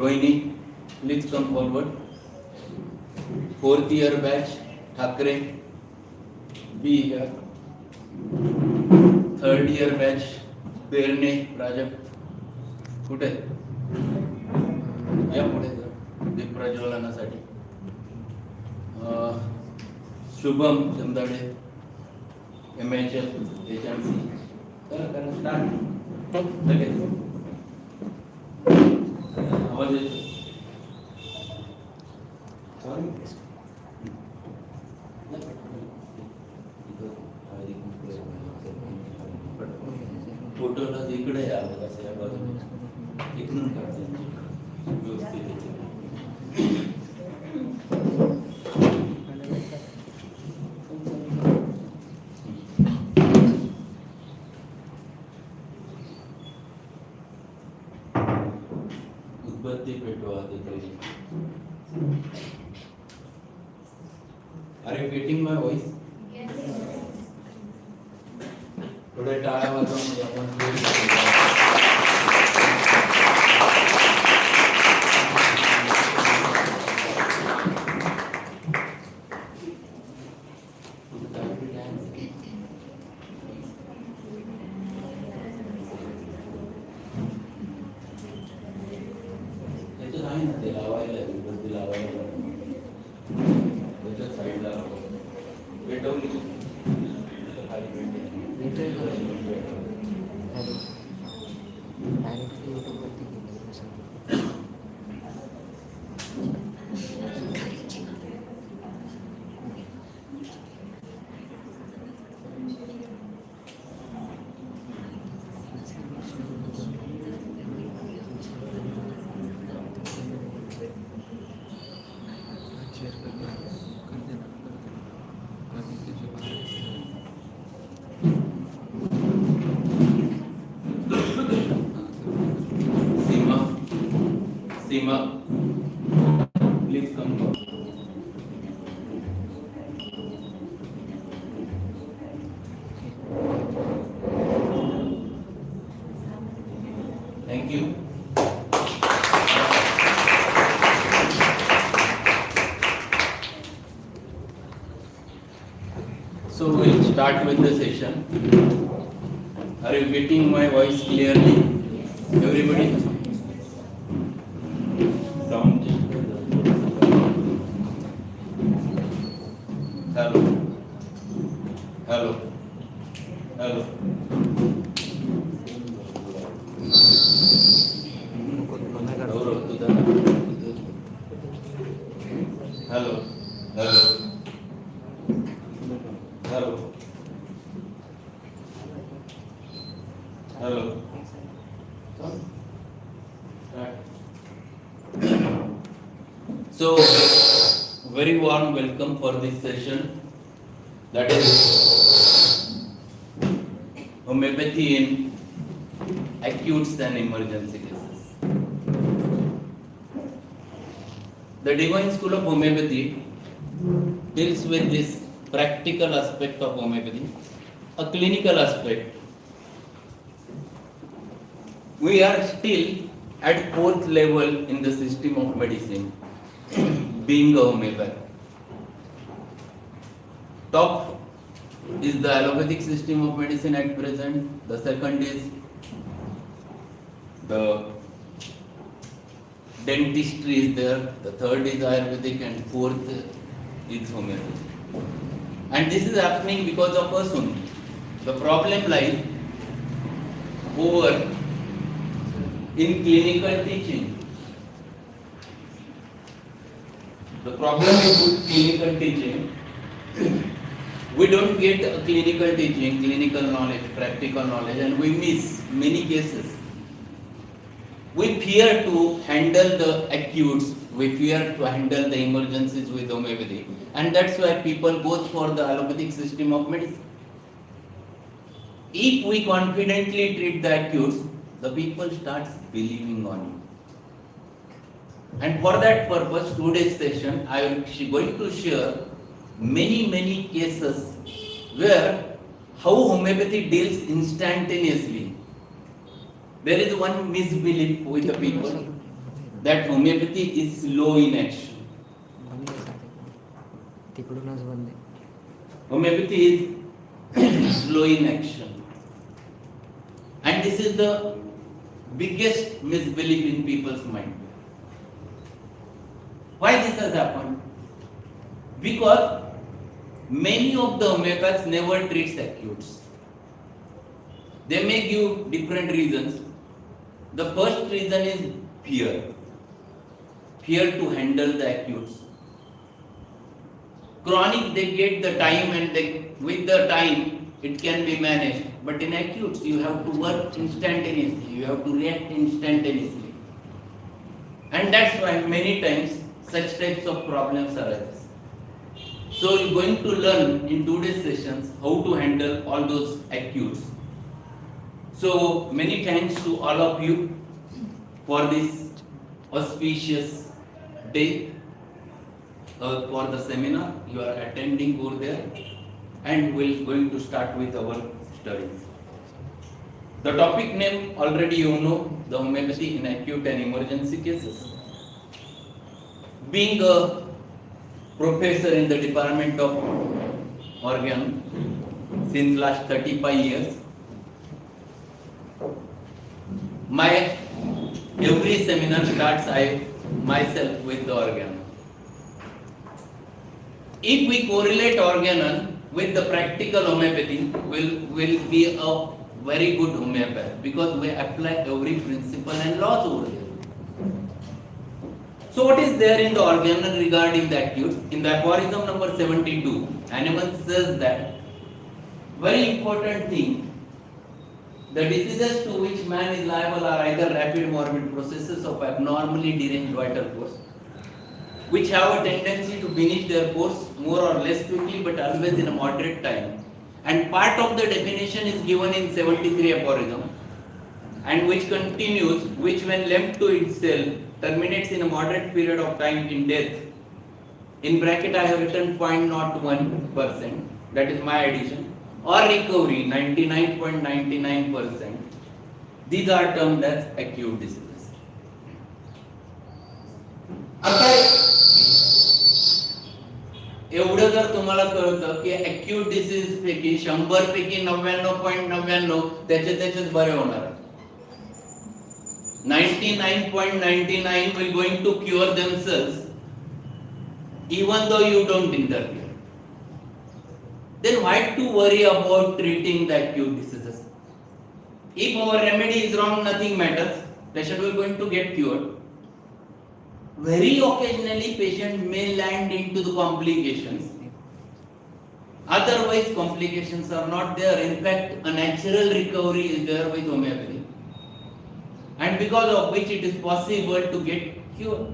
Rohini, please come forward. Fourth year batch, Thakre, be here. Third year batch, Perne, Prajakta. कुठे या पुढे दीप प्रज्वलनासाठी Shubham चंदाडे MHL HMC करा start लगेच आवाज येतो फोटोला इकडे या कसं या बाजूने इकडून काढते व्यवस्थित उदबत्ती पेटवा तिथे Are you getting my voice? Yes. थोडे टाळ्या वाजवून आपण Seema, please come forward. Thank you. So we'll start with the session. Are you getting my voice clearly? Everybody? Sound. Hello. Hello. Hello. Hello. Hello. Hello. Hello. So, very warm welcome for this session, that is homeopathy in acute and emergency cases. The Divine School of Homeopathy deals with this practical aspect of homeopathy, a clinical aspect. We are still at fourth level in the system of medicine, being a homeopath. Top is the allopathic system of medicine at present. The second is the dentistry is there. The third is Ayurvedic, and fourth is homeopathy. And this is happening because of us only. The problem lies over in clinical teaching. The problem is with clinical teaching. We don't get a clinical teaching, clinical knowledge, practical knowledge, and we miss many cases. We fear to handle the acutes, we fear to handle the emergencies with homeopathy, and that's why people go for the allopathic system of medicine. If we confidently treat the acutes, the people starts believing on you. And for that purpose, today's session, I am going to share many cases where how homeopathy deals instantaneously. There is one misbelief with the people. that homeopathy is slow in action. Homeopathy is slow in action. And this is the biggest misbelief in people's mind. Why this has happened? Because many of the homeopaths never treats acutes. They may give different reasons. The first reason is fear. Fear to handle the acutes. Chronic, they get the time and with the time it can be managed. But in acutes, you have to work instantaneously. You have to react instantaneously. And that's why many times such types of problems arise. So you're going to learn in today's sessions how to handle all those acutes. So many thanks to all of you for this auspicious day, for the seminar you are attending over there, and we're going to start with our studies. The topic name already you know, the homeopathy in acute and emergency cases. Being a professor in the department of organ since last 35 years, my every seminar starts myself with the organ. If we correlate organal with the practical homeopathy, will be a very good homeopath because we apply every principle and laws over here. So what is there in the organal regarding the acute? In the aphorism number 72, Hahnemann says that very important thing, the diseases to which man is liable are either rapid morbid processes of abnormally deranged vital force, which have a tendency to finish their course more or less quickly but always in a moderate time. And part of the definition is given in 73 aphorism, and which continues, which when left to itself terminates in a moderate period of time in death. In bracket I have written 0.01%, that is my addition, or recovery 99.99%. These are termed as acute diseases. आता एवढं जर तुम्हाला कळतं की acute disease पैकी 100 पैकी 99.99 त्याचेच बरे होणार. 99.99 will going to cure themselves even though you don't interfere. Then why to worry about treating the acute diseases? If our remedy is wrong, nothing matters. Patient will going to get cured. Very occasionally patient may land into the complications. Otherwise complications are not there. In fact, a natural recovery is there with homeopathy, and because of which it is possible to get cured.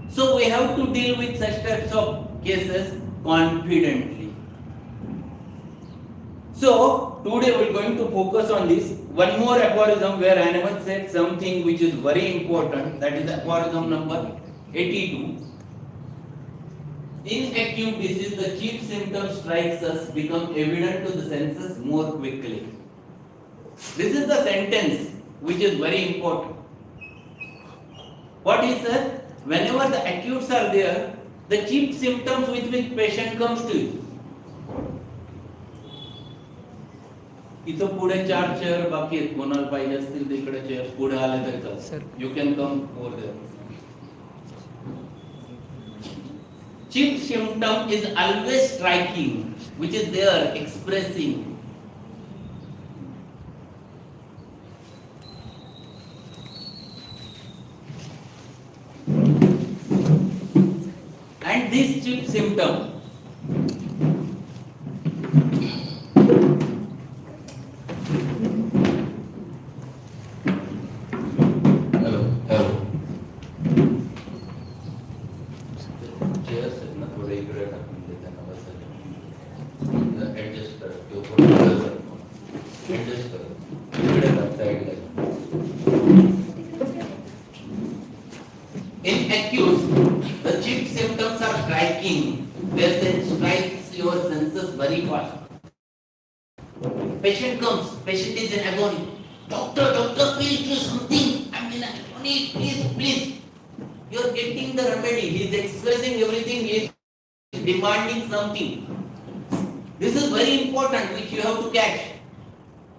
So we have to deal with such types of cases confidently. So today we are going to focus on this. One more aphorism where Hahnemann said something which is very important, that is aphorism number 82. In acute disease, the chief symptom strikes us become evident to the senses more quickly. This is the sentence which is very important. What he said? Whenever the acutes are there, the chief symptoms with which patient comes to you. इथं पुढे 4 chair बाकी आहेत, कोणाला पाहिजे असतील तिकडे chair पुढे आले तरी चालेल. You can come over there. Chief symptom is always striking, which is there expressing. And this chief symptom in acute, the chief symptoms are striking, where it strikes your senses very fast. Patient comes, patient is in agony. Doctor, please do something. I'm in agony. please. You're getting the remedy. He's expressing everything. He's demanding something. This is very important, which you have to catch.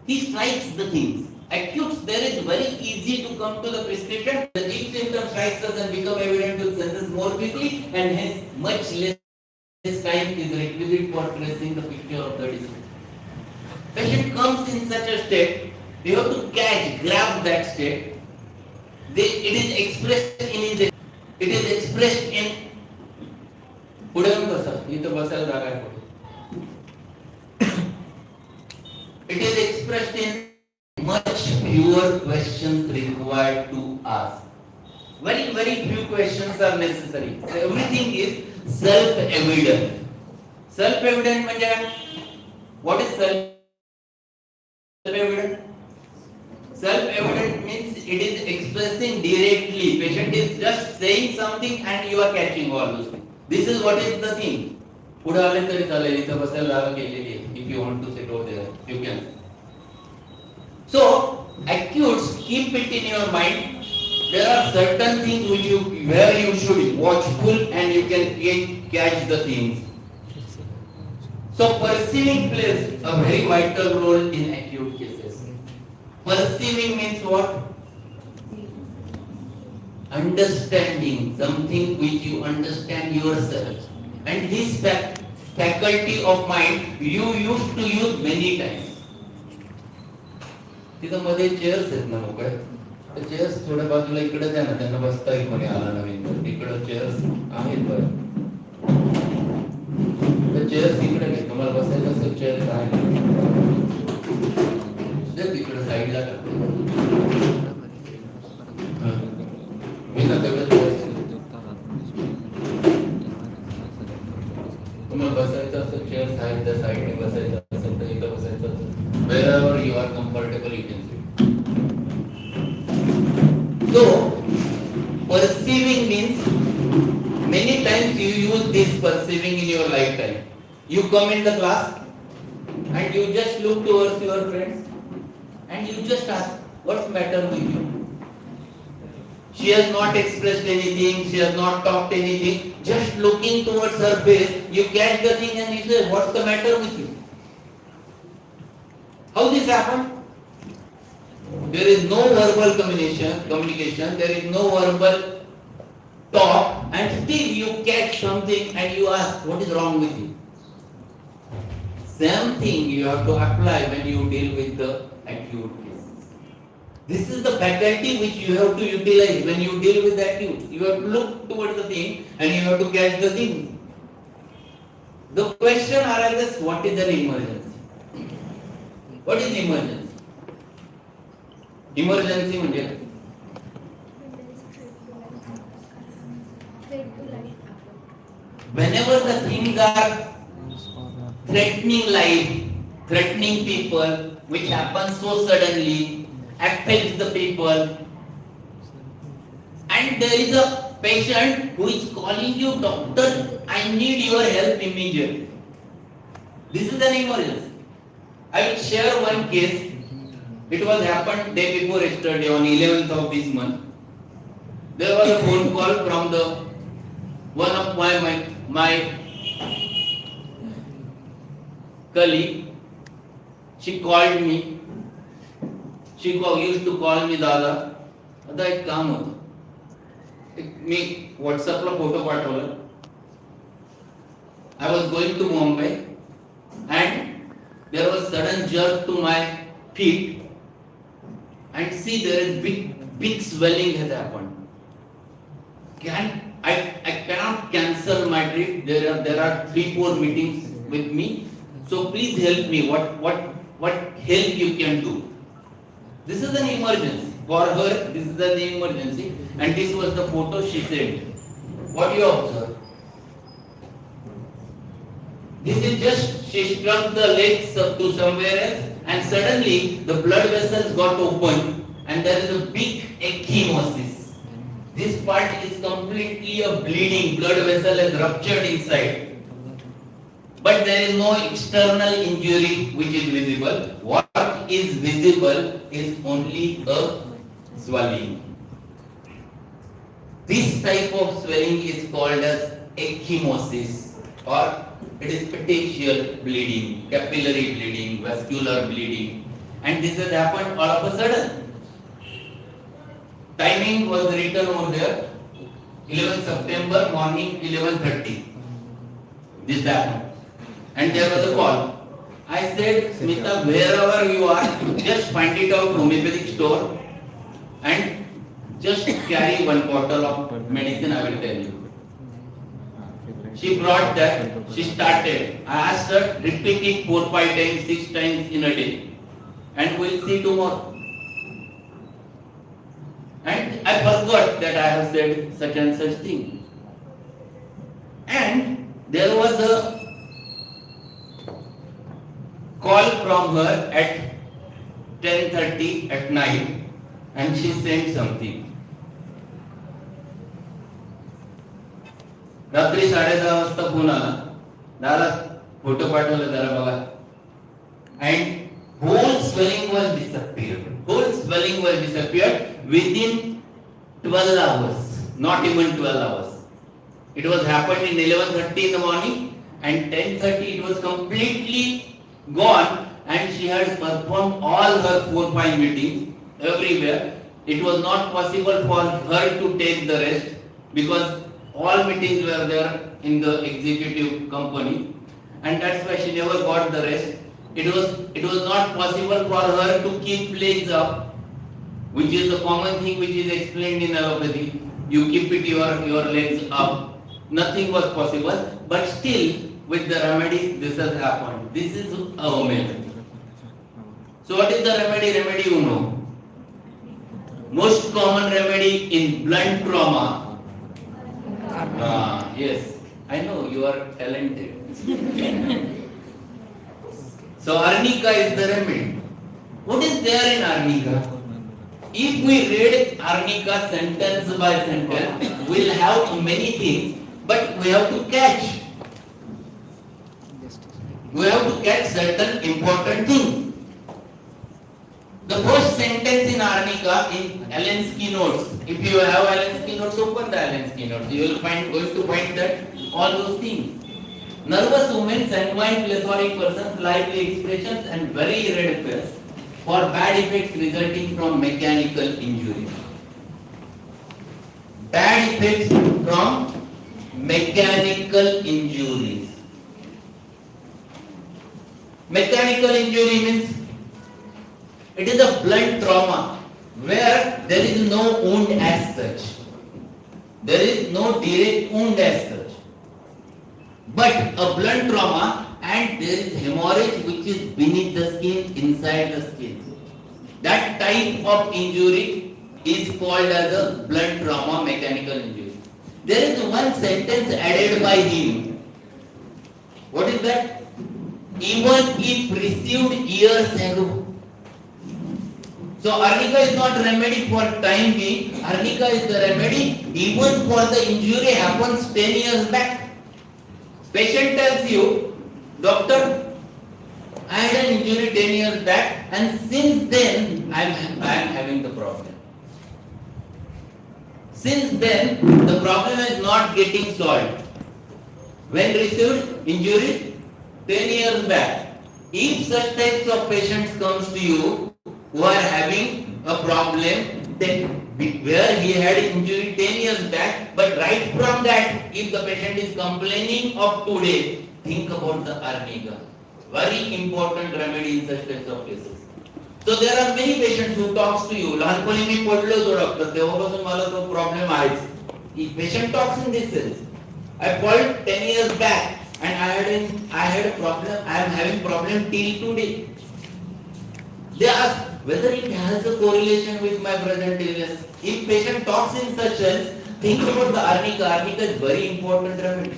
He strikes the things. Acutes, there is very easy to come to the prescription. The deep symptom strikes us and become evident to senses more quickly, and hence much less time is requisite for tracing the picture of the disease. Patient comes in such a state, you have to catch, grab that state. It is expressed in पुढे येऊन बसा, इथं बसायला जागा आहे पुढे. It is expressed in much fewer questions required to ask. Very, very few questions are necessary. So everything is self-evident. Self-evident म्हणजे काय? What is self-evident? Self-evident means it is expressing directly. Patient is just saying something and you are catching all those things. This is what is the thing. पुढे आले तरी चालेल, इथं बसायला जागा केलेली आहे. If you want to sit over there, you can. So, acutes, keep it in your mind. There are certain things where you should be watchful and you can catch the things. So, perceiving plays a very vital role in acute cases. Perceiving means what? Understanding something which you understand yourself. And this faculty of mind you used to use many times. तिथं मध्ये chairs आहेत ना मोकळे, तर chairs थोड्या बाजूला इकडे द्या ना, त्यांना बसता येईल. कोणी आला नवीन इकडे चेअर्स आहेत बरं, तर चेअर्स इकडे घे. तुम्हाला बसायचं असेल चेअर्स आहे तिकडे साईडला टाकतो. मी ना तेवढं तुम्हाला बसायचं असेल चेअर्स आहेत त्या साईडने बसायचं असेल तर इथं बसायचं असेल. Wherever you are comfortable, you can sit. So, perceiving means many times you use this perceiving in your lifetime. You come in the class and you just look towards your friends and you just ask, what's the matter with you? She has not expressed anything, she has not talked anything. Just looking towards her face, you catch the thing and you say, what's the matter with you? How this happen? There is no verbal communication, there is no verbal talk, and still you catch something and you ask, what is wrong with you? Same thing you have to apply when you deal with the acute cases. This is the faculty which you have to utilize when you deal with the acute. You have to look towards the thing and you have to catch the thing. The question arises, what is an emergency? What is emergency? Emergency म्हणजे whenever the things are threatening life, threatening people, which happen so suddenly, affects the people, and there is a patient who is calling you, doctor, I need your help immediately. This is an emergency. I will share one case. It was happened day before yesterday on 11th of this month. There was a phone call from one of my colleague. She called me. She used to call me दादा. आता एक काम होतं. मी WhatsAppला photo पाठवला. I was going to Mumbai and there was sudden jerk to my feet and see there is big swelling has happened. I cannot cancel my trip. There are 3-4 meetings with me. So please help me. What help you can do? This is an emergency. For her, this is an emergency. And this was the photo she sent. What you observe? This is just, she struck the legs to somewhere else and suddenly the blood vessels got open and there is a big ecchymosis. This part is completely a bleeding, blood vessel is ruptured inside. But there is no external injury which is visible. What is visible is only a swelling. This type of swelling is called as ecchymosis, or it is petechial bleeding, capillary bleeding, vascular bleeding, and this has happened all of a sudden. Timing was written over there, 11 September morning 11:30. This happened, and there was a call. I said, Smita, wherever you are, just find it out homeopathic store and just carry one bottle of medicine, I will tell you. She brought that, she started. I asked her, repeat it 4, 5 times, 6 times in a day, and we'll see tomorrow. And I forgot that I have said such and such thing. And there was a call from her at 10:30 at night, and she sent something. रात्री 10:30 वाजता phone आला, दादा photo पाठवला जरा बघा. And whole swelling was disappeared. Whole swelling was disappeared within 12 hours. Not even 12 hours. It was happened in 11:30 in the morning, and 10:30 it was completely gone, and she had performed all her 4, 5 meetings everywhere. It was not possible for her to take the rest because all meetings were there in the executive company, and that's why she never got the rest. It was not possible for her to keep legs up, which is the common thing which is explained in allopathy. You keep it your legs up. Nothing was possible, but still with the remedy this has happened. This is a homeopathy. So what is the remedy? Remedy you know. Most common remedy in blunt trauma. Yes, I know you are talented. So arnica is the remedy. What is there in arnica? If we read arnica sentence by sentence, we'll have many things, but we have to catch. We have to catch certain important things. The first sentence in arnica in Allen's notes. If you have Allen's notes, open the Allen's notes. You will going to find that all those things. Nervous women, sanguine, plethoric persons, lively expressions, and very red face for bad effects resulting from mechanical injury. Bad effects from mechanical injuries. Mechanical injury means it is a blunt trauma where there is no wound as such. There is no direct wound as such. But a blunt trauma and there is hemorrhage which is beneath the skin, inside the skin. That type of injury is called as a blunt trauma, mechanical injury. There is one sentence added by him. What is that? Even if received years ago. So arnica is not remedy for time being. Arnica is the remedy even for the injury happens 10 years back. Patient tells you, doctor, I had an injury 10 years back and since then I am having the problem. Since then the problem is not getting solved. When received injury 10 years back, if such types of patients comes to you who are having a problem then where he had injury 10 years back, but right from that, if the patient is complaining of today, think about the arnica. Very important remedy in such types of cases. So there are many patients who talks to you. लहानपणी मी पडलो होतो doctor, तेव्हापासून मला तो problem आहेच. If patient talks in this sense, I felt 10 years back and I had a problem. I am having problem till today. They ask whether it has a correlation with my present illness. If patient talks in such sense, think about the arnica. Arnica is very important remedy.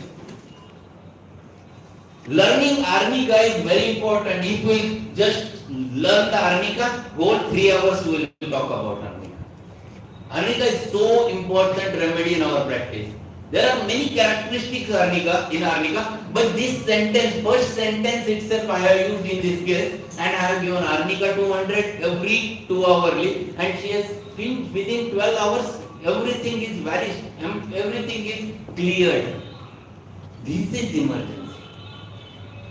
Learning arnica is very important. If we just learn the arnica, whole 3 hours we will talk about arnica. Arnica is so important remedy in our practice. There are many characteristics in arnica, but this sentence, first sentence itself I have used in this case, and I have given arnica 200 every 2 hourly, and she has been within 12 hours everything is vanished, everything is cleared. This is emergency.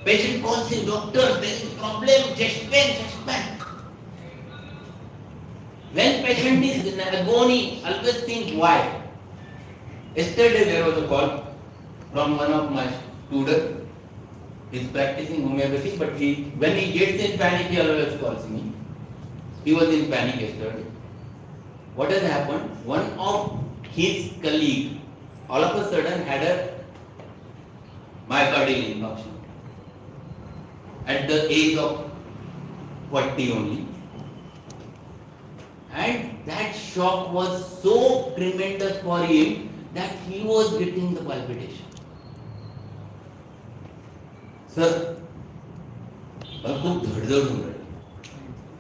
Patient calls his doctor, there is problem, chest pain, chest pain. When patient is in agony, always think why. Yesterday there was a call from one of my students. He is practicing homeopathy, but when he gets in panic, he always calls me. He was in panic yesterday. What has happened? One of his colleague all of a sudden had a myocardial infarction at the age of 40 only. And that shock was so tremendous for him that he was getting the palpitation. Sir, I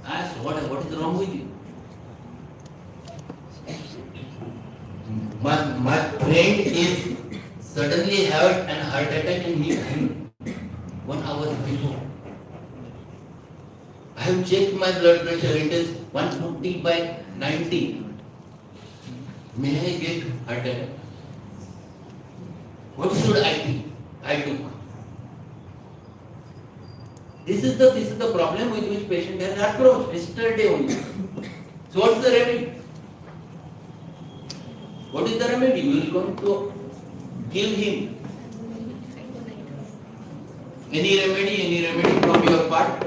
asked, what is wrong with you? My friend is suddenly had an heart attack and he died 1 hour before. I have checked my blood pressure, it is 140/90. May I get heart attack? What should I do? I took. This is the problem with which patient has approached yesterday only. So what's the remedy? What is the remedy? We will going to kill him. Any remedy from your part?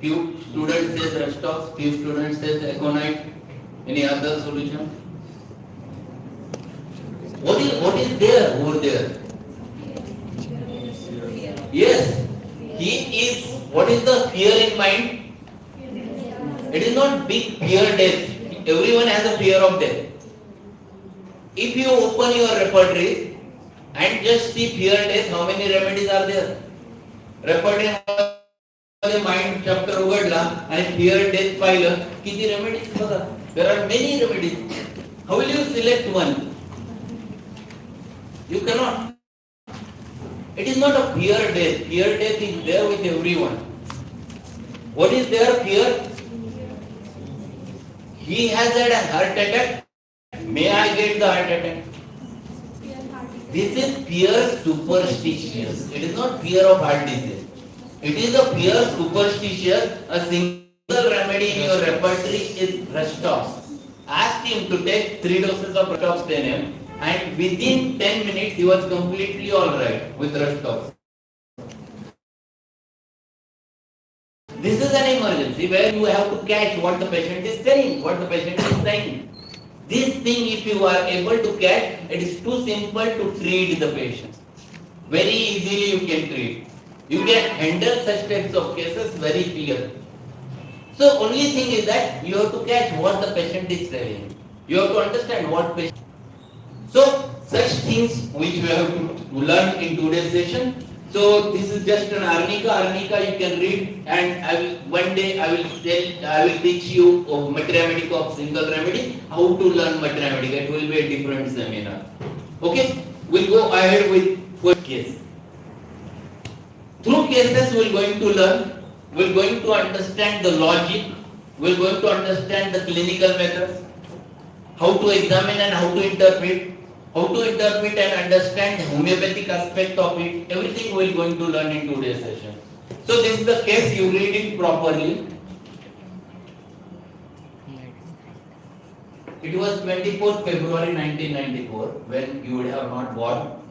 Few students says Restox, few students says Econite. Any other solution? What is there over there? Yes, he is. What is the fear in mind? It is not big fear death. Everyone has a fear of death. If you open your repertories and just see fear death, how many remedies are there? Repertory mind chapter ugadla and fear death file. Kiti remedies bada? There are many remedies. How will you select one? You cannot. It is not a fear death. Fear death is there with everyone. What is their fear? He has had a heart attack. May I get the heart attack? This is fear superstitious. It is not fear of heart disease. It is a fear superstitious. A single remedy in your repertory is Restox. Ask him to take 3 doses of Restox 10 ml. And within 10 minutes, he was completely alright with Restox. This is an emergency where you have to catch what the patient is telling, what the patient is saying. This thing, if you are able to catch, it is too simple to treat the patient. Very easily you can treat. You can handle such types of cases very clearly. So only thing is that you have to catch what the patient is telling. You have to understand what patient. So such things which we have to learn in today's session. So this is just an arnica. Arnica you can read, and one day I will teach you of mathematics of single remedy, how to learn mathematics. It will be a different seminar. Okay, we'll go ahead with first case. Through cases we're going to learn. We're going to understand the logic. We're going to understand the clinical methods, how to examine and how to interpret. How to interpret and understand the homeopathic aspect of it, everything we are going to learn in today's session. So this is the case, you read it properly. It was 24th February 1994 when you would have not born.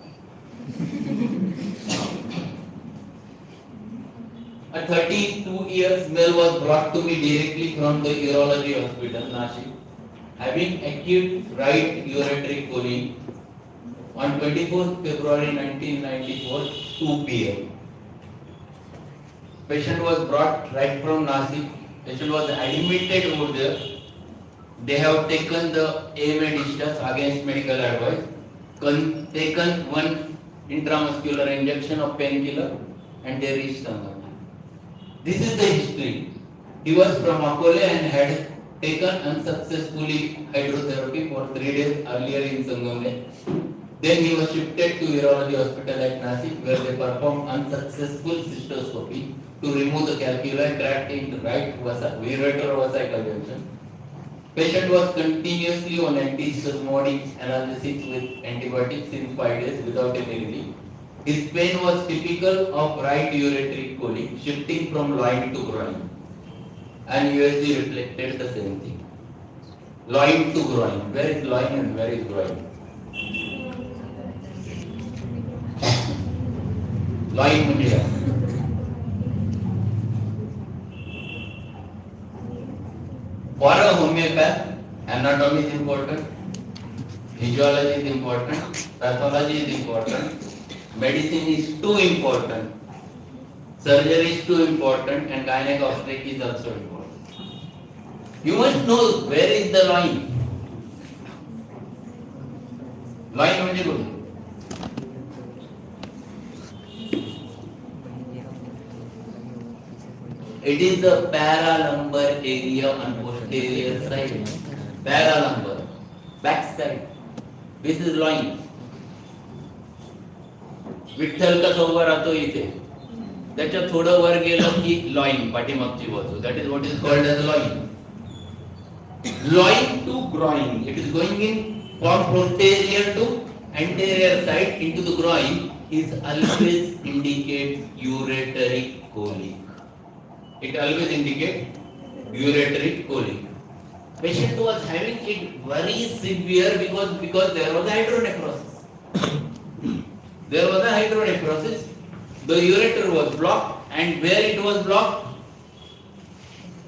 A 32-year male was brought to me directly from the urology hospital, Nashik, having acute right urinary colic on 24th February 1994, 2 p.m. Patient was brought right from Nashik. Patient was admitted over there. They have taken the AMA distance against medical advice, taken one intramuscular injection of painkiller, and they reached Sangamner. This is the history. He was from Akole and had taken unsuccessfully hydrotherapy for 3 days earlier in Sangamner. Then he was shifted to urology hospital at Nasik, where they performed unsuccessful cystoscopy to remove the calculi trapped in right ureterovesical junction. Patient was continuously on antispasmodic analgesics with antibiotics since 5 days without any relief. His pain was typical of right ureteric colic, shifting from loin to groin. And USG reflected the same thing. Loin to groin. Where is loin and where is groin? Loin म्हणजे काय? For a homeopath, anatomy is important, physiology is important, pathology is important, medicine is too important, surgery is too important, and gynecology is also important. You must know where is the loin. Loin म्हणजे कुठे? It is the paralumbar area on posterior side. Paralumbar, back side. This is loin. Vitthal कसा उभा राहतो इथे, त्याच्या थोडं वर गेलं की लॉइन, पाठीमागची बाजू. That is what is called as loin. Loin to groin. It is going in from posterior to anterior side into the groin. Is always indicates ureteric colic. It always indicates ureteric colic. Patient was having it very severe because there was a hydronecrosis. There was a hydronecrosis. The ureter was blocked, and where it was blocked?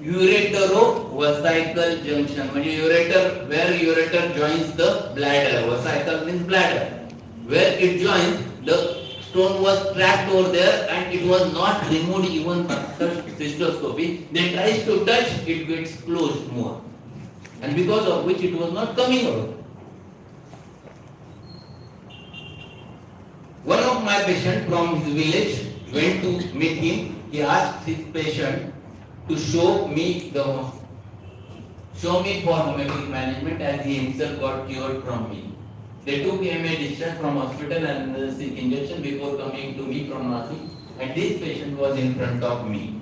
Ureterovesical junction. म्हणजे ureter, where ureter joins the bladder. Vesical means bladder. Where it joins, the stone was trapped over there, and it was not removed even after cystoscopy. Then tries to touch, it gets closed more, and because of which it was not coming out. One of my patients from his village went to meet him. He asked his patient to show me for homeopathic management, as he himself got cured from me. They took him a discharge from hospital and seek injection before coming to me from Nasik, and this patient was in front of me.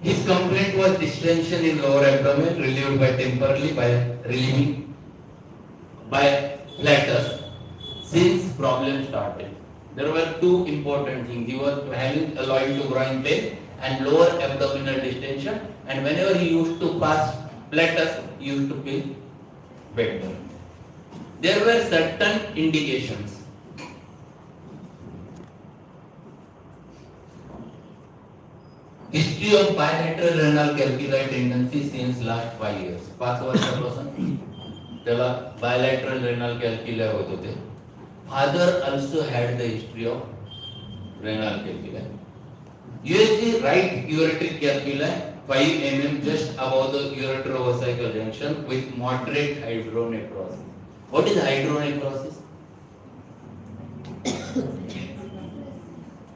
His complaint was distension in lower abdomen, relieved by temporarily by relieving by platters. Since problem started, there were two important things. He was having a loin to groin pain and lower abdominal distension, and whenever he used to pass platters, he used to feel better. There were certain indications. History of bilateral renal calculi tendency since last 5 years. 5 वर्षापासून त्याला bilateral renal calculi होत होते. Father also had the history of renal calculi. USG right ureteric calculi 5 mm just above the ureterovesical junction with moderate hydronecrosis. What is hydronecrosis?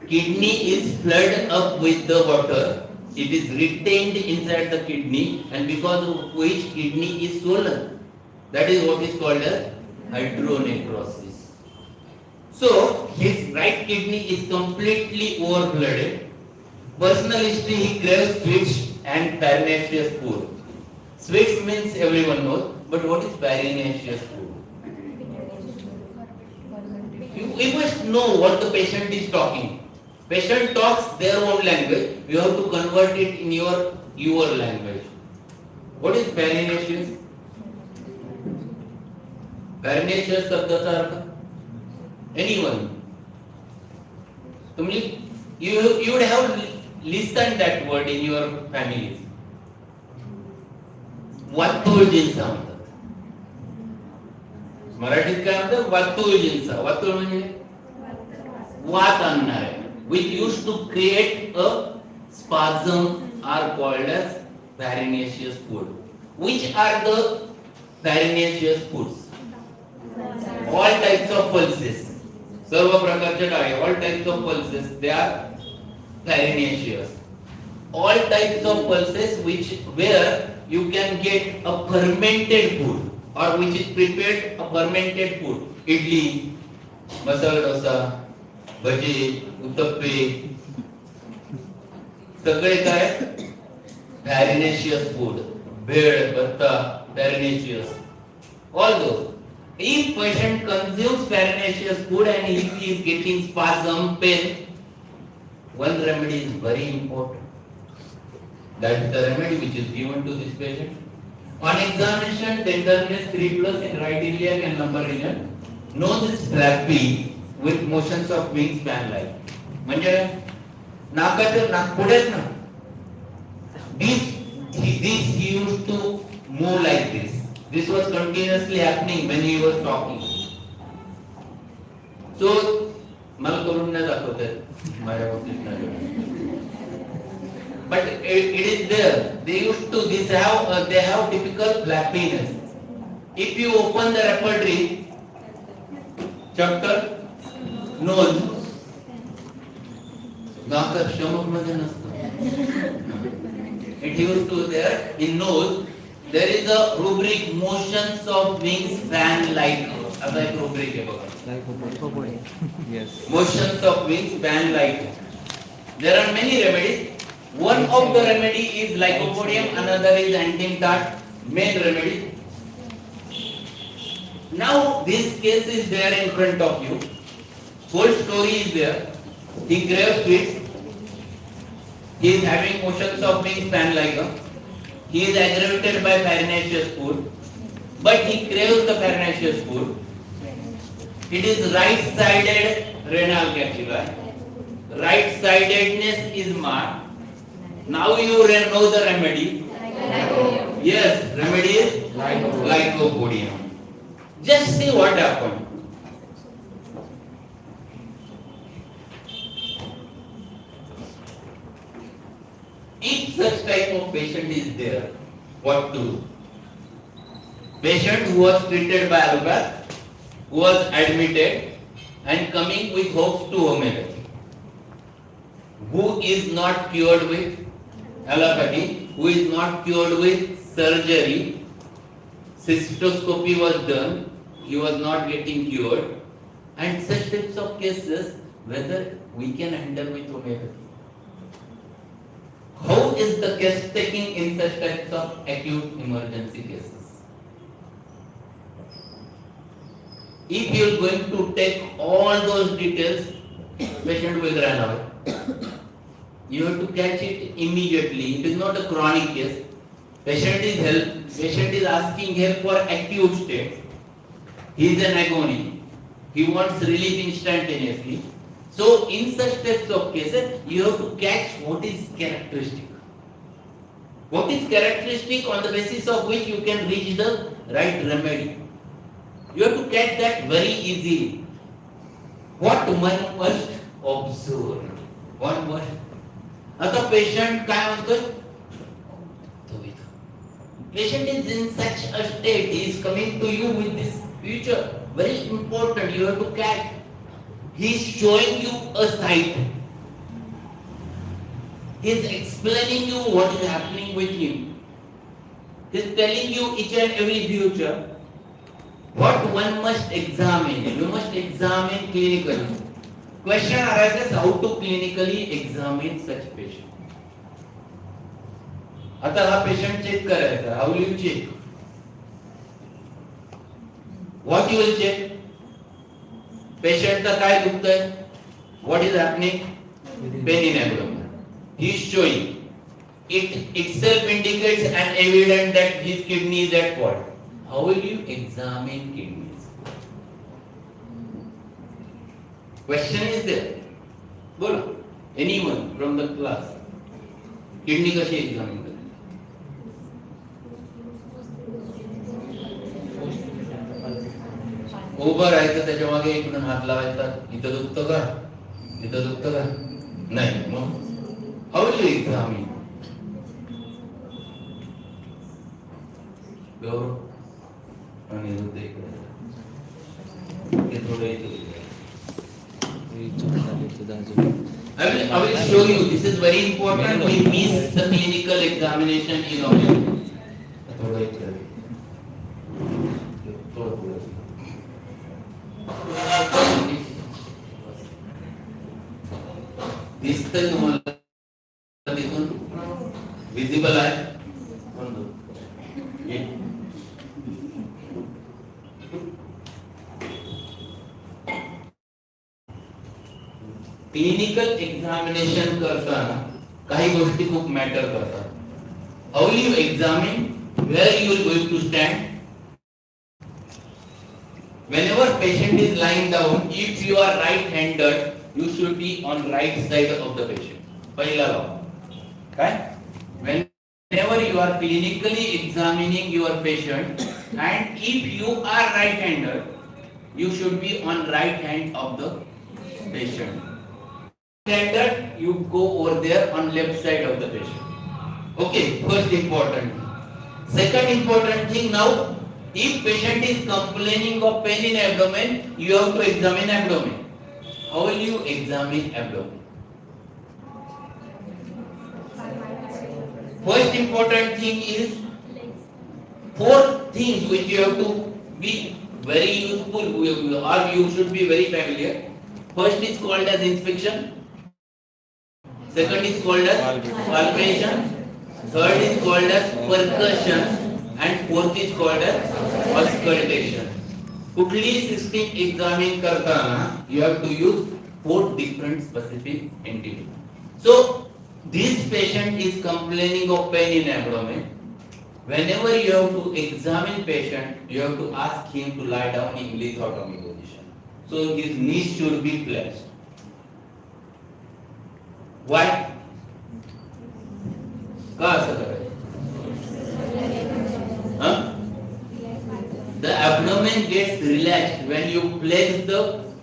Kidney is flooded up with the water. It is retained inside the kidney, and because of which kidney is swollen. That is what is called as hydronecrosis. So his right kidney is completely overflooded. Personal history: he craves sweets and farinaceous food. Sweets means everyone knows, but what is farinaceous food? You must know what the patient is talking. Patient talks their own language. You have to convert it in your language. What is farinaceous? Farinaceous शब्दाचा अर्थ? Anyone? You would have listened that word in your families. वातुळजींचा म्हणतात. मराठीत काय म्हणतात? वातुळजींचा. वातुळ म्हणजे वात आणणार आहे. Which used to create a spasm are called as farinaceous food. Which are the farinaceous foods? All types of pulses. सर्व प्रकारच्या डाळी, all types of pulses, they are farinaceous. All types of pulses where you can get a fermented food. or which is prepared a fermented food. Idli, masala dosa, bhaji, uttappe, सगळे काय farinaceous food, bhed, batta, farinaceous, all those. If patient consumes farinaceous food and if he is getting spasm, pain, one remedy is very important. That is the remedy which is given to this patient. On examination, tenderness 3 plus in right iliac and lumbar region. Nose is flappy with motions of wings fan like. म्हणजे नाकाचं नाक पुढेच ना. This he used to move like this. This was continuously happening when he was talking. So मला करून नाही दाखवतात माझ्या बाबतीत नाही. But it is there. They used to they have typical flappiness. If you open the repertory chapter nose, नाक stomach मध्ये नसतं. It used to there in nose. There is a rubric motions of wings fan like. असा एक rubric आहे बघा. Yes. Motions of wings fan like. There are many remedies. One of the remedy is lycopodium, another is antimptot, main remedy. Now this case is there in front of you. Whole story is there. He craves sweets. He is having motions of wings fan like. He is aggravated by farinaceous food, but he craves the farinaceous food. It is right-sided renal capsuli. Right-sidedness is marked. Now you know the remedy. Yes, remedy is lycopodium. Just see what happened. If such type of patient is there, what to do? Patient who was treated by allopath, who was admitted and coming with hopes to homeopathy, who is not cured with allopathy, who is not cured with surgery, cystoscopy was done, he was not getting cured, and such types of cases, whether we can handle with homeopathy. How is the case taking in such types of acute emergency cases? If you are going to take all those details, patient will run away. You have to catch it immediately. It is not a chronic case. Patient is asking help for acute state. He is in agony. He wants relief instantaneously. So in such types of cases, you have to catch what is characteristic. What is characteristic on the basis of which you can reach the right remedy. You have to catch that very easily. What one must observe. One must. आता patient काय म्हणतोय? Patient is in such a state. He is coming to you with this future. Very important. You have to catch. He is showing you a sight. He is explaining you what is happening with him. He is telling you each and every future. What one must examine. You must examine clinically. Question arises how to clinically examine such patient. आता हा patient check करायचा. How will you check? What you will check? पेशंटला काय दुखतंय? What is happening? Pain in abdomen. He is showing. It itself indicates an evidence that his kidney is at fault. How will you examine kidneys? Question is there. बोलो. Anyone from the class? Kidney कशी examine करते? उभं राहायचं त्याच्या मागे इकडून हात लावायचा. इथं दुखतं का? इथं दुखतं का? नाही. मग how will you examine? गौरव आणि हृदय इकडे. हे थोडं इथं. I will show you. This is very important. We miss the clinical examination in homeopathy. थोडं इकडे. दिसतंय तुम्हाला तिथून विजिबल आहे क्लिनिकल एक्झामिनेशन करताना काही गोष्टी खूप मॅटर करतात. How you examine, where you are going to stand. Whenever patient is lying down, if you are right-handed, you should be on right side of the patient. पहिला law. Okay? Whenever you are clinically examining your patient, and if you are right-handed, you should be on right hand of the patient. Right-handed, you go over there on left side of the patient. Okay, first important. Second important thing now. If patient is complaining of pain in abdomen, you have to examine abdomen. How will you examine abdomen? First important thing is four things which you have to be very useful or you should be very familiar. First is called as inspection. Second is called as palpation. Third is called as percussion. And fourth is called as auscultation. कुठली system examine करताना you have to use four different specific entities. So this patient is complaining of pain in abdomen. Whenever you have to examine patient, you have to ask him to lie down in lithotomy position. So his knees should be flexed. Why? का असं करायचं? The abdomen gets relaxed when you flex the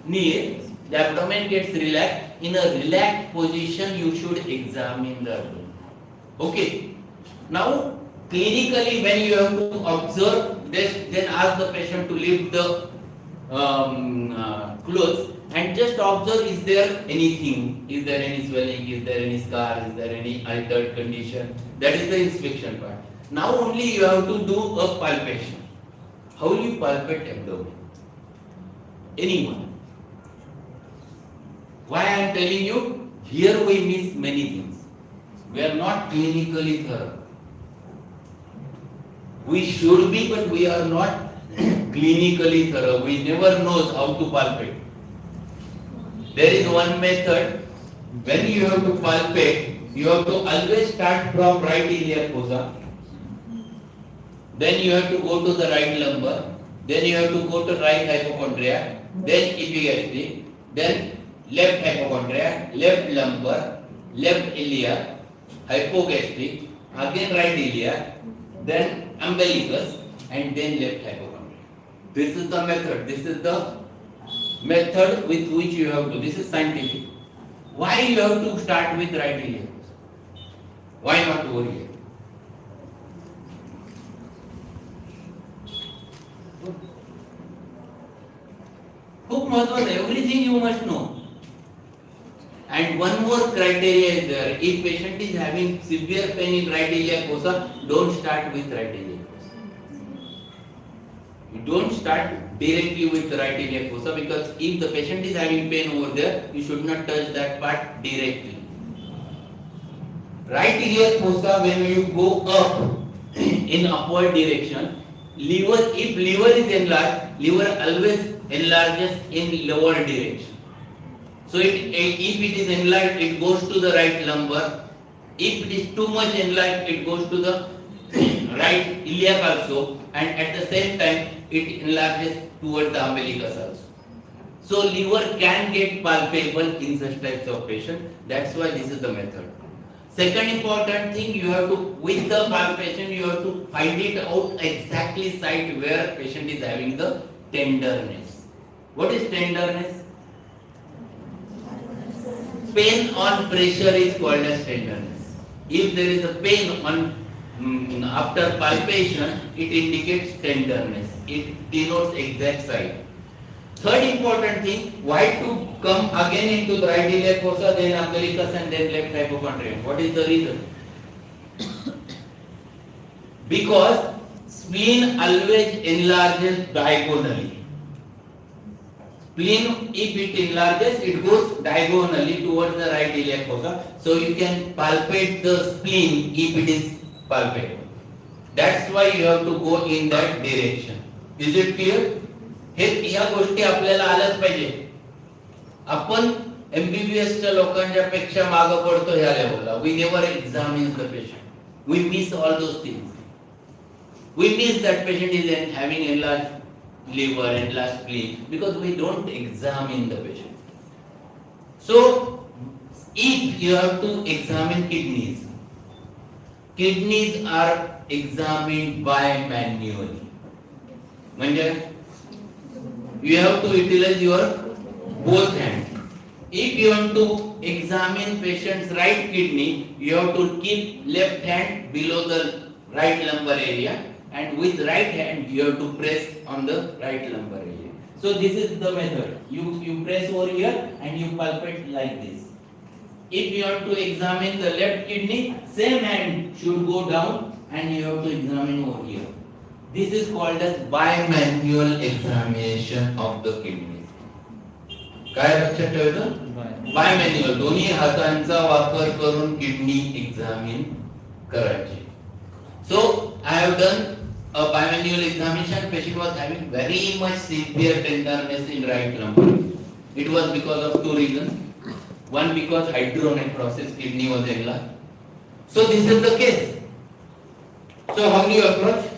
knee. The abdomen gets relaxed. In a relaxed position, you should examine the abdomen. Okay. Now, clinically, when you have to observe this, then ask the patient to lift the clothes and just observe: is there anything? Is there any swelling? Is there any scar? Is there any altered condition? That is the inspection part. Now only you have to do a palpation. How will you palpate abdomen? Anyone? Why I am telling you? Here we miss many things. We are not clinically thorough. We should be, but we are not clinically thorough. We never know how to palpate. There is one method. When you have to palpate, you have to always start from right iliac fossa. Then you have to go to the right lumbar, then you have to go to right hypochondriac, then epigastric, then left hypochondriac, left lumbar, left iliac, hypogastric, again right iliac, then umbilicus, and then left hypochondriac. This is the method. This is the method with which you have to. This is scientific. Why you have to start with right iliac? Why not over here? खूप महत्वाचं आहे. Everything you must know. And one more criteria is there. If patient is having severe pain in right iliac fossa, don't start with right iliac fossa. You don't start directly with the right iliac fossa because if the patient is having pain over there, you should not touch that part directly. Right iliac fossa, when you go up in upward direction, if liver is enlarged, liver always enlarges in lower direction. So if it is enlarged, it goes to the right lumbar. If it is too much enlarged, it goes to the right iliac also, and at the same time it enlarges towards the umbilicus also. So liver can get palpable in such types of patient. That's why this is the method. Second important thing, you have to, with the palpation, you have to find it out exactly site where patient is having the tenderness. What is tenderness? Pain on pressure is called as tenderness. If there is a pain on after palpation, it indicates tenderness. It denotes exact site. Third important thing, why to come again into the right iliac fossa, then umbilicus, and then left hypochondrium? What is the reason? Because spleen always enlarges diagonally. Spleen, if it enlarges, it goes diagonally towards the right iliac fossa. So you can palpate the spleen if it is palpable. That's why you have to go in that direction. Is it clear? हे ह्या गोष्टी आपल्याला आल्याच पाहिजे. आपण MBBS च्या लोकांच्या पेक्षा मागे पडतो ह्या लेवलला. We never examine the patient. We miss all those things. We miss that patient is having enlarged liver, enlarged spleen, because we don't examine the patient. So, if you have to examine kidneys, kidneys are examined by manually. म्हणजे you have to utilize your both hands. If you want to examine patient's right kidney, you have to keep left hand below the right lumbar area, and with right hand you have to press on the right lumbar area. So this is the method. You press over here and you palpate like this. If you want to examine the left kidney, same hand should go down and you have to examine over here. This is called as bimanual examination of the kidney. काय लक्षात ठेवायचं? बायमॅन्युअल, दोन्ही हातांचा वापर करून kidney examine करायची. So I have done a bimanual examination. Patient was having very much severe tenderness in right lumbar. It was because of two reasons. One, because hydronephrosis, kidney was enlarged. So this is the case. So how do you approach?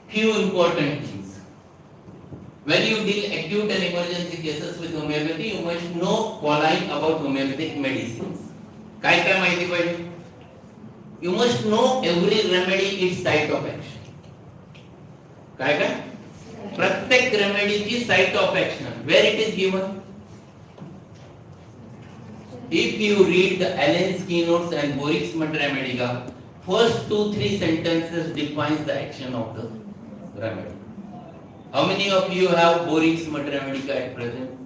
Few important things. When you deal acute and emergency cases with homeopathy, you must know following about homeopathic medicines. काय काय माहिती पाहिजे? You must know every remedy its site of action. काय काय? प्रत्येक रेमेडीची site of action. Where it is given? If you read the Allen's keynotes and Borik's Remedica, first 2-3 sentences defines the action of the remedy. How many of you have Borik's Remedica at present?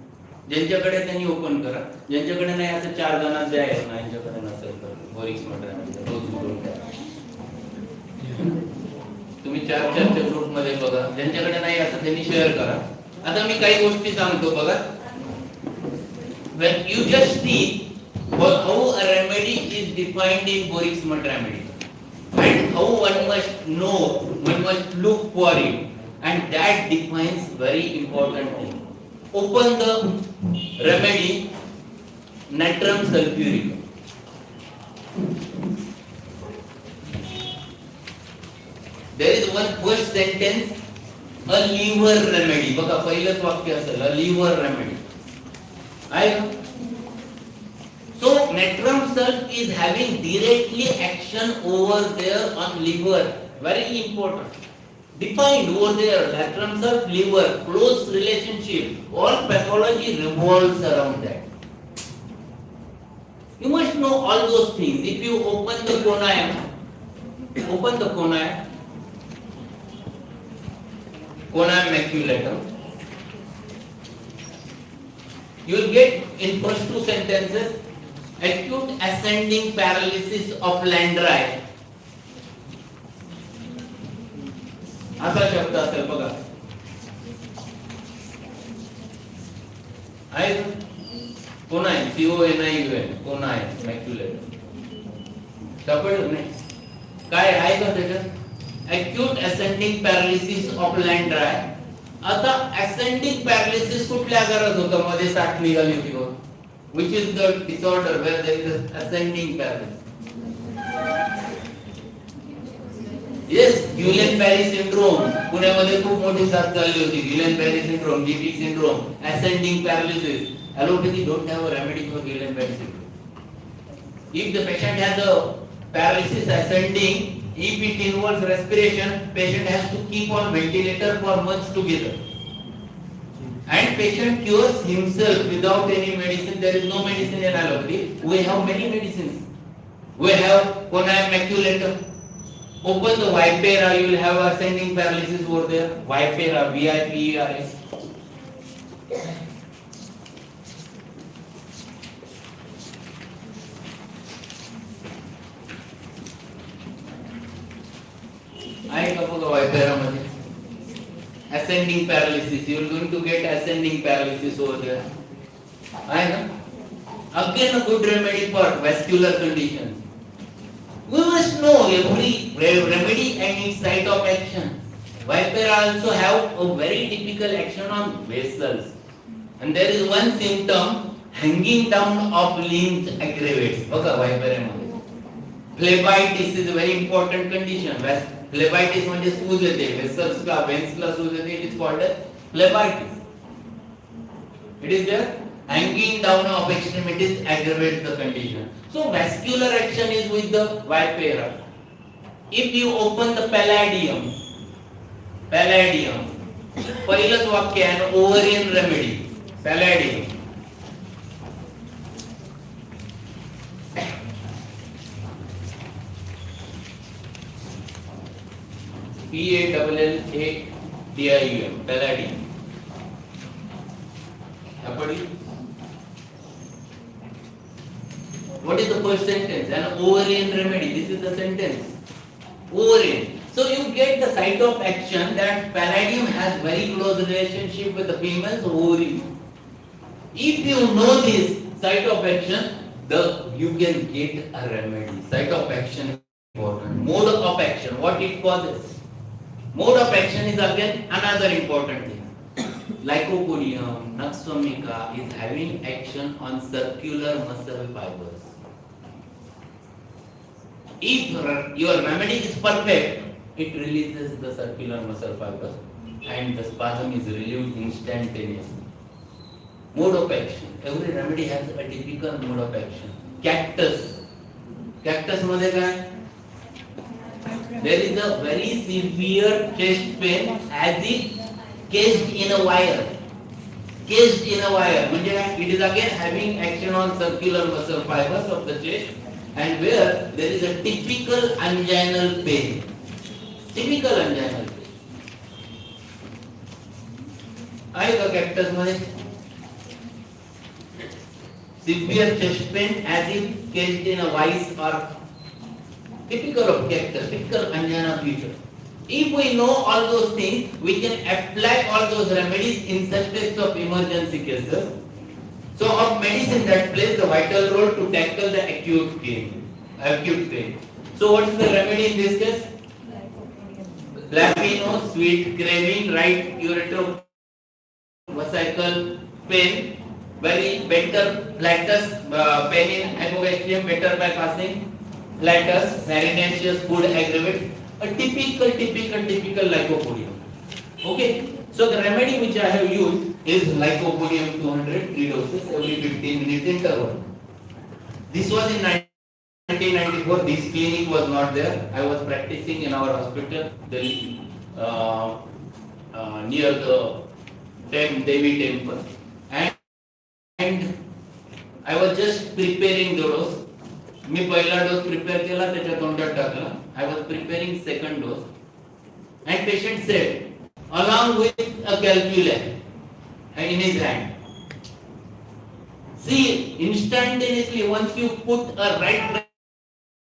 ज्यांच्याकडे त्यांनी open करा. ज्यांच्याकडे नाही असं 4 जणांना द्या. यांच्याकडे नसेल तर Borik's Remedica रोज बोलून द्या. तुम्ही 4-4 च्या ग्रुप मध्ये बघा. ज्यांच्याकडे नाही असं त्यांनी शेअर करा. आता मी काही गोष्टी सांगतो बघा. When you just see how a remedy is defined in Borik's Remedica and how one must know, one must look for it, and that defines very important thing. Open the remedy natrum sulfuricum. There is one first sentence, a liver remedy. बघा पहिलंच वाक्य असेल, a liver remedy. आहे का? So natrum sulf is having directly action over there on liver. Very important. Defined over there, natrum sulf, liver, close relationship. All pathology revolves around that. You must know all those things. If you open the conam, conam maculatum, you will get in first 2 sentences acute ascending paralysis of Landry. असा शब्द असेल बघा. आहे कोण आहे? CONIUN कोण आहे? मॅक्युलेट सापडलं नाही. काय आहे का त्याच्यात? acute ascending paralysis of Landry. आता ascending paralysis कुठल्या आजारात होतं? मध्ये 60 निघाली होती बघ. Which is the disorder where there is ascending paralysis? Yes, Guillain-Barré syndrome. पुण्यामध्ये खूप मोठी साथ चालली होती. Guillain-Barré syndrome, GP syndrome, ascending paralysis. Allopathy don't have a remedy for Guillain-Barré syndrome. If the patient has a paralysis ascending, if it involves respiration, patient has to keep on ventilator for months together. And patient cures himself without any medicine. There is no medicine in allopathy. We have many medicines. We have conam maculatum. Open the Vipera, you will have ascending paralysis over there. Vipera, VIPERA. आहे का बघा वायपेरामध्ये ascending paralysis, you are going to get ascending paralysis over there. आहे ना? Again a good remedy for vascular conditions. We must know every remedy and its site of action. Vipera also have a very typical action on vessels. And there is one symptom, hanging down of limbs aggravates. बघा Vipera phlebitis is a very important condition. Phlebitis म्हणजे सूज येते, vessels ला veins ला सूज येते, it is called as phlebitis. It is there. Hanging down of extremities aggravates the condition. So vascular action is with the vipera. If you open the palladium, पहिलंच वाक्य आहे ovarian remedy, palladium. Palladium, palladium. What is the first sentence? An ovarian remedy. This is the sentence. Ovarian. So you get the site of action that palladium has very close relationship with the female's ovary. If you know this site of action, you can get a remedy. Site of action is important. Mode of action, what it causes. Mode of action is again another important thing. Lycopodium, Naxomica is having action on circular muscle fibers. If your remedy is perfect, it releases the circular muscle fibers and the spasm is relieved instantaneously. Mode of action. Every remedy has a typical mode of action. Cactus. Cactus मध्ये काय? There is a very severe chest pain as if caged in a wire. Caged in a wire. It is again having action on circular muscle fibers of the chest and where there is a typical anginal pain. Typical anginal pain. आहे का cactus मध्ये? Severe chest pain as if caged in a vice or typical of cactus, typical angina feature. If we know all those things, we can apply all those remedies in such types of emergency cases. So of medicine that plays the vital role to tackle the acute pain. So what is the remedy in this case? Blacino, sweet craving, right ureterovesical pain, very better flatus, pain in hypogastrium, better by passing. Flatus, farinaceous food aggravates, a typical lycopodium. Okay, so the remedy which I have used is lycopodium 200, 3 doses every 15 minutes interval. This was in 1994. This clinic was not there. I was practicing in our hospital near the Devi temple, and I was just preparing the dose. मी पहिला डोस prepare केला त्याच्या तोंडात टाकला. I was preparing second dose and patient said along with a calculus in his hand. See, instantaneously once you put a right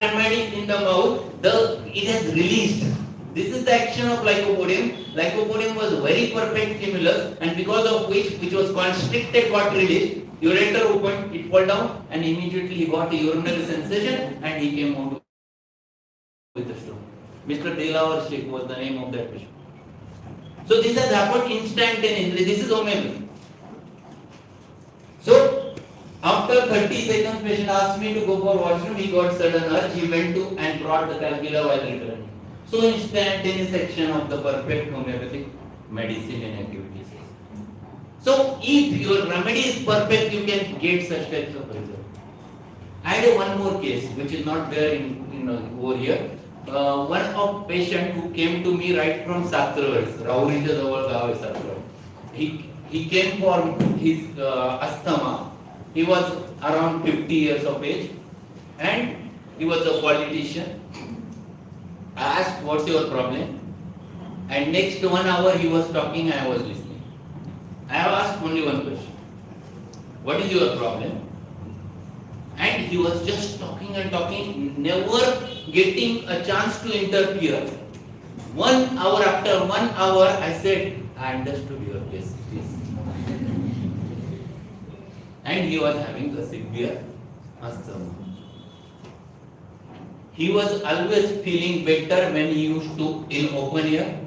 remedy in the mouth, it has released. This is the action of lycopodium. Lycopodium was very perfect stimulus and because of which was constricted got released. Ureter opened, it fell down and immediately he got a urinary sensation and he came out with the stroke. Mr. Delawar Sheikh was the name of that patient. So this has happened instantaneously. This is homeopathy. So after 30 seconds patient asked me to go for washroom, he got sudden urge, he went to and brought the calcula while returning. So instantaneous action of the perfect homeopathic medicine and activities. So if your remedy is perfect, you can get such types of results. I had one more case which is not there in over here. One of patient who came to me right from Satrawas, Rauriच्या जवळ गाव आहे Satrawas. He came for his asthma. He was around 50 years of age and he was a politician. I asked, what's your problem? And next 1 hour he was talking, I was listening. I have asked only one question. What is your problem? And he was just talking and talking, never getting a chance to interfere. 1 hour, after 1 hour, I said, I understood your case, please. And he was having a severe asthma. He was always feeling better when he used to in open air,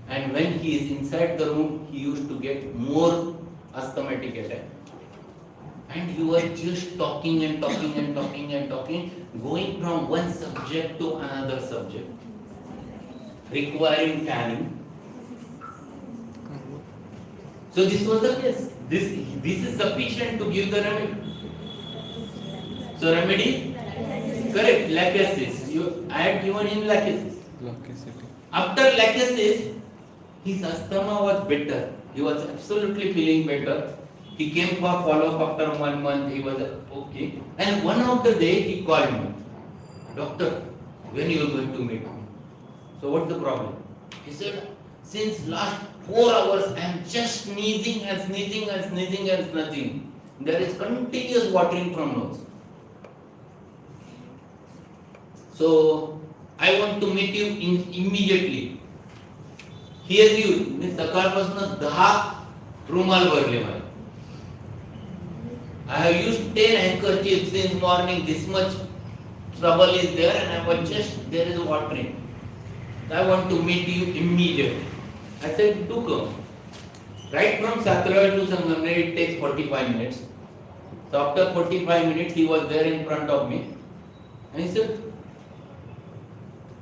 and when he is inside the room, he used to get more asthmatic attack. And he was just talking and talking and talking and talking, going from one subject to another subject, requiring fanning. So this was the case. This is sufficient to give the remedy. So remedy, correct, lachesis. I had given him lachesis. After lachesis, his asthma was better. He was absolutely feeling better. He came for follow-up after 1 month. He was okay. And one of the day he called me, doctor, when you are going to meet me? So what's the problem? He said, since last 4 hours I am just sneezing and sneezing and sneezing and sneezing. There is continuous watering from nose. So I want to meet you immediately. Here you, मी सकाळपासून 10 रुमाल भरले मला. I have used 10 handkerchiefs since morning. This much trouble is there, and I was just there is watering. I want to meet you immediately. I said, do come. Right from Satraya to Sangamner, it takes 45 minutes. So after 45 minutes, he was there in front of me, and he said,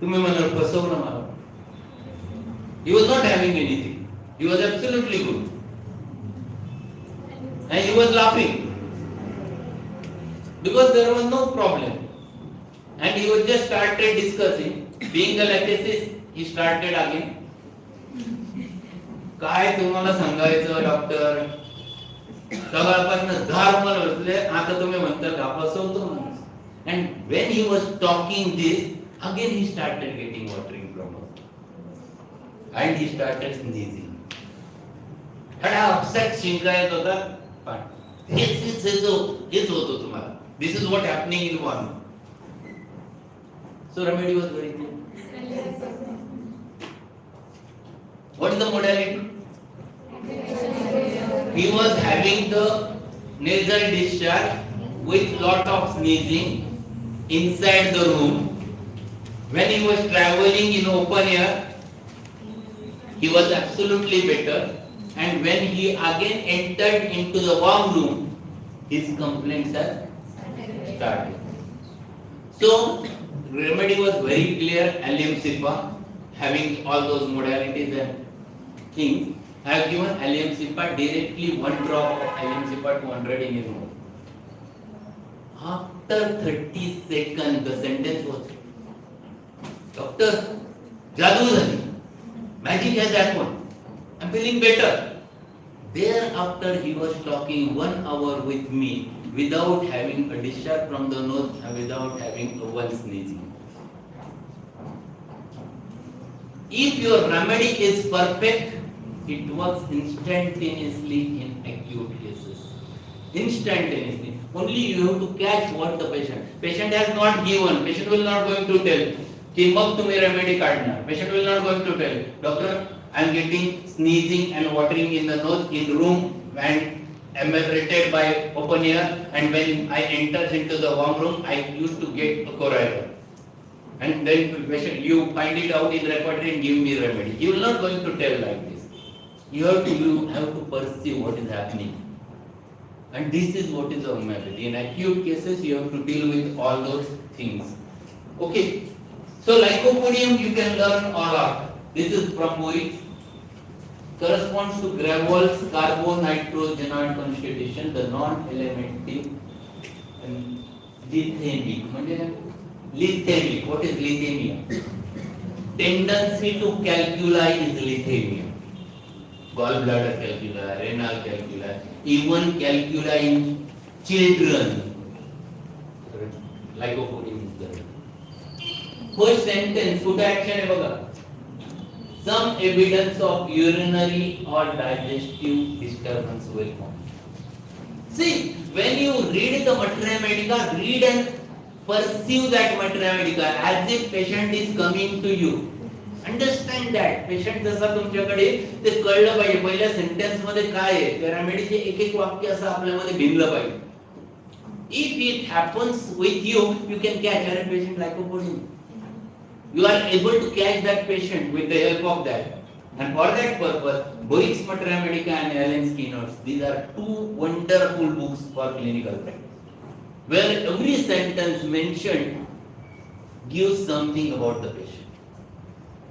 तुम्ही मला फसवलं मला. He was not having anything. He was absolutely good, and he was laughing because there was no problem. And he was just started discussing. Being a lachesis, he started again. काय तुम्हाला सांगायचं doctor, सकाळपासून 10 रुमाल बसले, आता तुम्ही म्हणता का फसवतो माणूस. And when he was talking this, again he started getting watering from us. And he started sneezing. And I upset शिंकायत होता, पण हेच होतो तुम्हाला. This is what happening in one. So remedy was very clear. What is the modality? He was having the nasal discharge with lot of sneezing inside the room. When he was traveling in open air, he was absolutely better. And when he again entered into the warm room, his complaints are started. So remedy was very clear. Allium Sipa, having all those modalities and things. I have given Allium Sipa directly 1 drop of Allium Sipa 200 in his mouth. After 30 seconds, the sentence was, Doctor, Jadoo zali. Magic has happened. I'm feeling better. Thereafter, he was talking 1 hour with me without having a discharge from the nose and without having a one sneezing. If your remedy is perfect, it works instantaneously in acute cases. Instantaneously. Only you have to catch what the patient has not given. Patient will not going to tell कि मग तुम्ही remedy काढणार. Patient will not going to tell, doctor, I am getting sneezing and watering in the nose in room and emanated by open air, and when I enter into the warm room, I used to get a corridor. And then patient, you find it out in repertory and give me remedy. You will not going to tell like this. You have to perceive what is happening. And this is what is homeopathy. In acute cases, you have to deal with all those things. Okay. So lycopodium you can learn all out. This is bromboid. Corresponds to gravels, carbonitrogenoid constitution, the non-elemental and lithemic. Lithemic. What is lithemia? Tendency to calculi is lithemia. Gallbladder calculi, renal calculi, even calculi in children. Lycopodium is there. First sentence, put action है बगा. Some evidence of urinary or digestive disturbance will come. See, when you read the materia medica, read and perceive that materia medica as if patient is coming to you. And understand that. Patient जसा तुमच्याकडे ते कळलं पाहिजे. पहिल्या sentence मध्ये काय आहे, त्या रेमेडीचे एक एक वाक्य असं आपल्यामध्ये भिनलं पाहिजे. If it happens with you, you can catch a patient lycopodium. You are able to catch that patient with the help of that. And for that purpose, Boyce's Mathematics and Allen Skinner's, these are two wonderful books for clinical practice, where every sentence mentioned gives something about the patient.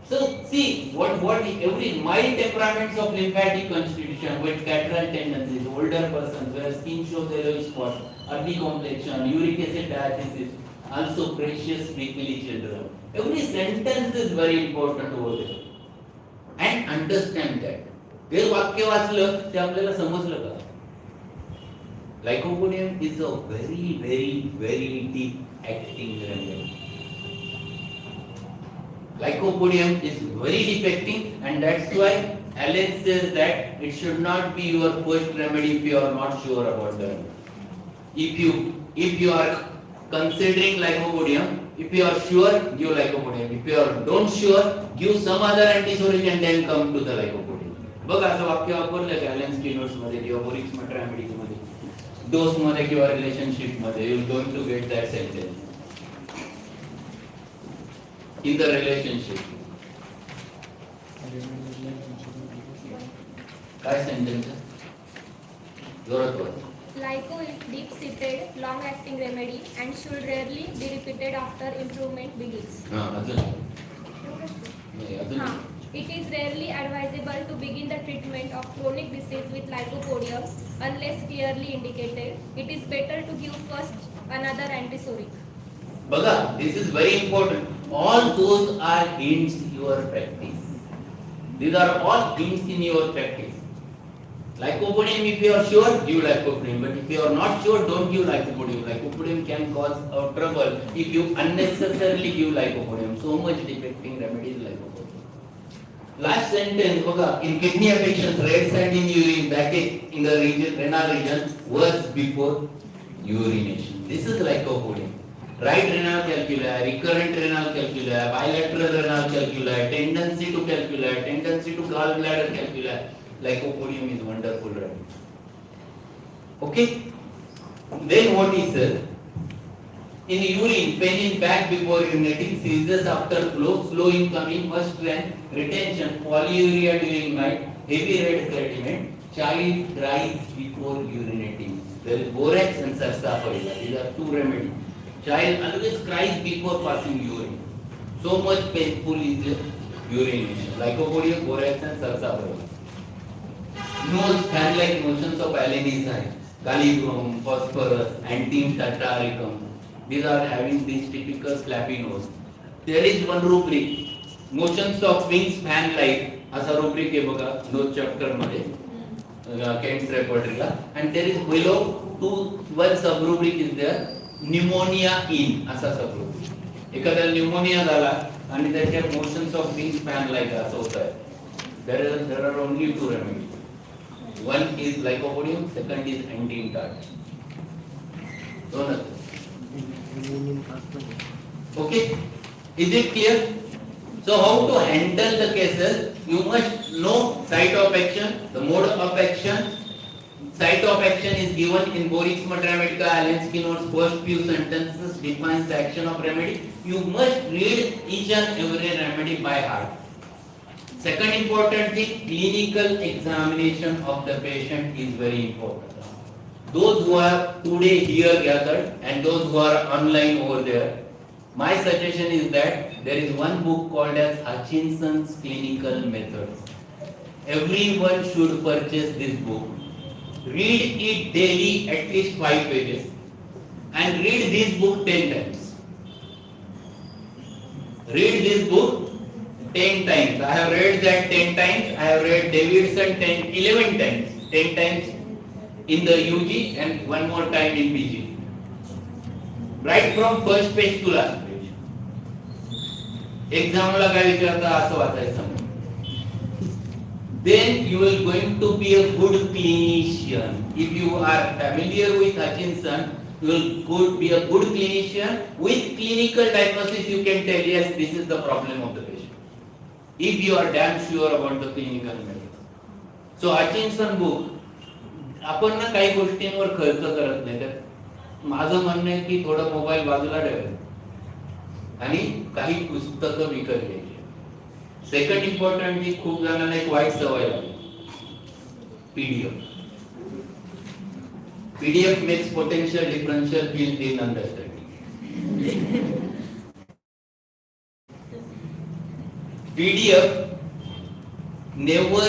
So see what every mild temperaments of lymphatic constitution with catarrhal tendencies, older persons where skin shows yellowish spots, early complexion, uric acid diathesis, also precious prickly children. Every sentence is very important over there. And understand that. हे वाक्य वाचलं ते आपल्याला समजलं का? Lycopodium is a very very very deep acting remedy. Lycopodium is very deep acting, and that's why Allen says that it should not be your first remedy if you are not sure about the remedy. If you are considering Lycopodium, if you are sure, give Lycopodium. If you are don't sure, give some other antisoric and then come to the Lycopodium. बघ असं वाक्य वापरलं की Allen Skinner's मध्ये किंवा बोरिक्स mathematics मध्ये, डोस मध्ये किंवा रिलेशनशिप मध्ये, you are going to get that sentence in the relationship. काय सेंटेन्स जोरात बोल. Lyco is deep-seated, long-acting remedy and should rarely be repeated after improvement begins. It is rarely advisable to begin the treatment of chronic disease with lycopodium unless clearly indicated. It is better to give first another antisoric. Baga, this is very important. All those are hints in your practice. These are all hints in your practice. Lycopodium, if you are sure, give Lycopodium. But if you are not sure, don't give Lycopodium. Lycopodium can cause trouble if you unnecessarily give Lycopodium. So much defecting remedies Lycopodium. Last sentence, in kidney affections, red sand in urine, backache in the region, renal region, worse before urination. This is Lycopodium. Right renal calculi, recurrent renal calculi, bilateral renal calculi, tendency to calculi, tendency to gallbladder calculi. Lycopodium is wonderful remedy. Okay? Then what he says? In urine, pain in back before urinating, seizures after flow, slow incoming, first strength, retention, polyuria during night, heavy red sediment, child cries before urinating. There is borax and sarsaparilla. These are two remedies. Child always cries before passing urine. So much painful is urination. Lycopodium, borax and sarsaparilla. Nose, fan-like motions of allanizine, gallium, phosphorus, antim tartaricum. These are having this typical flappy nose. There is one rubric, motions of wings fan-like. असा rubric आहे बघा, nose chapter मध्ये, Kent's repertory La. And there is below one sub-rubric is there, pneumonia in असा sub-rubric. एखाद्याला pneumonia झाला आणि त्याच्या motions of wings fan-like असं होत आहे. There are only two remedies. One is Lycopodium, second is antim tart. Okay, is it clear? So how to handle the cases? You must know site of action, the mode of action. Site of action is given in Boyce's Mathematics, Allen Skinner's first few sentences defines the action of remedy. You must read each and every remedy by heart. Second important thing, clinical examination of the patient is very important. Those who are today here gathered and those who are online over there, my suggestion is that there is one book called as Hutchinson's Clinical Methods. Everyone should purchase this book. Read it daily at least 5 pages and read this book 10 times. Read this book 10 times. I have read that 10 times. I have read Davidson 11 times. 10 times in the UG and one more time in PG. Right from first page to last page. Exam ला काय विचारता असं वाचायचं. Then you will going to be a good clinician. If you are familiar with Hutchinson, you will be a good clinician. With clinical diagnosis, you can tell yes, this is the problem of the patient. if you are damn sure about the clinical method. So Hutchinson book, आपण ना काही गोष्टींवर खर्च करत नाही. तर माझं म्हणणं आहे की थोडं मोबाईल बाजूला ठेवायचं आणि काही पुस्तकं विकत घ्यायची. सेकंड इम्पॉर्टंट की खूप जणांना एक वाईट सवय लागली, PDF. PDF makes potential differential field in understanding. PDF never,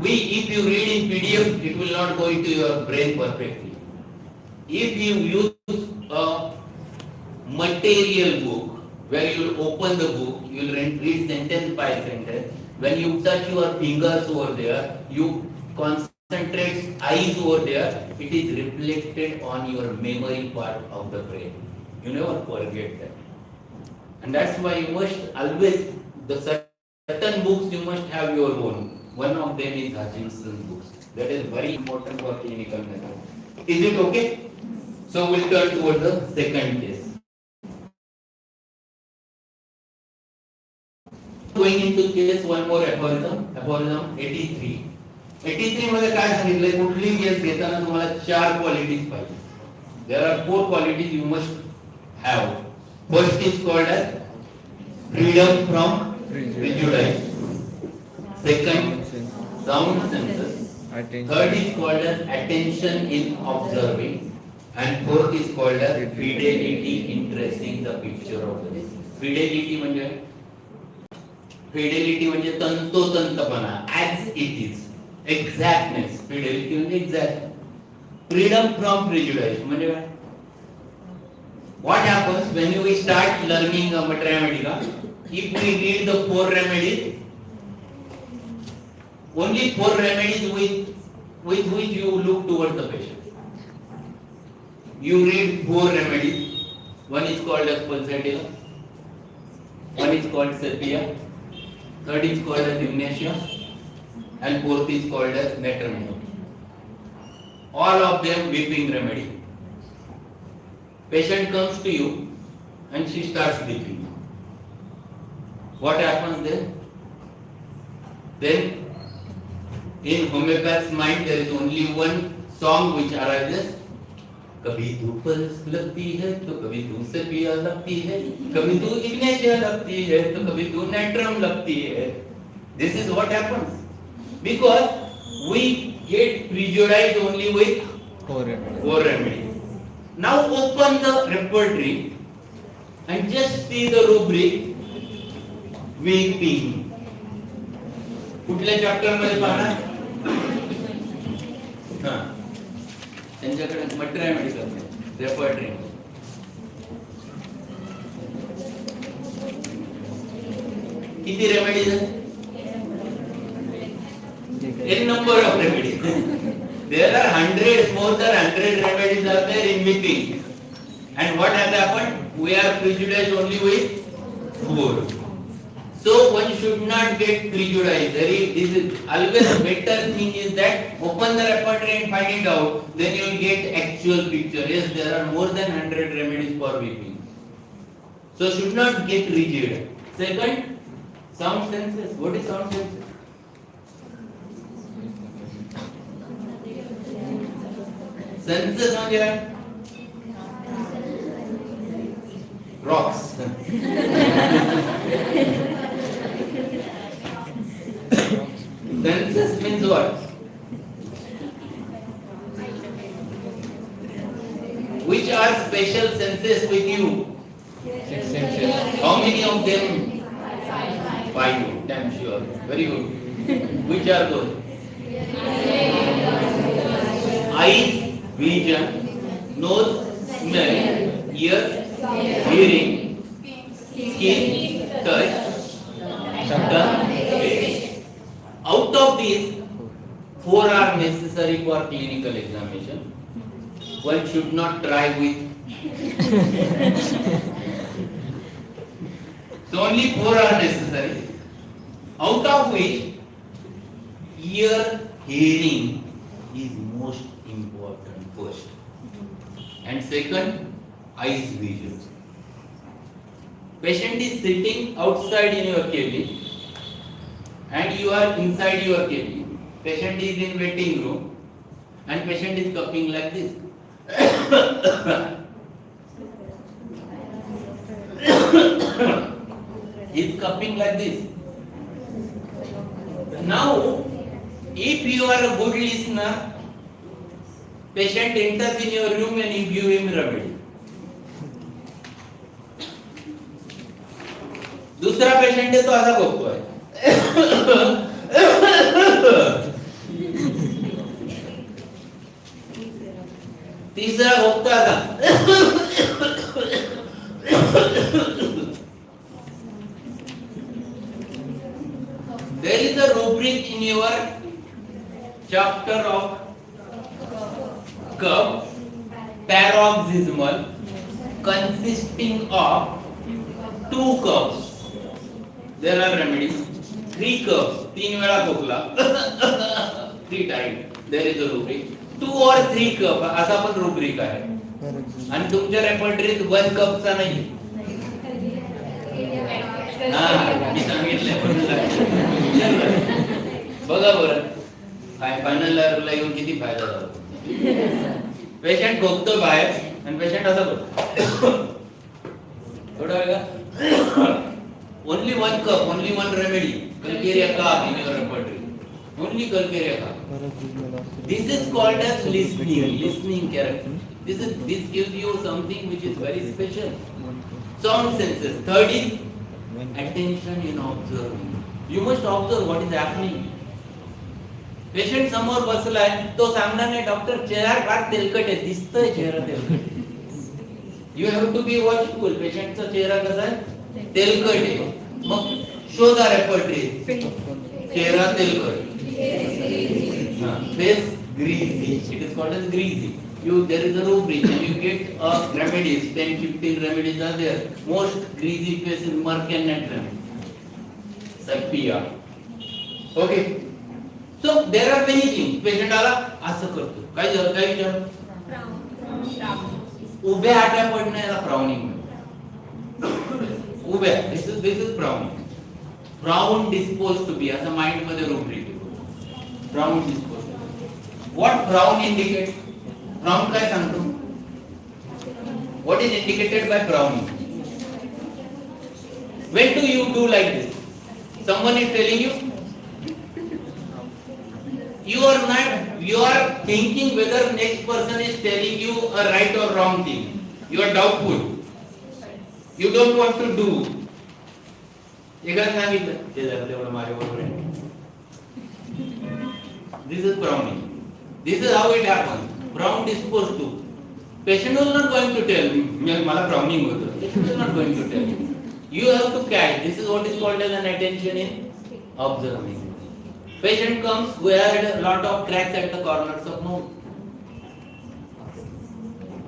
if you read in PDF, it will not go into your brain perfectly. If you use a material book where you will open the book, you will read sentence by sentence. When you touch your fingers over there, you concentrate eyes over there, it is reflected on your memory part of the brain. You never forget that. And that's why you must always, the certain books you must have your own. One of them is Hutchinson's books. That is very important for clinical method. Is it okay? So we'll turn towards the second case. Going into case, one more aphorism 83. 83 मध्ये काय सांगितलंय, कुठली case घेताना तुम्हाला 4 qualities पाहिजे. There are 4 qualities you must have. First is called as freedom from prejudice. Second, sound senses. Third is called as attention in observing. And fourth is called as fidelity in tracing the picture of the disease. Fidelity म्हणजे तंतोतंतपणा, as it is, exactness. Fidelity म्हणजे exact. Freedom from prejudice म्हणजे काय? What happens when we start learning Mathematics? If we read the 4 remedies, only 4 remedies with which you look towards the patient. You read 4 remedies. One is called as pulsatilla, one is called sepia, third is called as gymnasia, and fourth is called as metronome. All of them weeping remedy. Patient comes to you and she starts weeping. What happens then? Then in homeopath's mind there is only one song which arises. कभी तू pulse लगती है तो कभी तू sepia लगती है, कभी तू इग्नेशिया लगती है तो कभी तू नेट्रम लगती है. This is what happens because we get prejudiced only with 4 remedies. Now open the repertory and just see the rubric weeping. कुठल्या चॅप्टर मध्ये पाहणार? त्यांच्याकडे मटेरियल रेपर्टरी. किती रेमेडीज आहेत? N number of remedies. There are hundreds, more than 100 remedies are there in weeping. And what has happened? We are prejudiced only with 4. So one should not get prejudiced. This is always better thing is that open the repertory and find it out. Then you will get actual picture. Yes, there are more than 100 remedies for weeping. So should not get rigid. Second, sound senses. What is sound senses? Senses म्हणजे काय? Rocks. Senses means what? Which are special senses with you? 6 senses. How many of them? 5. Damn sure. Very good. Which are those? Eyes, vision, nose, smell, ears, hearing, skin, touch, tongue, taste. Out of these, 4 are necessary for clinical examination. One should not try with. So only 4 are necessary. Out of which, ear hearing is most important first. And second, eyes vision. Patient is sitting outside in your cabin and you are inside your cabin. Patient is in waiting room and patient is coughing like this. Is coughing like this. Now, if you are a good listener, patient enters in your room and you give him remedy. दूसरा patient है तो ऐसा खोकता है. तीसरा खोकता था. There is a rubric in your chapter of curve, paroxysmal, consisting of 2 curves. There are remedies. 3 curves. 3 वेळा खोकला. 3 times. There is a rubric. 2 or 3 curve असा पण rubric आहे. आणि तुमच्या रेपर्टरीत 1 cup चा नाही. मी सांगितलंय बघा बरं काय फायनल ला येऊन किती फायदा झाला. पेशंट खोकतो बाहेर आणि पेशंट असं करतो थोडा वेळा. Only 1 cup, only 1 remedy. Calcarea cough in your repertory. Only calcarea cough. This is called as listening character. This gives you something which is very special. Sound senses. Third is attention in observing. You must observe what is happening. Patient समोर बसलाय तो सांगणार नाही doctor चेहरा फार तेलकट आहे दिसतोय चेहरा तेलकट. You have to be watchful. पेशंटचा चेहरा कसा आहे तेलकट आहे. मग शोधा रेपर्टरी. चेहरा तेलकट. Face greasy. It is called as greasy. There is a rubric and you get remedies. 10-15 remedies are there. Most greasy face is merc and natrum. Sepia. Okay. So there are many things. Patient आला असं करतो. काय विचार? उभ्या Atya पडण्याला frowning. उभ्या. This is frowning. Frown disposed to be असं mind मध्ये rubric. Frown disposed to be. What frown indicates? Frown काय सांगतो? What is indicated by frowning? When do you do like this? Someone is telling you. You are thinking whether next person is telling you a right or wrong thing. You are doubtful. You don't want to do. एकाने सांगितलं ते जरा तेवढं माझ्या बरोबर आहे. This is frowning. This is how it happens. Frown disposed to. Patient was not going to tell me. मला frowning होतं. Patient is not going to tell me. You have to catch. This is what is called as an attention in observing. Patient comes who had a lot of cracks at the corners of mouth.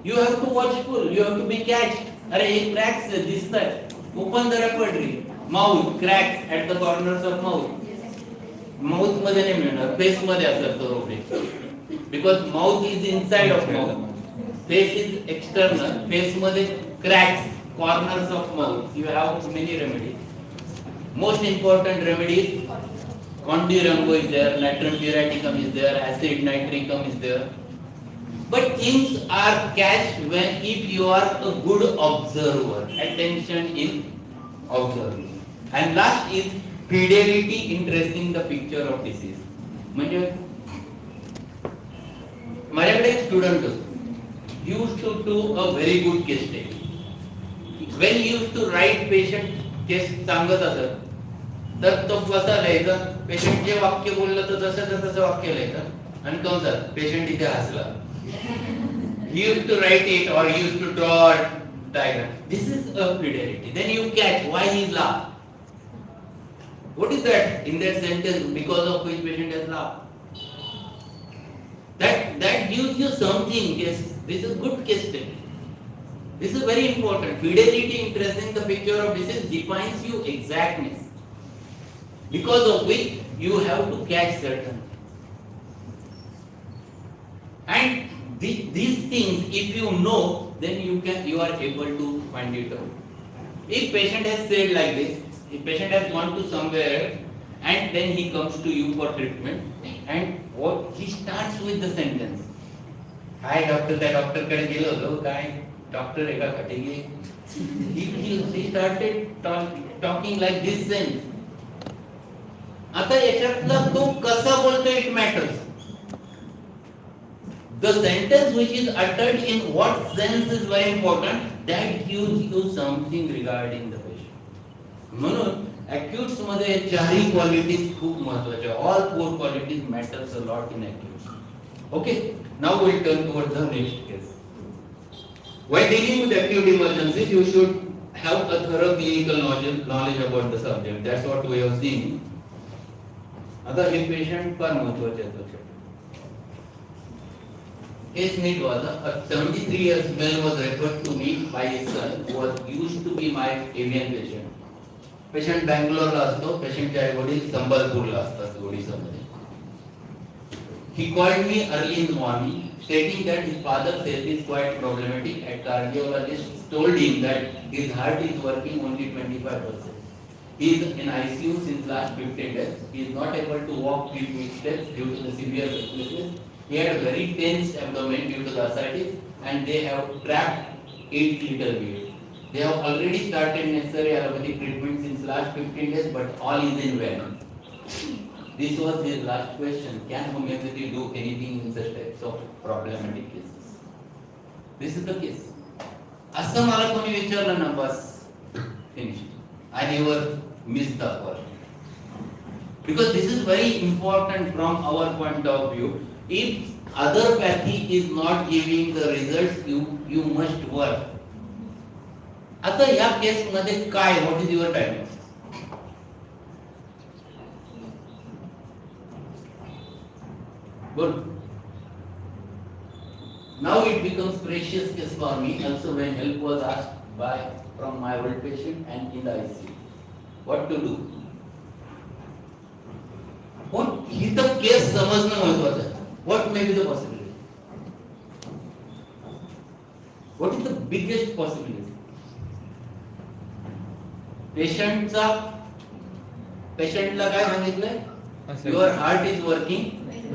You have to watchful. You have to be catched. अरे हे cracks दिसतात. Open the repertory. Mouth cracks at the corners of mouth. Mouth मध्ये नाही मिळणार. Face मध्ये असेल तो rubric. Because mouth is inside of mouth. Face is external. Face मध्ये cracks, corners of mouth. You have many remedies. Most important remedies. Condirango is there, natrum piraticum is there, acid nitricum is there. But things are catched when if you are a good observer. Attention in observing. And last is fidelity in tracing the picture of disease. म्हणजे माझ्याकडे एक student असतो. He used to do a very good case study. When he used to write patient case सांगत असत तर तो कसा लिहायचा. पेशंट जे वाक्य बोललं तर तसं वाक्य लिहायचं आणि कंसात पेशंट इथे हसला. He used to write it or he used to draw a diagram. This is a fidelity. Then you catch why he laughed. What is that in that sentence because of which patient has laughed? That gives you something. Yes, this is good case study. This is very important. Fidelity in tracing the picture of disease defines you exactness. Because of which you have to catch certain. And these things, if you know, then you are able to find it out. If patient has said like this, if patient has gone to somewhere and then he comes to you for treatment, and what he starts with the sentence, "Hi doctor, त्या doctor कडे गेलो होतो, काय doctor एका खटेगी." He started talking like this sense. आता याच्यातला तो कसा बोलतो, it matters. The sentence which is uttered in what sense is very important. That gives you something regarding the patient. म्हणून acutes मध्ये चारही qualities खूप महत्त्वाच्या. All four qualities matters a lot in acutes. Okay. Now we'll turn towards the next case. While dealing with acute emergencies, you should have a thorough clinical knowledge about the subject. That's what we have seen. आता हे patient फार महत्त्वाचे आहेत. Case NEET वाचा. A 73 years male was referred to me by his son, who was used to be my avian patient. Patient Bangalore ला असतो. Patient चे आई-वडील संबलपूरला असतात, ओडिसामध्ये. He called me early in the morning, stating that his father's health is quite problematic, and cardiologist told him that his heart is working only 25%. He is in ICU since last 15 days. He is not able to walk few quick steps due to the severe breathlessness. He had a very tense abdomen due to the ascites, and they have trapped 8 little beads. They have already started necessary allopathic treatment since last 15 days, but all is in vain. This was his last question. Can homeopathy do anything in such types of problematic cases? This is the case. असं मला कोणी विचारलं ना, बस finish. I never miss the call. Because this is very important from our point of view. If other pathy is not giving the results, you must work. आता या case मध्ये काय, what is your diagnosis? Good. Now it becomes precious case for me also when help was asked from my old patient and in the ICU. What to do? पण ही तर case समजणं महत्वाचं आहे. What may be the possibility? What is the biggest possibility? पेशंटला काय सांगितलंय? Your heart is working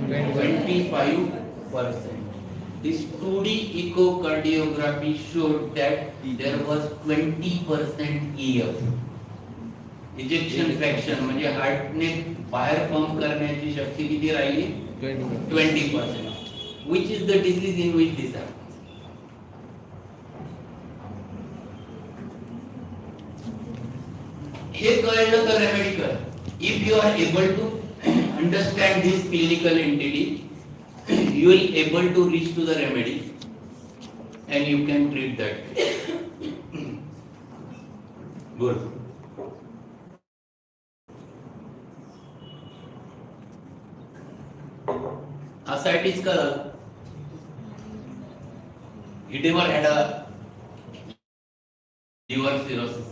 25%. This 2D echocardiography showed that there was 20% EF. Ejection fraction म्हणजे हार्टने बाहेर पंप करण्याची शक्ती किती राहिली? 20%. Which is the disease in which this happens? हे कळलं तर रेमेडी कर. If you are able to understand this clinical entity, you will able to reach to the remedy and you can treat that. Good. Ascites ka edema had a liver cirrhosis.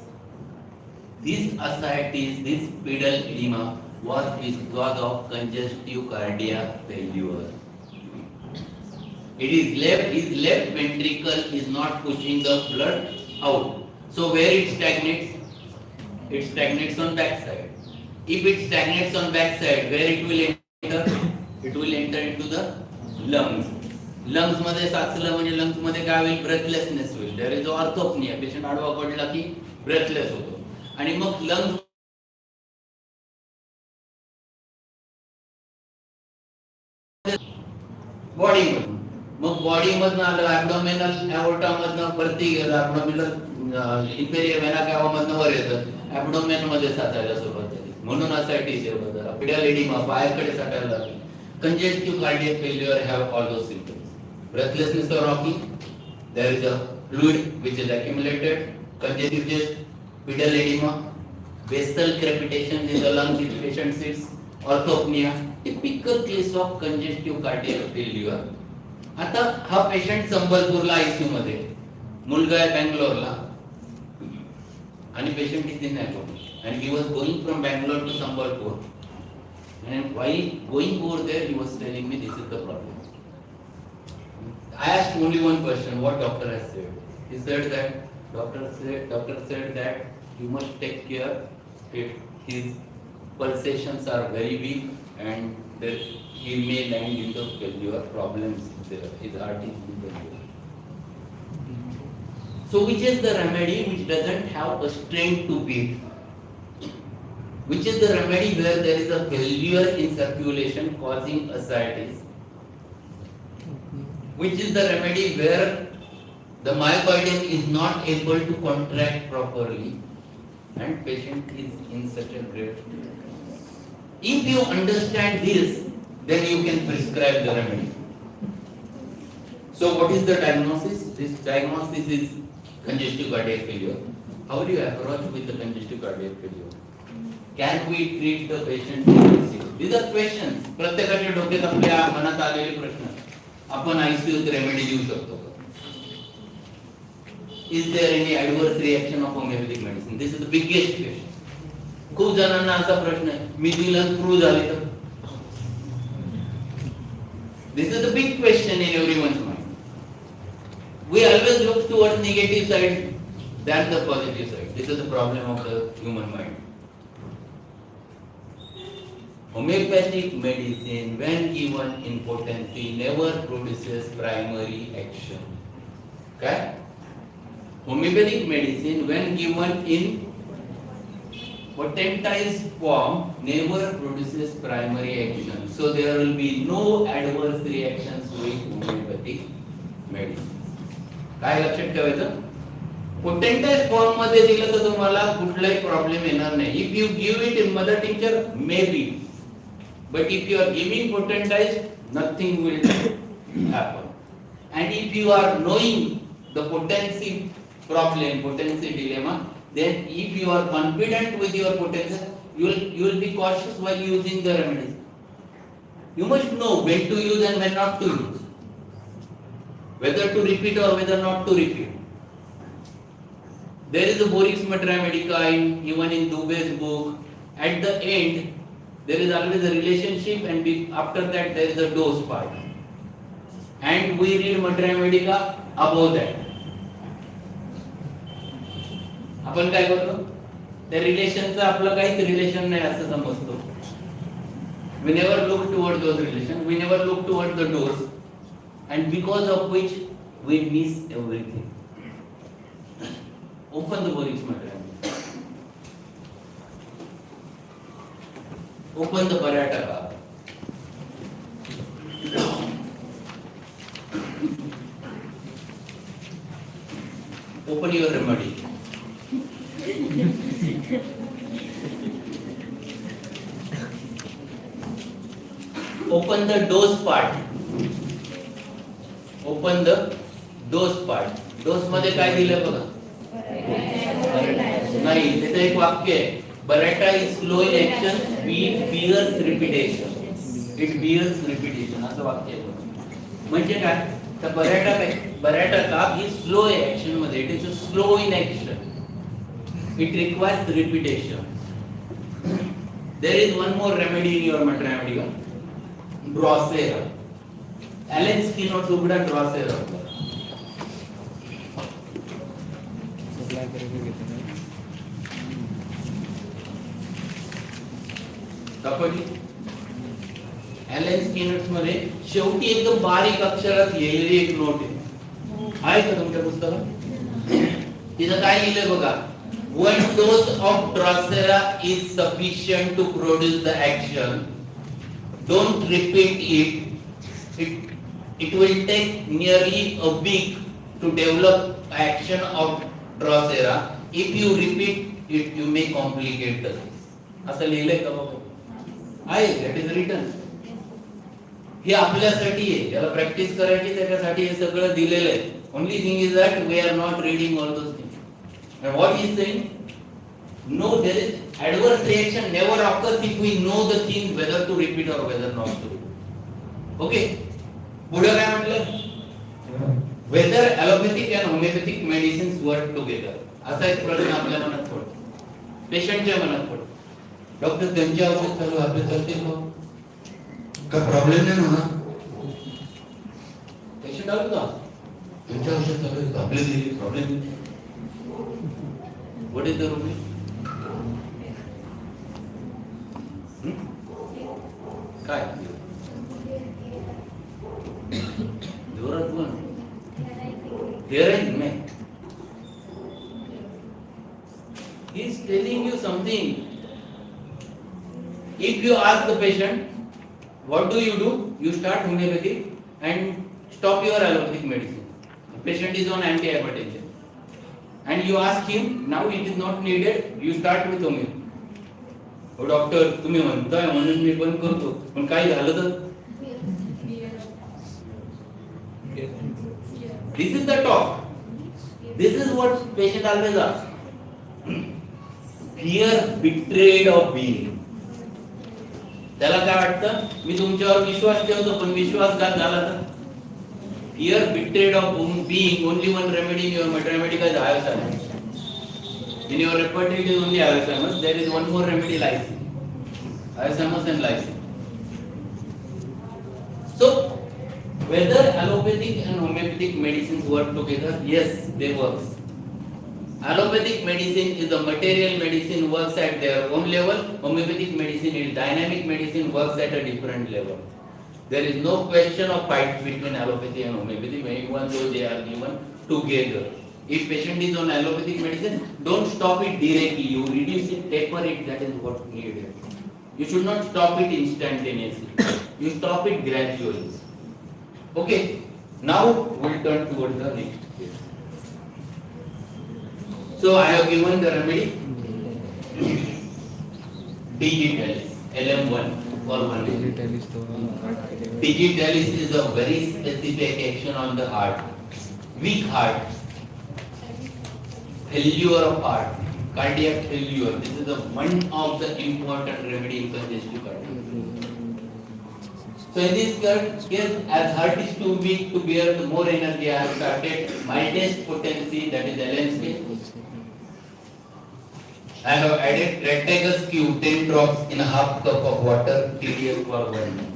This ascites, this pedal edema was because of congestive cardiac failure. His left ventricle is not pushing the blood out. So where it stagnates? It stagnates on backside. If it stagnates on backside, where it will enter? It will enter into the lungs. Lungs मध्ये साचलं म्हणजे lungs मध्ये काय होईल? Breathlessness होईल. There is orthopnoea. Patient आडवा पडला की ब्रेथलेस होतो. आणि मग lungs बॉडी मग बॉडी मधनं आलं ॲब्डोमिनल एओर्टा मधनं वरती गेलं, ॲब्डोमिनल इंफेरियर व्हेना कावा मधनं वर येतं, ॲब्डोमेन मध्ये साचायला सुरुवात झाली. म्हणून ascites येतो. जरा पिडल एडिमा बाहेरकडे साठायला लागली. Congestive cardiac failure have all those symptoms. Breathlessness or rocking, there is a fluid which is accumulated, congestive chest, pedal edema, basal crepitation in the lungs if patient sits, orthopnea, typical case of congestive cardiac failure. आता हा patient संबलपूरला ICU मध्ये, मुलगा आहे बँगलोरला आणि patient is in Nagar and he was going from Bangalore to Sambalpur. And while going over there, he was telling me this is the problem. I asked only one question: what doctor has said? He said that doctor said that you must take care of his pulsations are very weak, and that he may land into failure problems there. His heart is failure. So which is the remedy which doesn't have a strength to beat? Which is the remedy where there is a failure in circulation causing ascites? Which is the remedy where the myocardium is not able to contract properly and patient is in such a great state? If you understand this, then you can prescribe the remedy. So what is the diagnosis? This diagnosis is congestive cardiac failure. How do you approach with the congestive cardiac failure? Can we treat the patient seriously? These are questions. प्रत्येकाच्या डोक्यात आपल्या मनात आलेले प्रश्न. आपण ICU remedy देऊ शकतो का? Is there any adverse reaction of homeopathic medicine? This is the biggest question. खूप जणांना असा प्रश्न आहे, मी दिलं प्रूव्ह झाले तर? This is the big question in everyone's mind. We always look towards negative side than the positive side. This is the problem of the human mind. Homeopathic medicine, when given in potency, never produces primary action. Okay? Homeopathic medicine, when given in potentized form, never produces primary action. So there will be no adverse reactions with homeopathic medicine. काय लक्षात ठेवायचं? Potentise form मध्ये दिलं तर तुम्हाला कुठलाही problem येणार नाही. If you give it in mother tincture, may be, but if you are giving potentise, nothing will happen. And if you are knowing the potency problem, potency dilemma, then if you are confident with your potency, you will be cautious while using the remedies. You must know when to use and when not to use, whether to repeat or whether not to repeat. There is a Borix Matra Medica even in Dubé's book. At the end, there is always a relationship, and after that there is a dose part. And we read Matra Medica above that. आपण काय करतो? त्या रिलेशनचं आपलं काहीच relation नाही असं समजतो. We never look toward those relations. We never look toward the dose. And because of which we miss everything. Open the Borix Matra. Open the Parataka. Open your remedy. Open the dose part. Open the dose part. Dose मध्ये काय दिलं बघा? नाही, तिथे एक वाक्य आहे. Barata is slow in action, it bears repetition. It bears repetition असं वाक्य आहे. म्हणजे काय? तर बराटा का ही स्लो ऍक्शन मध्ये, it is slow in action. It requires repetition. There is one more remedy in your Matra Medica. Drosera. Allen Skinner सुगड़ा Drosera. कपटी. Allen Skinner मध्ये शेवटी एकदम बारीक अक्षरात लिहिलेली एक नोट आहे का तुमच्या पुस्तकात? तिथं काय लिहिलंय बघा? One dose of Drosera is sufficient to produce the action. Don't repeat it. It will take nearly a week to develop action of Drosera. If you repeat it, you may complicate the case. असं लिहिलंय का बाबा? आहे, that is written. हे आपल्यासाठी आहे, याला practice करायची, त्याच्यासाठी हे सगळं दिलेलं आहे. Only thing is that we are not reading all those things. And what he is saying? No, there is adverse reaction never occurs if we know the thing whether to repeat or whether not to repeat. Okay? पुढे काय म्हटलं? Whether allopathic and homeopathic medicines work together. असा एक प्रश्न आपल्या मनात पडतो. पेशंटच्या मनात पडतो. डॉक्टर त्यांच्या औषध चालू आपले चालतील का? का प्रॉब्लेम नाही होणार? पेशंट आलो का? त्यांच्या औषध चालू आहे आपले problem. What is the ruling? काय जोरात बोल. Hearing me. He is telling you something. If you ask the patient, what do? You start homeopathic and stop your allopathic medicine. The patient is on antihypertension. And you ask him, now it is not needed, you start with homeopathy. Oh doctor, तुम्ही म्हणताय म्हणून मी बंद करतो. पण काय झालं तर? This is the talk. This is what patient always asks. Fear betrayed of being. त्याला काय वाटतं? मी तुमच्यावर विश्वास ठेवतो पण विश्वासघात झाला तर? Fear betrayed of being. Only one remedy in your remedy is Alzheimer's. In your repertoire it is only Alzheimer's. There is one more remedy, lysine. Alzheimer's and lysine. So, whether allopathic and homeopathic medicines work together? Yes, they work. Allopathic medicine is the material medicine, works at their own level. Homeopathic medicine is dynamic medicine, works at a different level. There is no question of fight between allopathy and homeopathy, even though they are given together. If patient is on allopathic medicine, don't stop it directly. You reduce it, taper it. That is what needed. You should not stop it instantaneously. You stop it gradually. Okay. Now we'll turn towards the next case. So I have given the remedy. Digitalis, LM1 for 1 day. Digitalis is a very specific action on the heart. Weak heart. Failure of heart. Cardiac failure. This is one of the important remedy in congestive heart. So in this case, as heart is too weak to bear the more energy, I have started mildest potency, that is LMC. I have added Crataegus Q 10 drops in a half cup of water, TDS for 1 minute.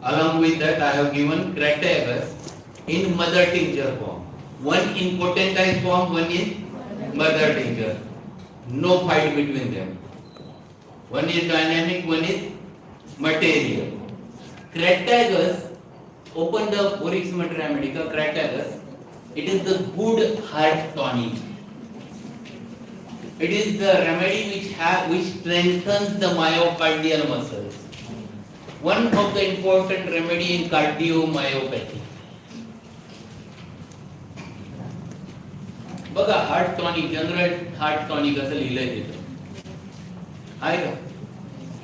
Along with that, I have given Crataegus in mother tincture form. One in potentized form, one in mother tincture. No fight between them. One is dynamic, one is material. Crataegus, open the Oryx materia medica, Crataegus, it is the good heart tonic. It is the remedy which strengthens the myocardial muscles. One of the important remedy in cardiomyopathy. बघा heart tonic, general heart tonic असं लिहिलंय तिथं. आहे का?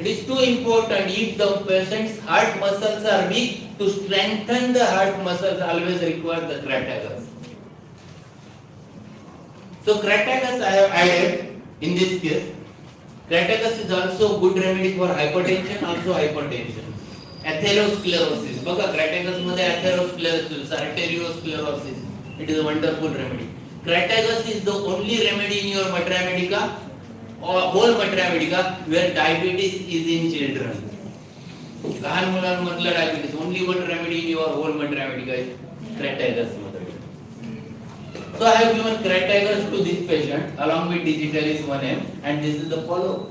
It is too important. If the patient's heart muscles are weak, to strengthen the heart muscles always require the Crataegus. So Crataegus I have added in this case. Crataegus is also good remedy for hypertension, also hypertension. Atherosclerosis. बघा Crataegus मध्ये atherosclerosis, arteriosclerosis. It is a wonderful remedy. Crataegus is the only remedy in your materia medica or whole materia medica where diabetes is in children. लहान मुलांमधला diabetes, only one remedy in your whole materia medica is Crataegus. So I have given Crataegus to this patient along with Digitalis 1M, and this is the follow-up.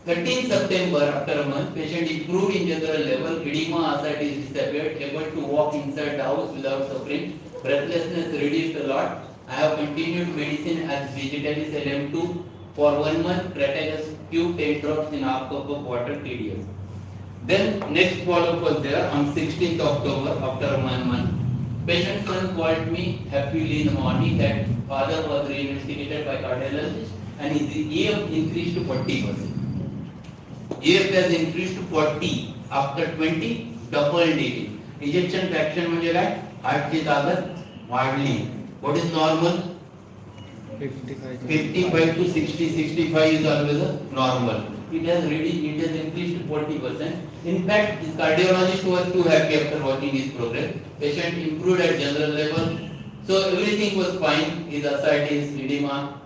13 September, after a month, patient improved in general level, edema, ascites disappeared, able to walk inside the house without suffering, breathlessness reduced a lot. I have continued medicine as Digitalis LM2 for 1 month, Crataegus Q 10 drops in half cup of water TDS. Then next follow-up was there on 16th October after 1 month. Patient's son called me happily in the morning that father was reinvestigated by cardiologist and his EF increased to 40%. EF has increased to 40 after 20, doubled it. Ejection fraction म्हणजे काय? हार्टची ताकद वाढली. What is normal? 55 to 60, 65 is always a normal. It has increased to 40%. In fact, the cardiologist was too happy after watching his progress. Patient improved at general level. So everything was fine. His ascites, edema,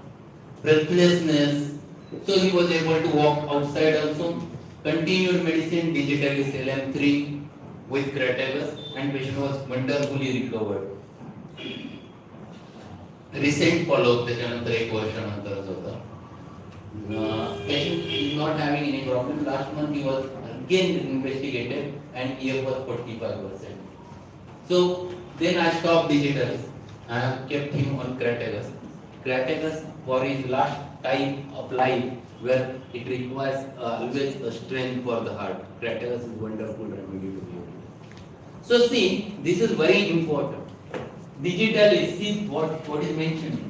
breathlessness. So he was able to walk outside also. Continued medicine, Digitalis LM3 with Crataegus, and patient was wonderfully recovered. Recent follow-up त्याच्यानंतर 1 वर्षानंतरच होता. Patient is not having any problem. Last month he was again investigated and EF was 45%. So then I stopped digitals. I have kept him on Crataegus. Crataegus for his last time of life where it requires always a strength for the heart. Crataegus is wonderful remedy to give. So see, this is very important. Digital is see what is mentioned.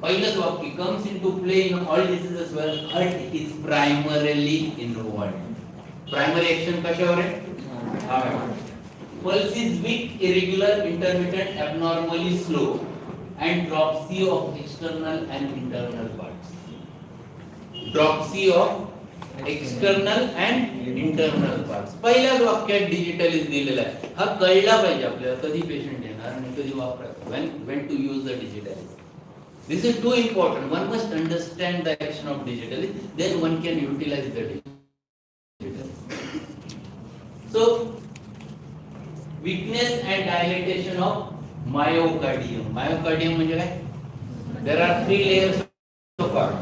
Pilot walkie comes into play in all diseases where heart is primarily involved. Primary action कशावर है? Heart. Pulse is weak, irregular, intermittent, abnormally slow, and dropsy of external and internal parts. Dropsy of external and internal parts. पहिल्याच वाक्यात डिजिटलीज दिलेला आहे. हा कळला पाहिजे आपल्याला कधी पेशंट येणार आणि कधी वापरायचं. When to use the digitalis. This is too important. One must understand the action of digitalis, then one can utilize the digitalis. So, weakness and dilatation of myocardium. Myocardium म्हणजे काय? There are 3 layers of heart.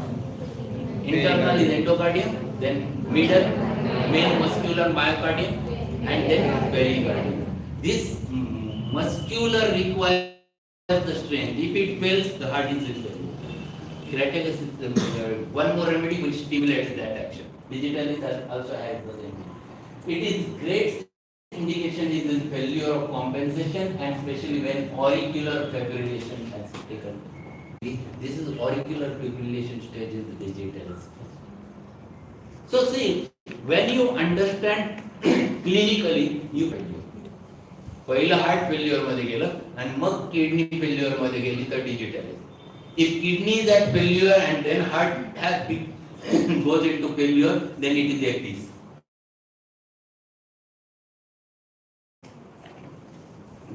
Internal is endocardium, then middle, main muscular myocardium, and then pericardium. This muscular requires the strength. If it fails, the heart is failure. Crataegus is one more remedy which stimulates that action. Digitalis also has the same. It is great indication is in failure of compensation and especially when auricular fibrillation has taken. This is auricular fibrillation stage is the digitalis. So see, when you understand clinically, you पहिलं heart failure मध्ये गेलं आणि मग kidney failure मध्ये गेली तर digital. If kidney is at failure and then heart has goes into failure then it is Apis.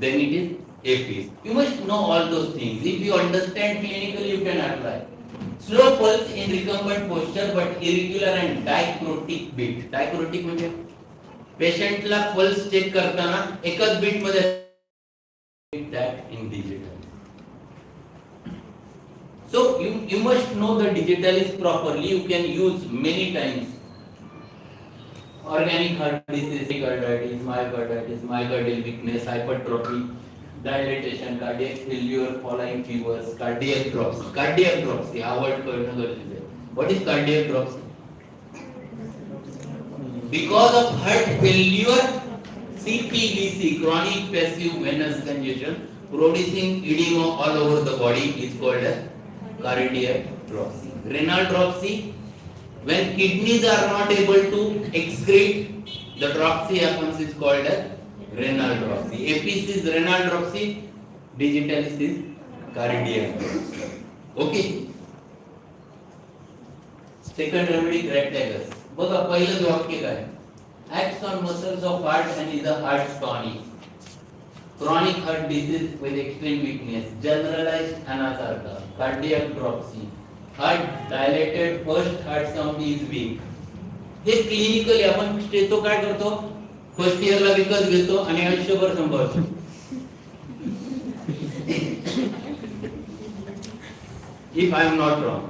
Then it is APs. You must know all those things. If you understand clinically, you can apply. Slow pulse in recumbent posture but irregular and dicrotic beat. Dicrotic म्हणजे पेशंटला pulse check करताना एकच beat मध्ये that in digital. So you must know the digitalis properly. You can use many times. Organic heart disease, carditis, myocardial weakness, hypertrophy, dilatation, cardiac failure, following fevers, cardiac dropsy. Cardiac dropsy, हा word कळणं गरजेचं आहे. What is cardiac dropsy? Because of heart failure, CPVC, chronic passive venous congestion, producing edema all over the body is called as cardiac dropsy. Renal dropsy, when kidneys are not able to excrete, the dropsy happens is called as renal dropsy. APC is renal dropsy, digitalis is cardiac dropsy. Okay. Second remedy, Crataegus. बघा पहिलं वाक्य काय? Acts on muscles of heart and is a heart tonic. Chronic heart disease with extreme weakness, generalized anasarca, cardiac dropsy, heart dilated, first heart sound is weak. हे clinically आपण stetho काय करतो? First इयरला विकत घेतो आणि आयुष्यभर सांभाळतो. If I am not wrong,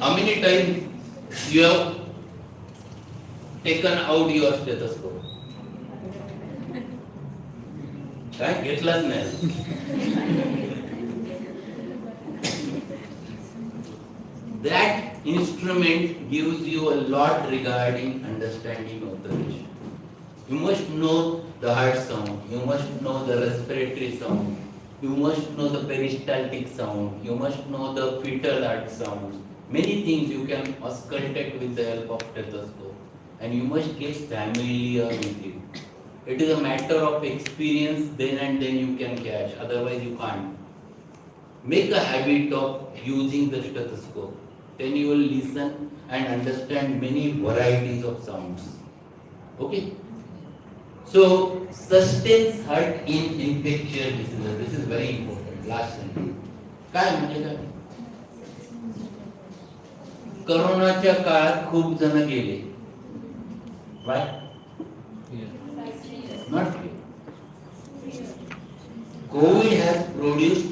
how many times you have taken out your stethoscope? काय घेतलाच नाही. That instrument gives you a lot regarding understanding of the patient. You must know the heart sound, you must know the respiratory sound, you must know the peristaltic sound, you must know the fetal heart sounds. Many things you can auscultate with the help of stethoscope, and you must get familiar with it. It is a matter of experience, then and then you can catch, otherwise you can't. Make a habit of using the stethoscope, then you will listen and understand many varieties of sounds. Okay? So, sustains heart in infectious diseases. This is very important. Last sentence. काय म्हणजे काय? कोरोनाच्या काळात खूप जण गेले. Why? Not fear. COVID has produced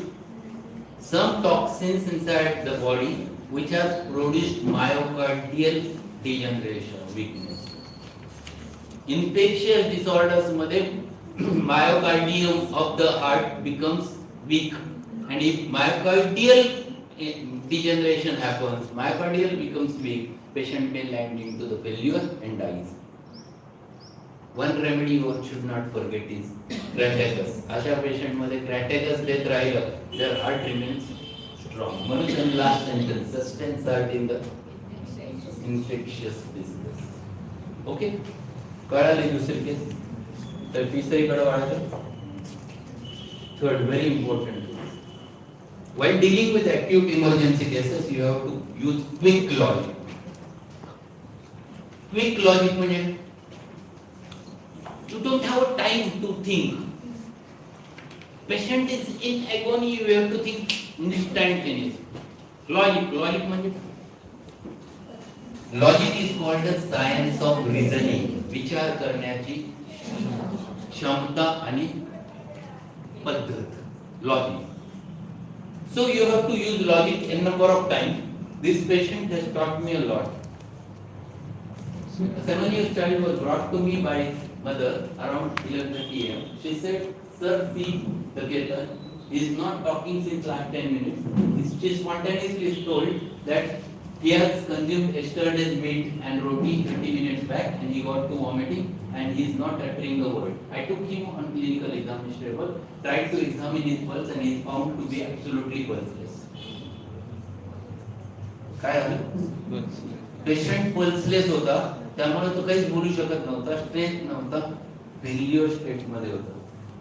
some toxins inside the body which has produced myocardial degeneration, weakness. Infectious disorders मध्ये myocardium of the heart becomes weak, and if myocardial degeneration happens, myocardial becomes weak, patient may land into the failure and dies. One remedy one should not forget is cratagus. अशा patient मध्ये cratagus देत राहिलं, their heart remains strong. म्हणून last sentence, sustains heart in the infectious disease. Okay? कळाली दुसरी case. तर तिसरी कडे वळायचं. Third, very important. While dealing with acute emergency cases, you have to use quick logic. Quick logic means you don't have time to think. Patient is in agony, you have to think instantaneously. Logic means logic is called the science of reasoning. विचार करण्याची क्षमता आणि पद्धत. Logic. So you have to use logic a number of times. This patient has taught me a lot. 7-year child was brought to me by mother around 11:30 am. She said, "Sir, see, the educator is not talking since last 10 minutes. She spontaneously told that he has consumed yesterday's meat and roti 30 minutes back and he got to vomiting and he is not uttering a word. I took him on clinical examination table, tried to examine his pulse and he is found to be absolutely pulseless." काय झालं? Patient pulseless होता, त्यामुळे तो काहीच बोलू शकत नव्हता, straight नव्हता, फेल्युअर स्टेट मध्ये होता.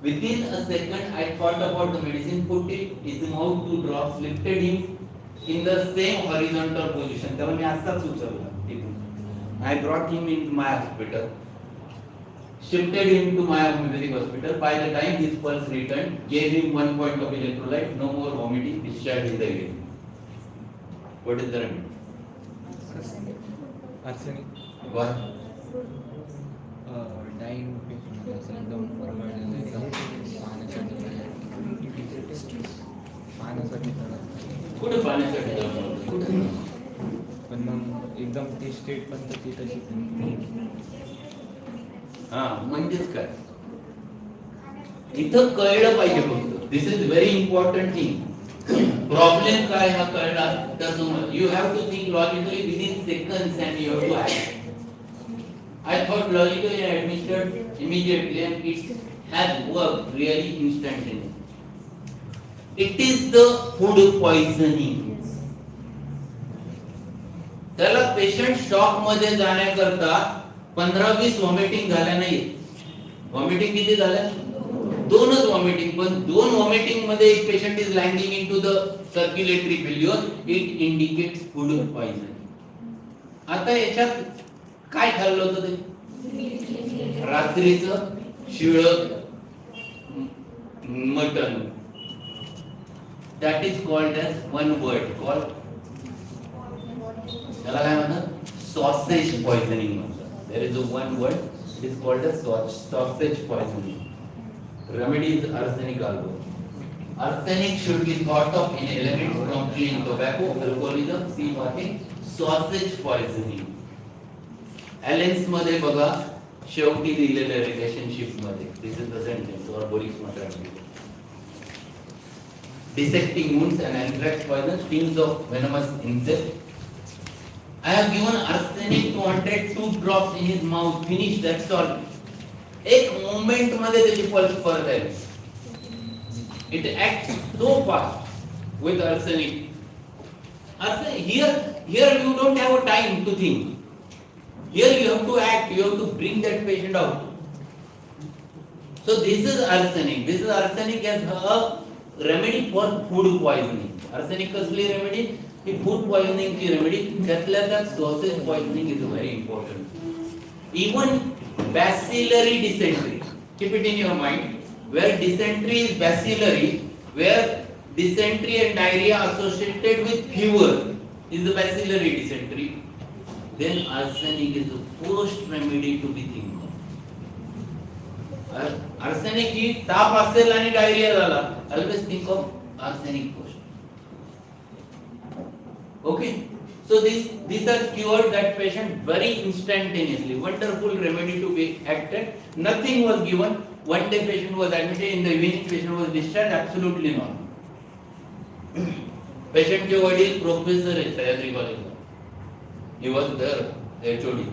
Within a second, I thought about the medicine, put it his mouth to drops, lifted him in the same horizontal position. तेव्हा मी असाच उचलला. I brought him into my hospital, shifted him to my homeopathic hospital. By the time his pulse returned, gave him 1 point of electrolyte, no more vomiting, discharged in the evening. What is the remedy? Arsenic. Why? Dying patient एकदम पाण्यासाठी कुठे पाण्यासाठी जाऊन पण मग एकदम ती state पण ती तशी हा म्हणजेच काय इथं कळलं पाहिजे फक्त. This is very important thing. Problem काय हा कळला तर you have to think logically within seconds and you have to act. I thought logically I administered immediately and it has worked really instantly. It is the food poisoning. त्याला patient shock मध्ये जाण्याकरता 15-20 vomiting झाल्या नाही. Vomiting किती झाल्या? 2च vomiting, पण 2 vomiting मध्ये एक patient is landing into the circulatory failure. It indicates food poisoning. आता याच्यात काय खाल्लं होतं ते? रात्रीचं शिळं मटन. That is called as one word called, त्याला काय म्हणतात? सॉसेज पॉइझनिंग म्हणतात. There is a one word, it is called as sausage poisoning. Remedy is arsenic alcohol. Arsenic should be thought of in elements from clean tobacco, alcoholism, sea farting, sausage poisoning. Allen's मध्ये बघा शेवटी दिलेल्या relationship मध्ये this is the sentence और बोरिक्स matter. Dissecting wounds and anthrax poison, stings of venomous insect. I have given arsenic 202 drops in his mouth. Finish, that's all. एक moment मध्ये त्याची pulse परत आहे. It acts so fast with arsenic. Here you don't have a time to think. Here you have to act, you have to bring that patient out. So this is arsenic. This is arsenic as a remedy for food poisoning. Arsenic कसली remedy? ही food poisoning ची remedy. त्यातल्या त्यात sausage poisoning is very important. Even bacillary dysentery. Keep it in your mind. Where dysentery is bacillary, where dysentery and diarrhea associated with fever is the bacillary dysentery. Then arsenic is the first remedy to be think of. Arsenic ही ताप असेल आणि diarrhoea झाला, always think of arsenic first. Okay? So this has cured that patient very instantaneously. Wonderful remedy to be acted. Nothing was given. One day patient was admitted, in the evening patient was discharged, absolutely normal. Patient के वडील professor है सह्याद्री कॉलेजला. He was there, HOD.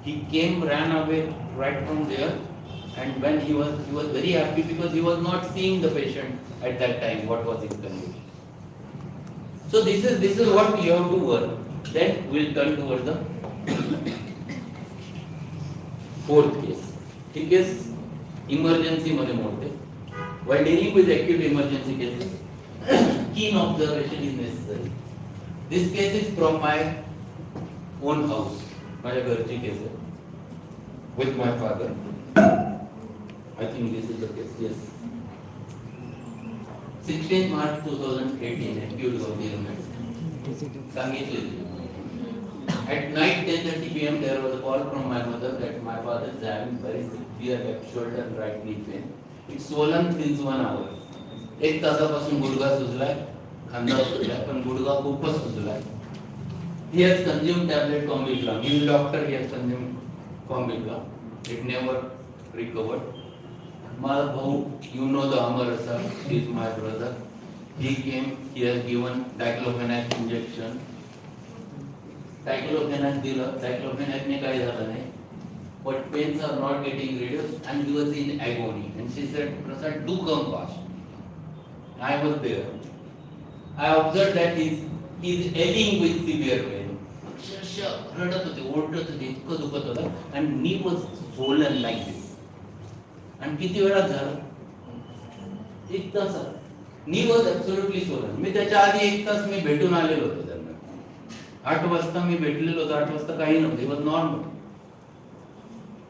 He came, ran away right from there, and when he was very happy because he was not seeing the patient at that time. What was his condition? So this is what you have to work. Then we'll turn towards the fourth case. He case emergency मध्ये मोडते. While dealing with acute emergency cases, keen observation is necessary. This case is from my own house. माझ्या घरची case आहे. With my father. I think this is the case. Yes. 16 March 2018, acute government. Sangamner. At night 10:30 p.m. there was a call from my mother that my father is having very severe left shoulder and right knee pain. It's swollen since 1 hour. एक तासापासून गुडघा सुजलाय, खांदा सुजलाय, पण गुडघा खूपच सुजलाय. He has consumed tablet Combicla. He is doctor. He has consumed Combicla. It never recovered. My bhau, you know the Prasad Rasal, he is my brother. He came, he has given diclofenac injection. Diclofenac दिलं, diclofenac ने काही झालं नाही. But pains are not getting reduced and he was in agony. And she said, Prasad, do come fast. I was there. I observed that he is ailing with severe pain. अक्षरशः रडत होते, ओरडत होते, इतकं दुखत होतं. And knee was swollen like this. आणि किती वेळात झालं? 1 तासात. Knee was absolutely swollen. मी त्याच्या आधी 1 तास मी भेटून आलेलो होतो त्यांना. 8 वाजता मी भेटलेलो होतो. 8 वाजता काही नव्हतं. He was normal.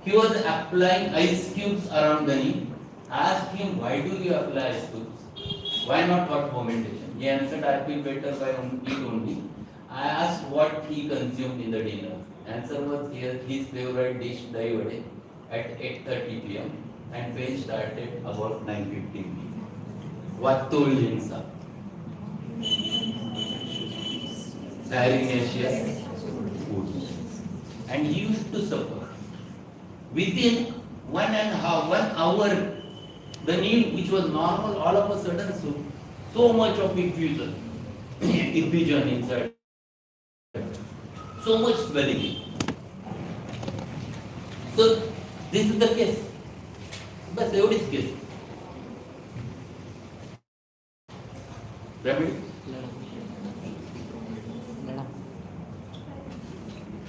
He was applying ice cubes around the knee. I asked him, why do you apply ice cubes? Why not hot fomentation? He answered, I feel better by it only. I asked what he consumed in the dinner. Answer was his favorite dish, dahi vade, at 8:30 p.m. and pain started about 9:15 p.m. What told him, sir? Diarrhea, food. And he used to suffer. Within 1 hour, the knee which was normal, all of a sudden so much of effusion inside. So much swelling. So this is the case. बस एवढीच case. Remedy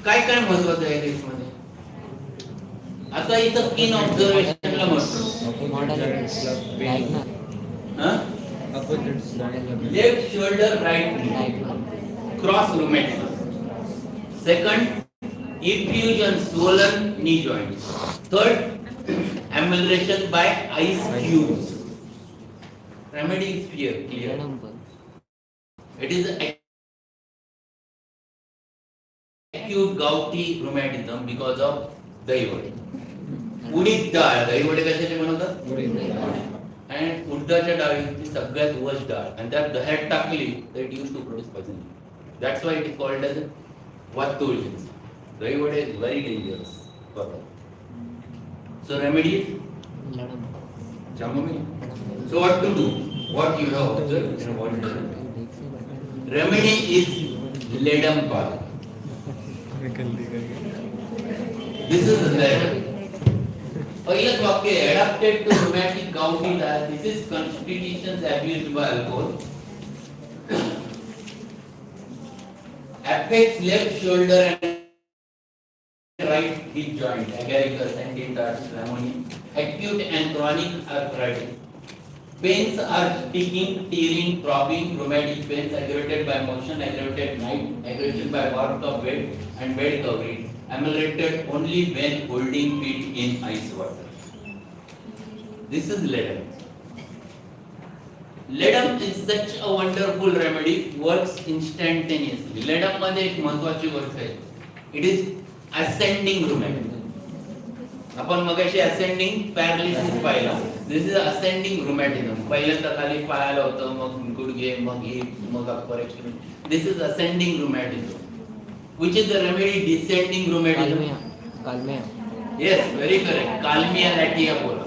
काय काय महत्वाचं आहे case मध्ये? आता इथं keen ऑब्झर्वेशनला म्हणतो. Left shoulder right cross rheumatism. Second, effusion swollen knee joint. Third, amelioration by ice cubes. Remedy is clear. It is acute gouty rheumatism because of dahi vade. उडीद डाळ, दही वडे कशाचे बनवतात? आणि उडदाच्या डाळीची सगळ्यात वर्स्ट डाळ, आणि त्यात दह्यात टाकली तर it use to produce poison. That's why it is called as botulins. Dahi vade is very dangerous. So remedy is Chamomile. So what to do? What you have observed and what to do? Remedy is ledum bath. This is ledum. पहिलं वाक्य, adapted to rheumatic gouty diathesis, constitutions abused by alcohol, affects left shoulder and right hip joint, agaricus and tarsus, acute and chronic arthritis. Pains are sticking, tearing, throbbing, rheumatic pains aggravated by motion, aggravated night, aggravation by warmth of bed and bed covering, ameliorated only when holding feet in ice water. This is ledum. Ledum is such a wonderful remedy, works instantaneously. ledum मध्ये एक महत्त्वाची गोष्ट आहे. It is ascending rheumatism. आपण मगाशी ascending paralysis पाहिला. This is ascending rheumatism. पहिल्यांदा खाली पायाला होतं, मग गुडघे, मग हिप, मग upper extremity. This is ascending rheumatism. Which is the remedy? Descending rheumatism. Calmia. Yes, very correct. Calmia latiapola.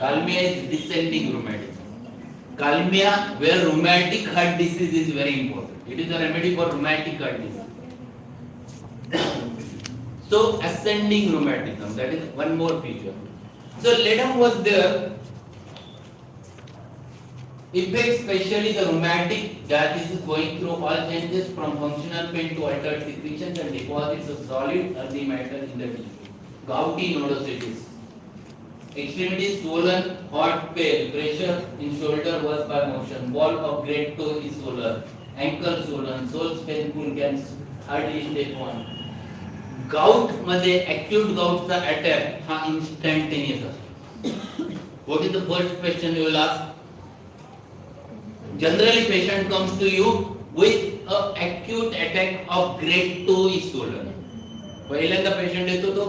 Calmia is descending rheumatism. Calmia, where rheumatic heart disease is very important. It is a remedy for rheumatic heart disease. So ascending rheumatism, that is one more feature. So ledum was there. Effects, especially the rheumatic that is going through all changes from functional pain to altered secretions and deposits of solid earthy matter in the tissue. Gouty nodositis. Extremities swollen, hot, pale. Pressure in shoulder was by motion. Ball of great toe is swollen. Ankle swollen. Soles painful, can hardly step on. Gout मध्ये acute gout चा attack हा instantaneous असतो. What is the first question you will ask? Generally patient comes to you with a acute attack of great toe is swollen. पहिल्यांदा patient येतो तो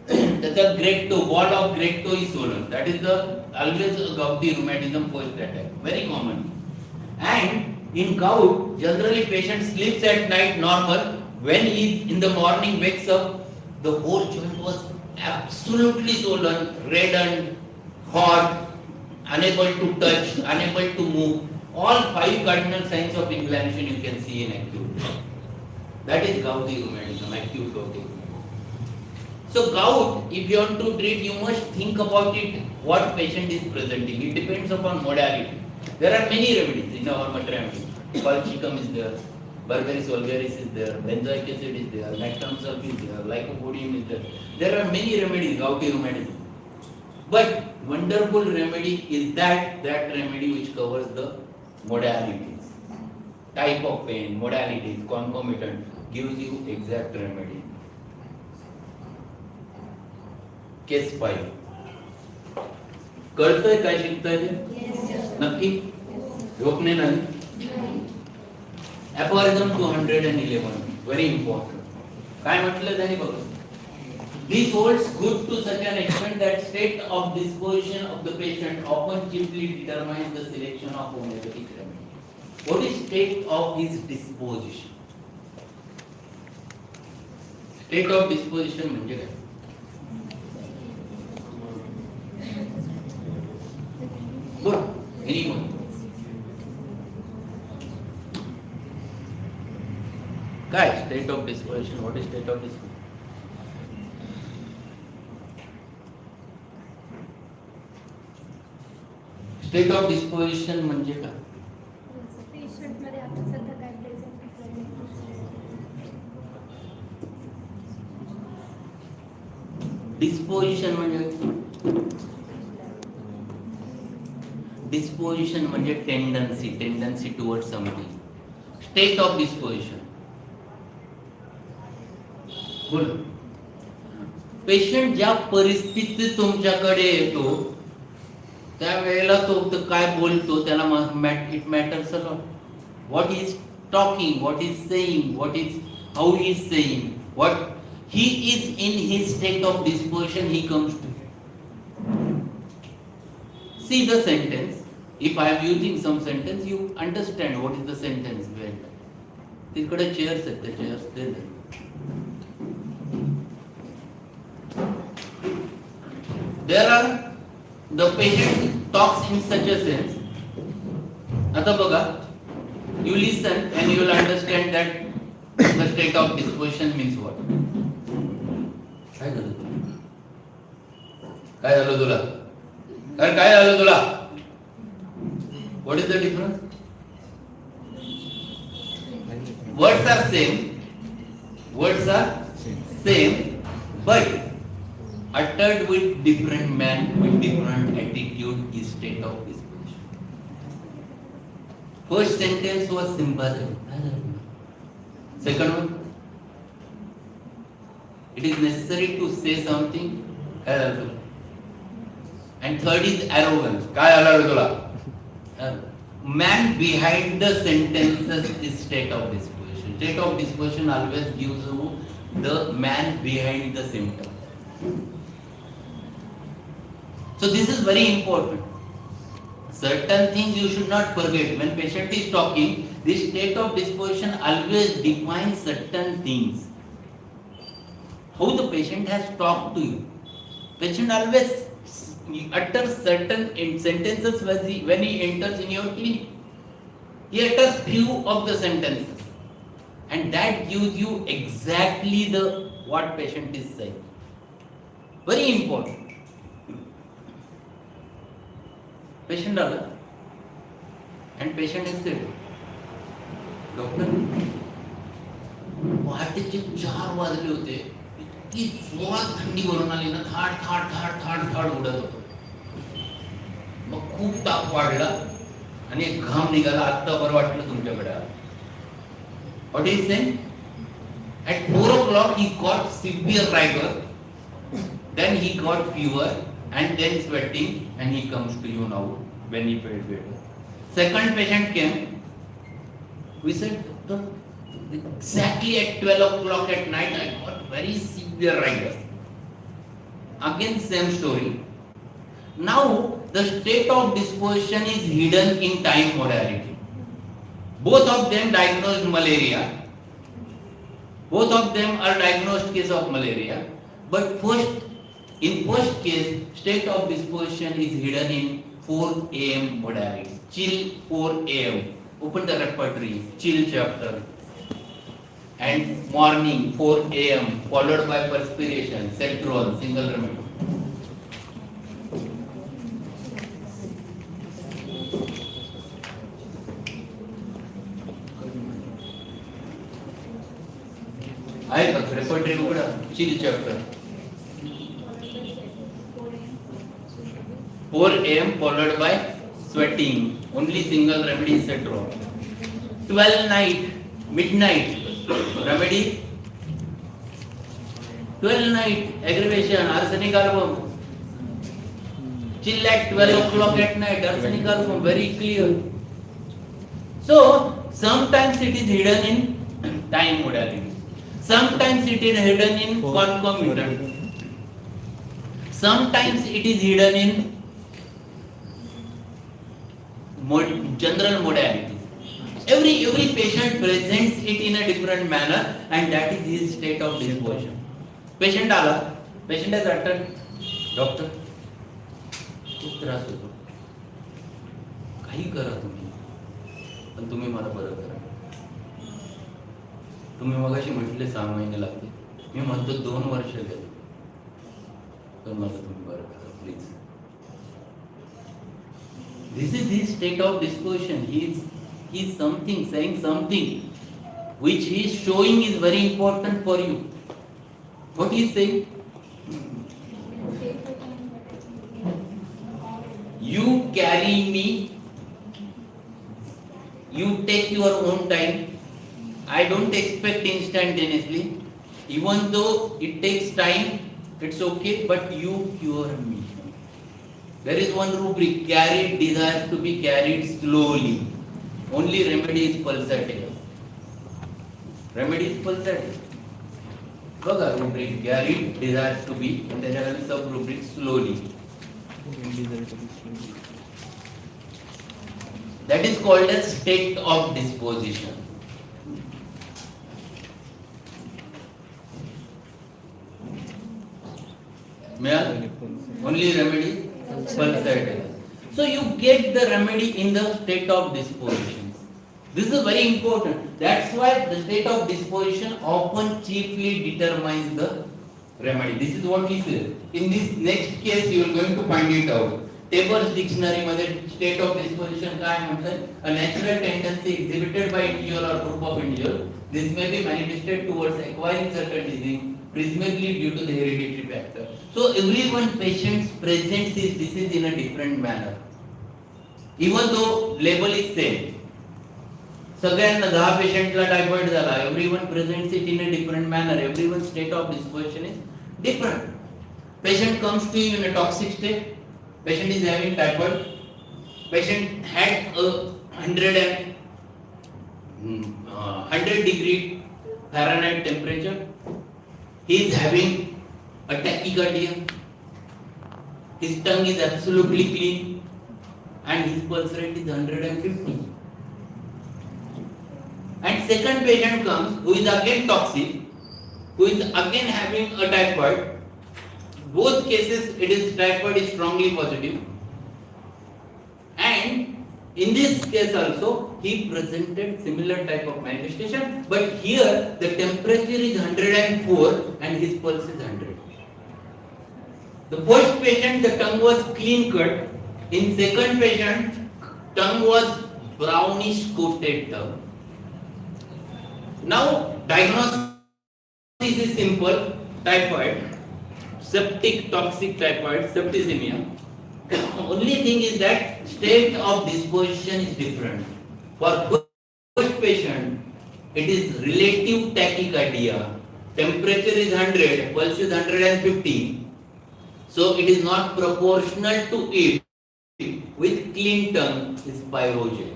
त्याचा great toe, ball of great toe is swollen. That is the always a gouty rheumatism first attack, very common. And in gout, generally patient sleeps at night normal. When he in the morning wakes up, the whole joint was absolutely swollen, reddened, hot, unable to touch, unable to move. All 5 cardinal signs of inflammation you can see in acute. That is gouty rheumatism, acute gouty rheumatism. So gout, if you want to treat, you must think about it, what patient is presenting. It depends upon modality. There are many remedies in our maternity. Colchicum is there. Berberis vulgaris is there, benzoic acid is there, lactam sulf is there, lycopodium is there. There are many remedies, gouty rheumatism. But wonderful remedy is that remedy which covers the modalities, type of pain, modalities, concomitant, gives you exact remedy. Case 5. कळतंय काय शिकताय ते? नक्की? झोपणे नाही? Aphorism 211, very important. काय म्हटलं त्यांनी बघा. This holds good to such an extent that state of disposition of the patient often chiefly determines the selection of homeopathic remedy. What is state of his disposition? State of disposition म्हणजे काय? Good. Anyone? काय state of disposition? What is state of disposition? State of disposition म्हणजे काय? Patient मध्ये आपण सध्या काय present disposition म्हणजे tendency towards something. State of disposition. बोल. पेशंट ज्या परिस्थितीत तुमच्याकडे येतो त्यावेळेला तो काय बोलतो त्याला it matters a lot. What is talking, what is saying, what is how he is saying, what he is in his state of disposition, he comes to you. See the sentence. If I am using some sentence, you understand what is the sentence behind that. तिकडे chairs आहेत, the chairs there. There are the patient talks in such a sense. आता बघा, you listen and you will understand that the state of disposition means what. काय झालं तुला? काय झालं तुला? What is the difference? Words are same, but uttered with different man, with different attitude is state of disposition. First sentence was simple. Second one, it is necessary to say something. And third is arrogance. Man behind the sentences is state of disposition. State of disposition always gives you the man behind the symptom. So this is very important. Certain things you should not forget. When patient is talking, this state of disposition always defines certain things. How the patient has talked to you. Patient always utters certain sentences when he enters in your clinic. He utters few of the sentences, and that gives you exactly the what patient is saying. Very important. Patient आला and patient is said, doctor पहाटेचे 4 वाजले होते, इतकी जोरात थंडी भरून आली ना, थाड थाड थाड थाड थाड उडत होतं. मग खूप ताप वाढला आणि एक घाम निघाला. आत्ता बरं वाटलं तुमच्याकडे आलं. What is saying? At 4 o'clock he got severe rigor, then he got fever and then sweating, and he comes to you now when he felt better. Second patient came. We said, doctor, exactly at 12 o'clock at night I got very severe rigor. Again same story. Now the state of disposition is hidden in time modality. Both of them diagnosed malaria. Both of them are diagnosed case of malaria. But in first case, state of disposition is hidden in 4 a.m. modality. Chill 4 a.m. Open the repertory, chill chapter. And morning 4 a.m. followed by perspiration, Cetron, single remedy. आहे का repertory उघडा, chill chapter. 4 a.m. followed by sweating, only single remedy Cetron. 12 midnight remedy. 12 night aggravation, arsenic album. Chill at 12 o'clock at night, arsenic album, very clear. So sometimes it is hidden in time modality. Sometimes it is hidden in concomitant. Sometimes it is hidden in general modality. Every patient presents it in a different manner, and that is his state of disposition. Patient आला, patient has uttered, doctor, खूप त्रास होतो. काही करा तुम्ही, पण तुम्ही मला बरं करा. तुम्ही मगाशी म्हटले 6 महिने लागतील. मी म्हणतो 2 वर्ष गेले, तर मला तुम्ही बरं करा please. This is his state of disposition. He is something, saying something which he is showing is very important for you. What he is saying? You carry me, you take your own time. I don't expect instantaneously. Even though it takes time, it's okay, but you cure me. There is one rubric, carried desires to be carried slowly. Only remedy is pulsatility. Remedy is pulsatility. बघा rubric, carried desires to be, and त्याच्या खाली sub rubric slowly. That is called as state of disposition. Only remedy pulsatility. So you get the remedy in the state of disposition. This is very important. That's why the state of disposition often chiefly determines the remedy. This is what he says. In this next case you are going to find it out. Tabor's dictionary मध्ये state of disposition काय म्हणतात? A natural tendency exhibited by individual or group of individuals. This may be manifested towards acquiring certain disease, presumably due to the hereditary factor. So everyone patient presents his disease in a different manner. Even though label is same. सगळ्यांना 10 पेशंटला typhoid झाला. Everyone presents it in a different manner. Everyone's state of disposition is different. Patient comes to you in a toxic state. Patient is having typhoid. Patient had a 100 degree Fahrenheit temperature. He is having a tachycardia. His tongue is absolutely clean and his pulse rate is 150. And second patient comes who is again toxic, who is again having a typhoid. Both cases it is typhoid is strongly positive. And in this case also he presented similar type of manifestation, but here the temperature is 104 and his pulse is 100. The first patient the tongue was clean cut. In second patient tongue was brownish coated tongue. Now diagnosis is simple: typhoid, septic toxic typhoid, septicemia. Only thing is that state of disposition is different. For first patient, it is relative tachycardia. Temperature is 100, pulse is 150. So it is not proportional to it. With clean tongue is pyrogen.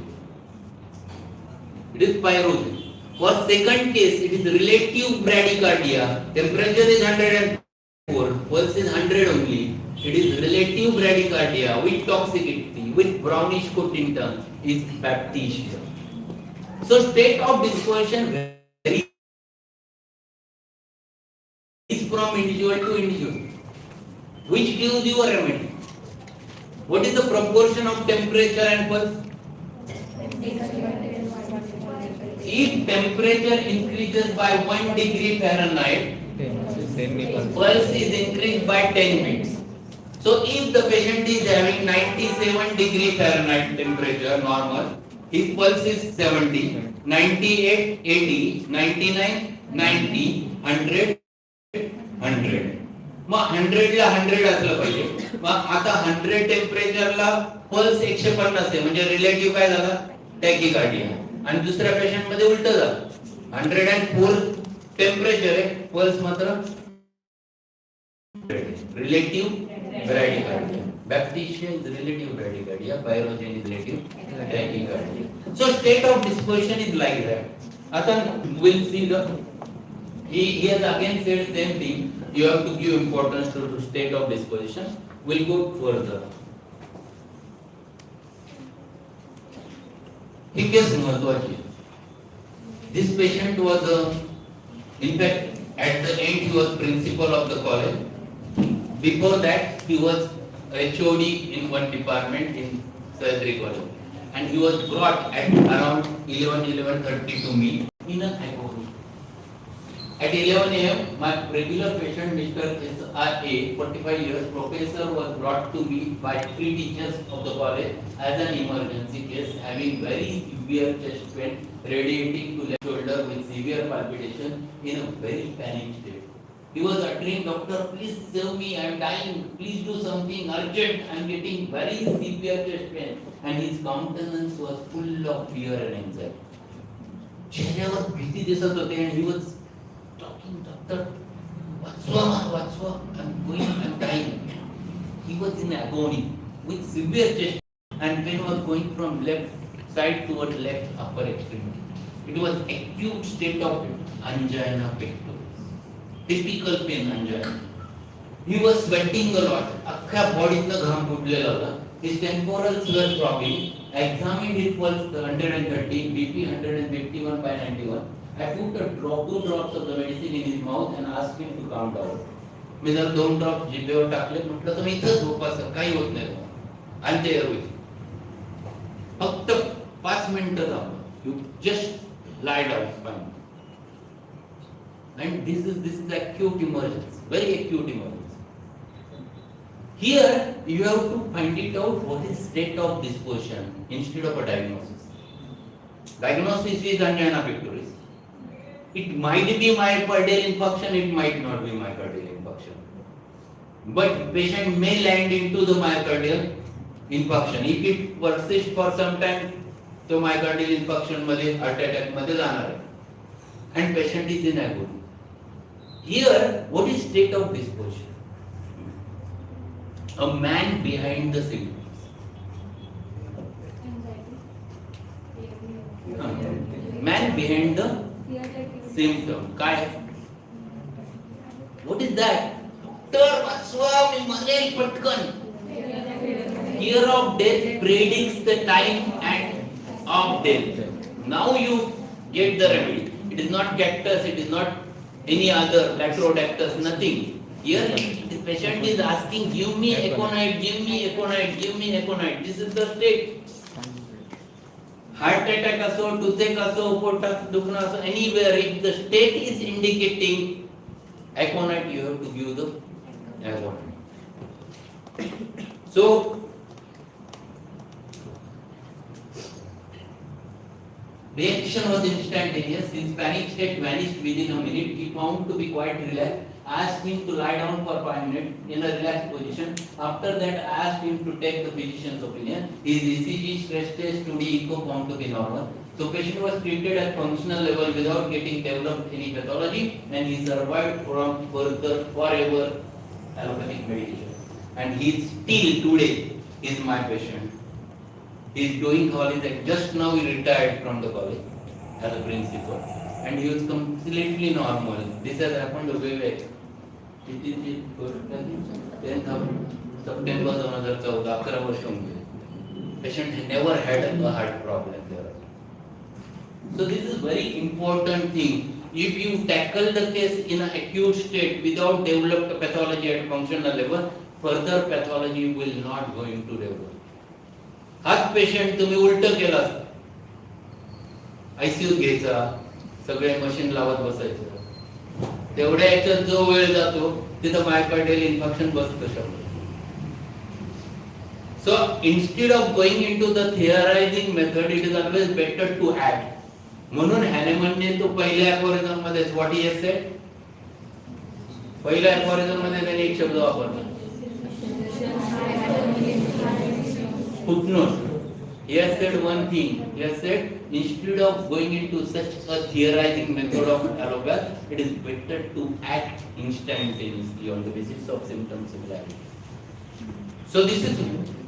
It is pyrogen. For second case, it is relative bradycardia. Temperature is 104, pulse is 100 only. It is relative bradycardia with toxicity, with brownish coating tongue is baptisia. So state of disposition varies from individual to individual. Which gives you a remedy? What is the proportion of temperature and pulse? If temperature increases by 1 degree Fahrenheit, pulse is increased by 10 beats. So if the patient is having 97 degree Fahrenheit temperature normal, his pulse is 70, 98, 80, 99, 90, 100, 100. मग 100 ला 100 असलं पाहिजे. मग आता 100 टेम्परेचरला pulse 150 आहे म्हणजे relative काय झाला? टॅकिकार्डिया. आणि दुसऱ्या patient मध्ये उलट झालं. 104 टेम्परेचर आहे, पल्स मात्र relative bradycardia. Baptisia is relative bradycardia, pyrogen is relative tachycardia. So state of disposition is like that. Ata we'll see he has again said same thing. You have to give importance to state of disposition. We'll go further. He case महत्वाची. This patient was in fact at the end he was principal of the college. Before that, he was HOD in one department in Surgery College, and he was brought at around 11:30 to me in a hypochondria. At 11 a.m., my regular patient, Mr. S.R.A., 45 years, professor, was brought to me by 3 teachers of the college as an emergency case, having very severe chest pain, radiating to left shoulder with severe palpitation in a very panic state. He was uttering, "Doctor, please save me, I am dying, please do something urgent, I am getting very severe chest pain." And his countenance was full of fear and anxiety. चेहऱ्यावर भीती दिसत होते and he was talking, "Doctor, वाचवा, I am going, I am dying." He was in agony with severe chest and pain was going from left side towards left upper extremity. It was acute state of angina pectoris. Typical pain angina. He was sweating a lot. अख्ख्या बॉडीतनं घाम फुटलेला होता. His temporals were throbbing. I examined his pulse 130, BP 151 by 91. I put 2 drops of the medicine in his mouth and asked him to calm down. मी जर 2 drop जिभेवर टाकले म्हटलं तर मी इथंच झोपा sir, काही होत नाही. आणि ते होईल. फक्त 5 मिनिटं थांबा. You just lie down fine. And this is acute emergency, very acute emergency. Here you have to find it out what is state of disposition instead of a diagnosis. Diagnosis is angina pectoris. It might be myocardial infarction, it might not be myocardial infarction. But patient may land into the myocardial infarction. If it persists for some time, तो myocardial infarction मध्ये heart attack मध्ये जाणार आहे. And patient is in agony. Here, what is state of disposition? A man behind the symptoms. Man behind the symptom. काय? What is that? Doctor, वाचवा, मी मरेल पटकन. fear of death predicts the time and of death. Now you get the remedy. It is not cactus, it is not any other latrodactus, nothing. Here the patient is asking, give me aconite, give me aconite, give me aconite. This is the state. Heart attack also, toothache also, पोटात दुखणं also, anywhere if the state is indicating aconite, you have to give the aconite. So reaction was instantaneous. His panic state vanished within a minute. He found to be quite relaxed. Asked him to lie down for 5 minutes in a relaxed position. After that, asked him to take the physician's opinion. His ECG, stress test, 2D echo found to be normal. So patient was treated at functional level without getting developed any pathology, and he survived from further forever allopathic medication. And he still today is my patient. He is doing college, like just now he retired from the college as a principal, and he was completely normal. This has happened way back. 10th of September 2014, 11 वर्ष होंगे. Patient never had a heart problem there. So this is very important thing. If you tackle the case in an acute state without developed pathology at functional level, further pathology will not going to develop. हाच patient तुम्ही उलट केला, आयसीयूत घ्यायचा, सगळे machine लावत बसायचं, तेवढ्या याच्यात जो वेळ जातो तिथं मायोकार्डियल इन्फेक्शन बसतं शंभर. So instead of going into the theorizing method, it is always better to act. म्हणून हॅनेमनने तो पहिल्या अफोरिझम मध्ये व्हॉट ही हॅज सेड, पहिल्या अफोरिझम मध्ये त्याने एक शब्द वापरला, footnote. He has said one thing. He has said, instead of going into such a theorizing method of allopath, it is better to act instantaneously on the basis of symptom similarity. So this is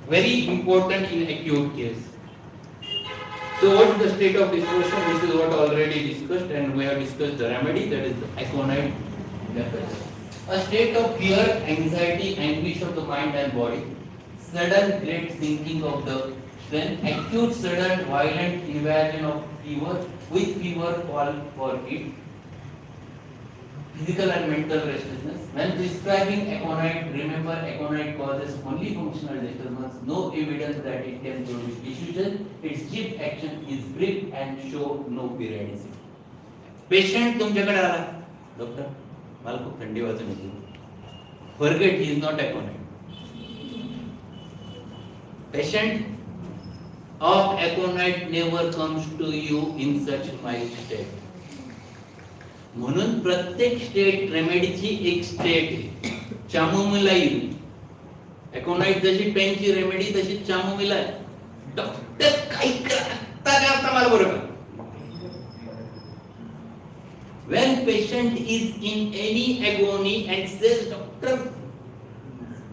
very important in acute case. So what is the state of disposition? This is what already discussed, and we have discussed the remedy, that is the aconite depression. A state of fear, anxiety, anguish of the mind and body, sudden great sinking of the strength, acute sudden violent invasion of fever, with fever call for it, physical and mental restlessness. When prescribing aconite, remember aconite causes only functional disturbance, no evidence that it can produce diffusion. Its chief action is brief and show no periodicity. Patient तुमच्याकडे आला, doctor मला खूप थंडी वाजून येते, forget he is not aconite. Patient of aconite never comes to you in such mild state. म्हणून प्रत्येक state रेमेडीची एक स्टेट आहे. चामोमिलाईल एकोनाइट जशी पेनची रेमेडी तशी चामोमिलाईल. डॉक्टर काही करता मला बरोबर. When patient is in any agony and says, doctor,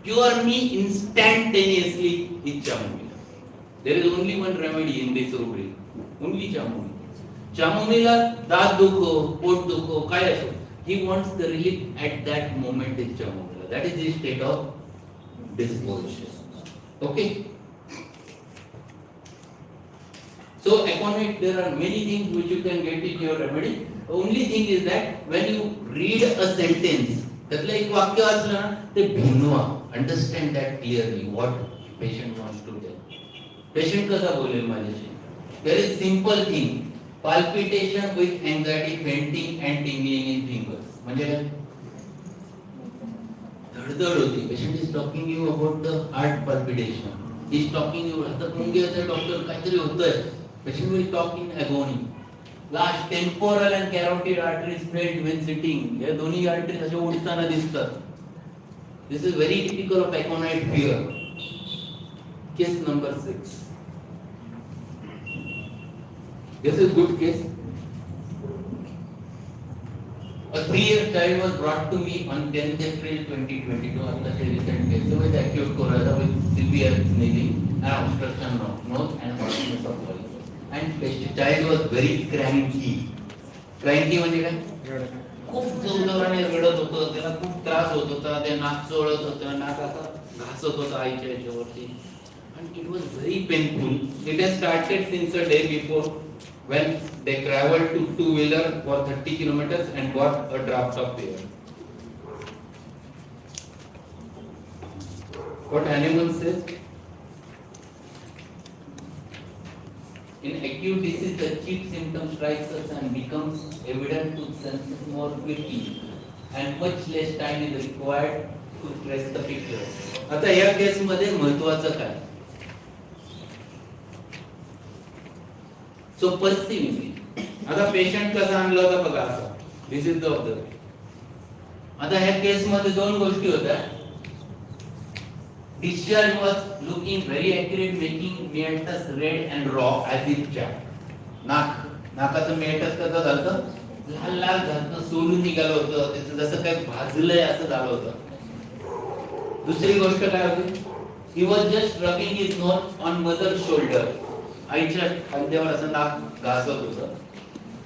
cure me instantaneously, is chamomile. There is only one remedy in this rubric, only chamomile. Chamomile, दात दुखो, पोट दुखो, काय असो, he wants the relief at that moment is chamomile. That is the state of disposition. Okay. So aconite, there are many things which you can get in your remedy. The only thing is that when you read a sentence, त्यातलं एक वाक्य वाचलं ना, ते भिनवा, understand that clearly what patient wants to tell. Patient कसा बोलेल माझ्याशी? There is simple thing, palpitation with anxiety, fainting and tingling in fingers. म्हणजे काय? धडधड होती. Patient is talking you about the heart palpitation. He is talking you, आता मुंगे होते doctor काहीतरी होतंय. Patient will talk in agony. Last temporal and carotid arteries spread when sitting. या दोन्ही arteries असे उडताना दिसतात. This is very typical of aconite fear. Case number 6. This is good case. A 3-year child was brought to me on 10th April 2022 after a recent case with acute corazza with severe sneezing and obstruction of nose and hotness of voice. And the child was very cranky. Cranky म्हणजे काय? खूप जोराने रडत होतं, त्याला खूप त्रास होत होता, ते नाक चोळत होतं, नाक असं घासत होतं आईच्या याच्यावरती. and it was very painful. It has started since a day before when they traveled to two-wheeler for 30 kilometers and got a draft of air. What Hahnemann says? In acute disease, the chief symptom strikes us and becomes evident to senses more quickly, and much less time is required to trace the picture. आता या case मध्ये महत्वाचं काय? सो पर्सिव्हिंग. आता patient कसा आणला होता बघा असा. This is the observe. आता ह्या केस मध्ये दोन गोष्टी होत्या. Discharge was looking very accurate, making meatus red and raw as if chapped. नाकाचं meatus कसं झालं? लाल लाल झालं, सोलून निघालं होतं. त्याचं जसं काय भाजलंय असं झालं होतं. दुसरी गोष्ट काय होती? He was just rubbing his nose on mother's shoulder. आईच्या खांद्यावर असं नाक घासत होतं.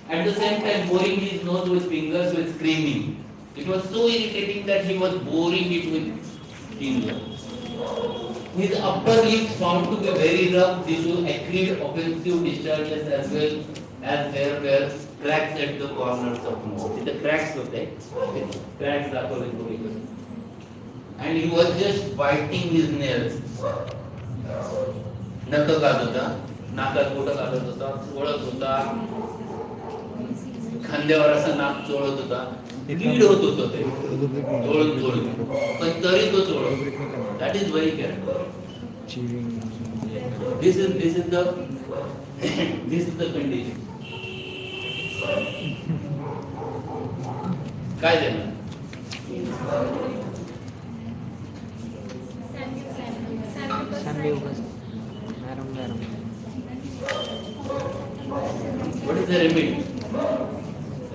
At the same time boring his nose with fingers with screaming. It was so irritating that he was boring it with fingers. His upper lips found to be very rough due to acrid offensive discharges as well as there were cracks at the corners of mouth. The cracks होते. Cracks दाखवले तुम्ही. And he was just biting his nails. नख काढत होता, नाकात बोटं काढत होता, चोळत होता, खांद्यावर असं नाक चोळत होता. लीड होत होतं ते चोळून पण तरी तो चोळत. That is very careful. This is the condition. काय देणार? What is the remedy?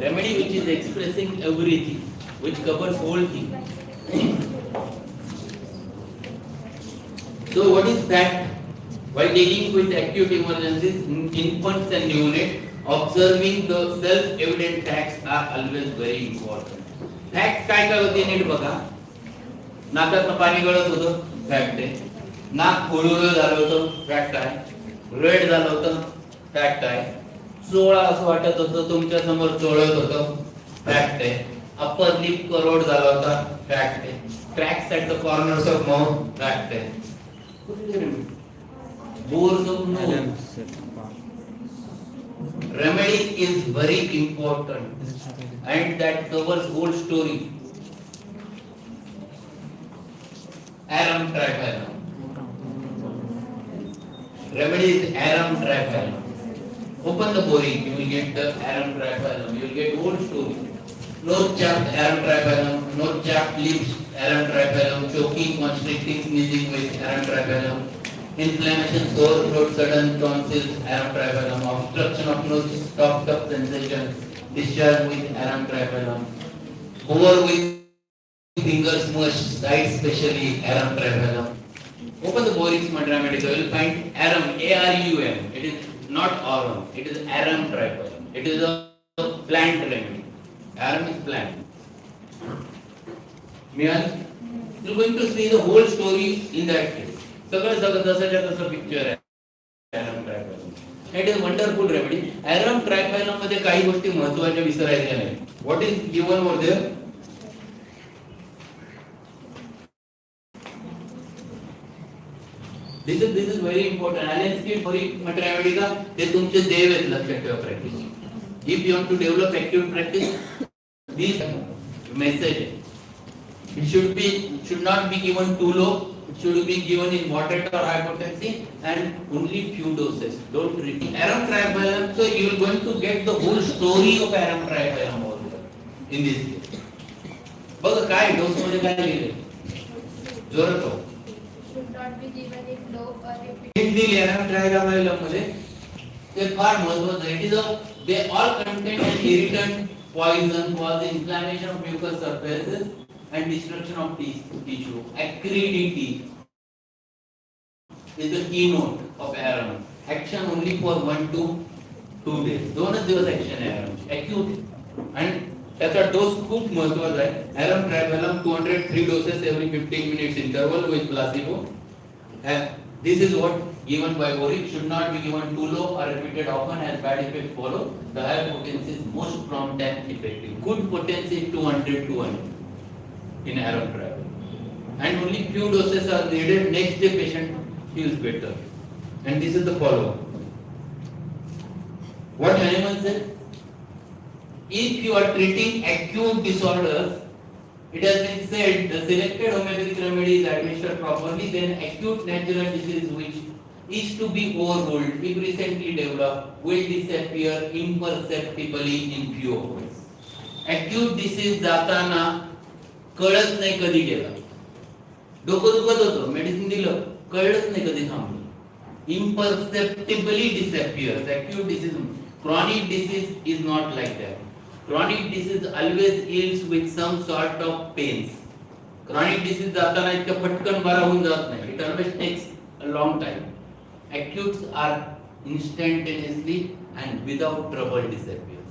Remedy which is expressing everything, which covers whole thing. So what is that? While dealing with acute emergencies, infants and neonates, observing the self-evident facts are always very important. Facts काय काय होते NEET बघा. नाकातनं पाणी गळत होतं, fact आहे. नाक खोळून झालं होतं, फॅक्ट आहे. रेड झालं होतं, फॅक्ट आहे. चोळा असं वाटत होतं, तुमच्या समोर चोळत होतं, फॅक्ट आहे. अप्पर लिप करोड झाला होता, फॅक्ट आहे. Cracks at the corners of mouth, fact आहे. Bores of nose. Remedy is very important and that covers whole story. Aram triphalum. Remedy is aram triphalum. Open the boring, you will get the aram triphalum. You will get whole story. No chapped aram triphalum, no chapped lips, aram triphalum, choking, constricting, sneezing with aram triphalum. Inflammation, sore throat, sudden tonsils, aram triphalum, obstruction of nose, stopped up sensation, discharge with aram triphalum, over with fingers mush, side specially aram triphalum. Open the boring smart medical, you will find aram, A-R-U-M. It is not aurum, it is aram triphalum. It is a plant remedy. Aram is plant. Means you are going to see the whole story in that case. सगळं जसंच्या तसं picture आहे. Arum triphyllum. It is wonderful remedy. Arum triphyllum मध्ये काही गोष्टी महत्त्वाच्या विसरायच्या नाही. What is given over there? This is very important. Allen's Boericke materia medica ते तुमचे देव आहेत, लक्षात ठेवा. Practice if you want to develop active practice, this message it should not be given too low. It should be given in moderate or hypotensive and only few doses. Don't repeat. Aram triphalum. So you are going to get the whole story of aram triphalum also in this case. बघा काय डोस मध्ये काय लिहिले? जोरात हो. Should not be given in low or repeat. Hindi aram triphalum मध्ये ते फार महत्त्वाचं आहे. It is a they all contain an irritant, poison, cause inflammation of mucous surfaces and destruction of tissue. Acridity is the keynote of aram. Action only for 1 to 2 days. 2 दिवस action आहे aram. Acute and त्याचा डोस खूप महत्त्वाचा आहे. aram triphalum 203 doses every 15 minutes interval with placebo. This is what given by Boric, should not be given too low or repeated often as bad effects follow. The higher potency is most prompt and effective. Good potency is 200 in aram travel. And only few doses are needed. Next day patient feels better. And this is the follow-up. What Hahnemann said? If you are treating acute disorders, it has been said the selected homeopathic remedy is administered properly, then acute natural disease which is to be overruled if recently developed will disappear imperceptibly in few hours. Acute disease जाताना कळत नाही कधी गेला. डोकं दुखत होतं, medicine दिलं, कळलंच नाही कधी थांबलं. Imperceptibly disappears. Acute disease, chronic disease is not like that. Chronic disease always deals with some sort of pains. Chronic disease जाताना इतका पटकन बरा होऊन जात नाही. It always takes a long time. Acutes are instantaneously and without trouble disappears.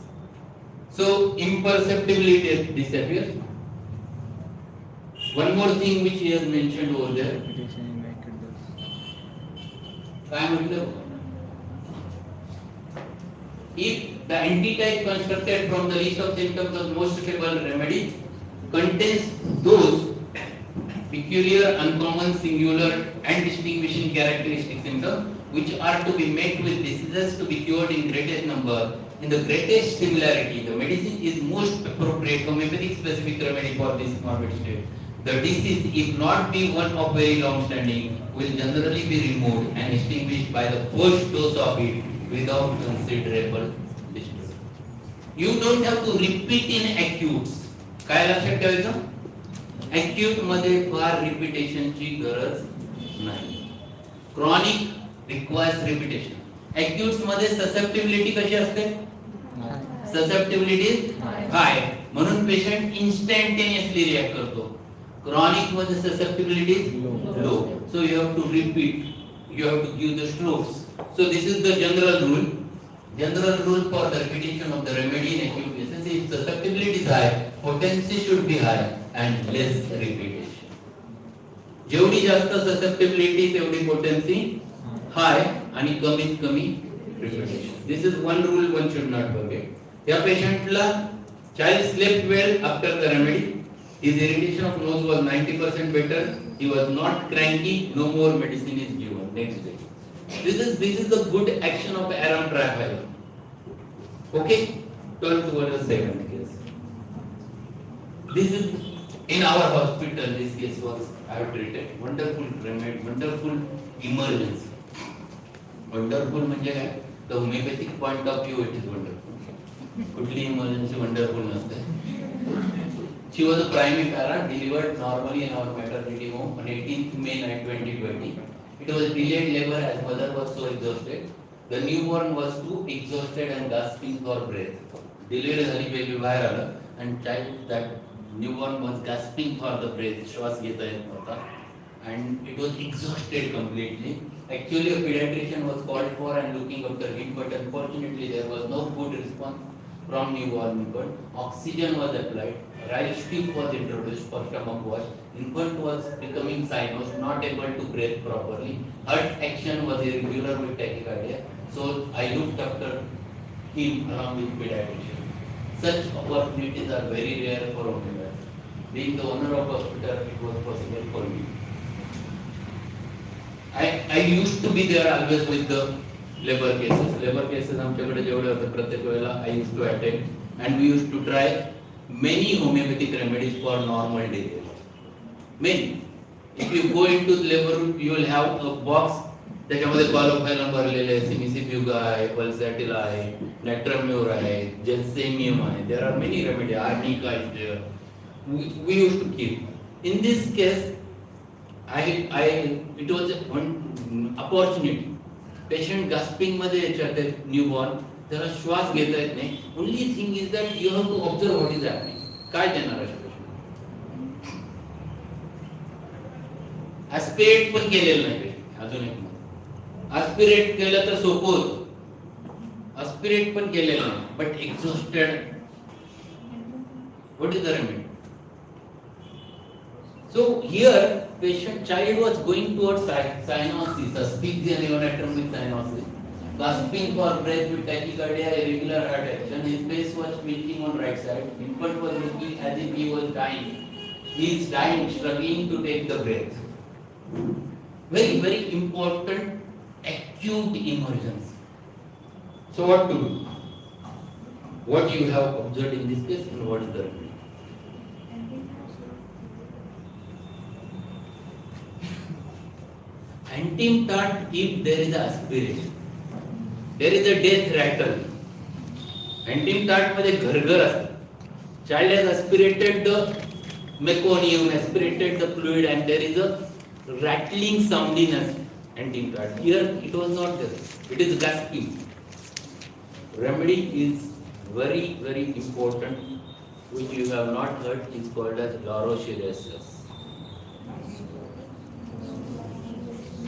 So imperceptibly it disappears. One more thing which he has mentioned over there. काय म्हटलं? If the antitype constructed from the list of symptoms of most suitable remedy contains those peculiar, uncommon, singular and distinguishing characteristic symptoms which are to be met with diseases to be cured in greatest number, in the greatest similarity, the medicine is most appropriate homeopathic specific remedy for this morbid state. The disease, if not be one of very long standing, will generally be removed and extinguished by the first dose of it without considerable distress. You don't have to repeat in acutes. काय लक्षात ठेवायचं? Acute मध्ये फार repetition ची गरज नाही. Chronic requires repetition. Acutes मध्ये susceptibility कशी असते? Susceptibility high. म्हणून patient instantaneously react करतो. Chronic मध्ये susceptibility low. So you have to repeat. You have to give the strokes. So this is the general rule. General rule for the repetition of the remedy in acute cases. If susceptibility is high, potency should be high and less repetition. जेवढी जास्त susceptibility तेवढी potency high आणि कमीत कमी repetition. This is one rule one should not forget. या पेशंटला child slept well after the remedy. His irritation of nose was 90% better. He was not cranky. No more medicine is given next day. This is the good action of aram trial. Okay, turn towards the second case. This is in our hospital. This case was I have treated. Wonderful remedy, wonderful emergency. Wonderful म्हणजे काय? The homeopathic point of view it is wonderful. कुठली emergency wonderful नसते. She was a primary para, delivered normally in our maternity home on 18th May 2020. It was delayed labor as mother was so exhausted. The newborn was too exhausted and gasping for breath. Delivery झाली baby बाहेर आलं and child that newborn was gasping for the breath. श्वास घेता येत नव्हता and it was exhausted completely. Actually a pediatrician was called for and looking after him, but unfortunately there was no good response from newborn infant. Oxygen was applied. Rice tube was introduced for stomach wash. Infant was becoming cyanosed, not able to breathe properly. Heart action was irregular with tachycardia. So I looked after him along with pediatrician. Such opportunities are very rare for homeopaths. Being the owner of hospital, it was possible for me. I used to be there always with the labor cases. Labor cases आमच्याकडे जेवढे होते प्रत्येक वेळेला I used to attend and we used to try many homeopathic remedies for normal daily life. Many. If you go into the labor room, you will have a box. त्याच्यामध्ये qualifier भरलेले आहे, सिमिसिब्युगा आहे, पल्सॅटिला आहे, नॅट्रम्यूर आहे, जेल्सेमियम आहे. There are many remedies. Arnica is there. We used to keep. In this case, it was one opportunity. Patient gasping मध्ये याच्यात newborn. त्याला श्वास घेता येत नाही. Only thing is that you have to observe what is happening. काय देणार अशा पेशंट? ऍस्पिरेट पण केलेलं नाही अजून एक. ऍस्पिरेट केलं तर सोपं होतं. ऍस्पिरेट पण केलेलं नाही. But exhausted. What is the remedy? So here, child was going towards cyanosis, asphyxia neonatal with cyanosis, gasping for breath with tachycardia, irregular heart action. His face was twitching on right side. Infant was looking as if he was dying. He is dying, struggling to take the breath. Very, very important acute emergency. So what to do? What you have observed in this case and what is the remedy? Antimptant if there is a aspiration. There is a death rattle. Antimptant मध्ये घरघर असतं. Child has aspirated the meconium, aspirated the fluid and there is a rattling sound in antimplant. Here it was not there. It is gasping. Remedy is very, very important, which you have not heard, is called as laurocerasus.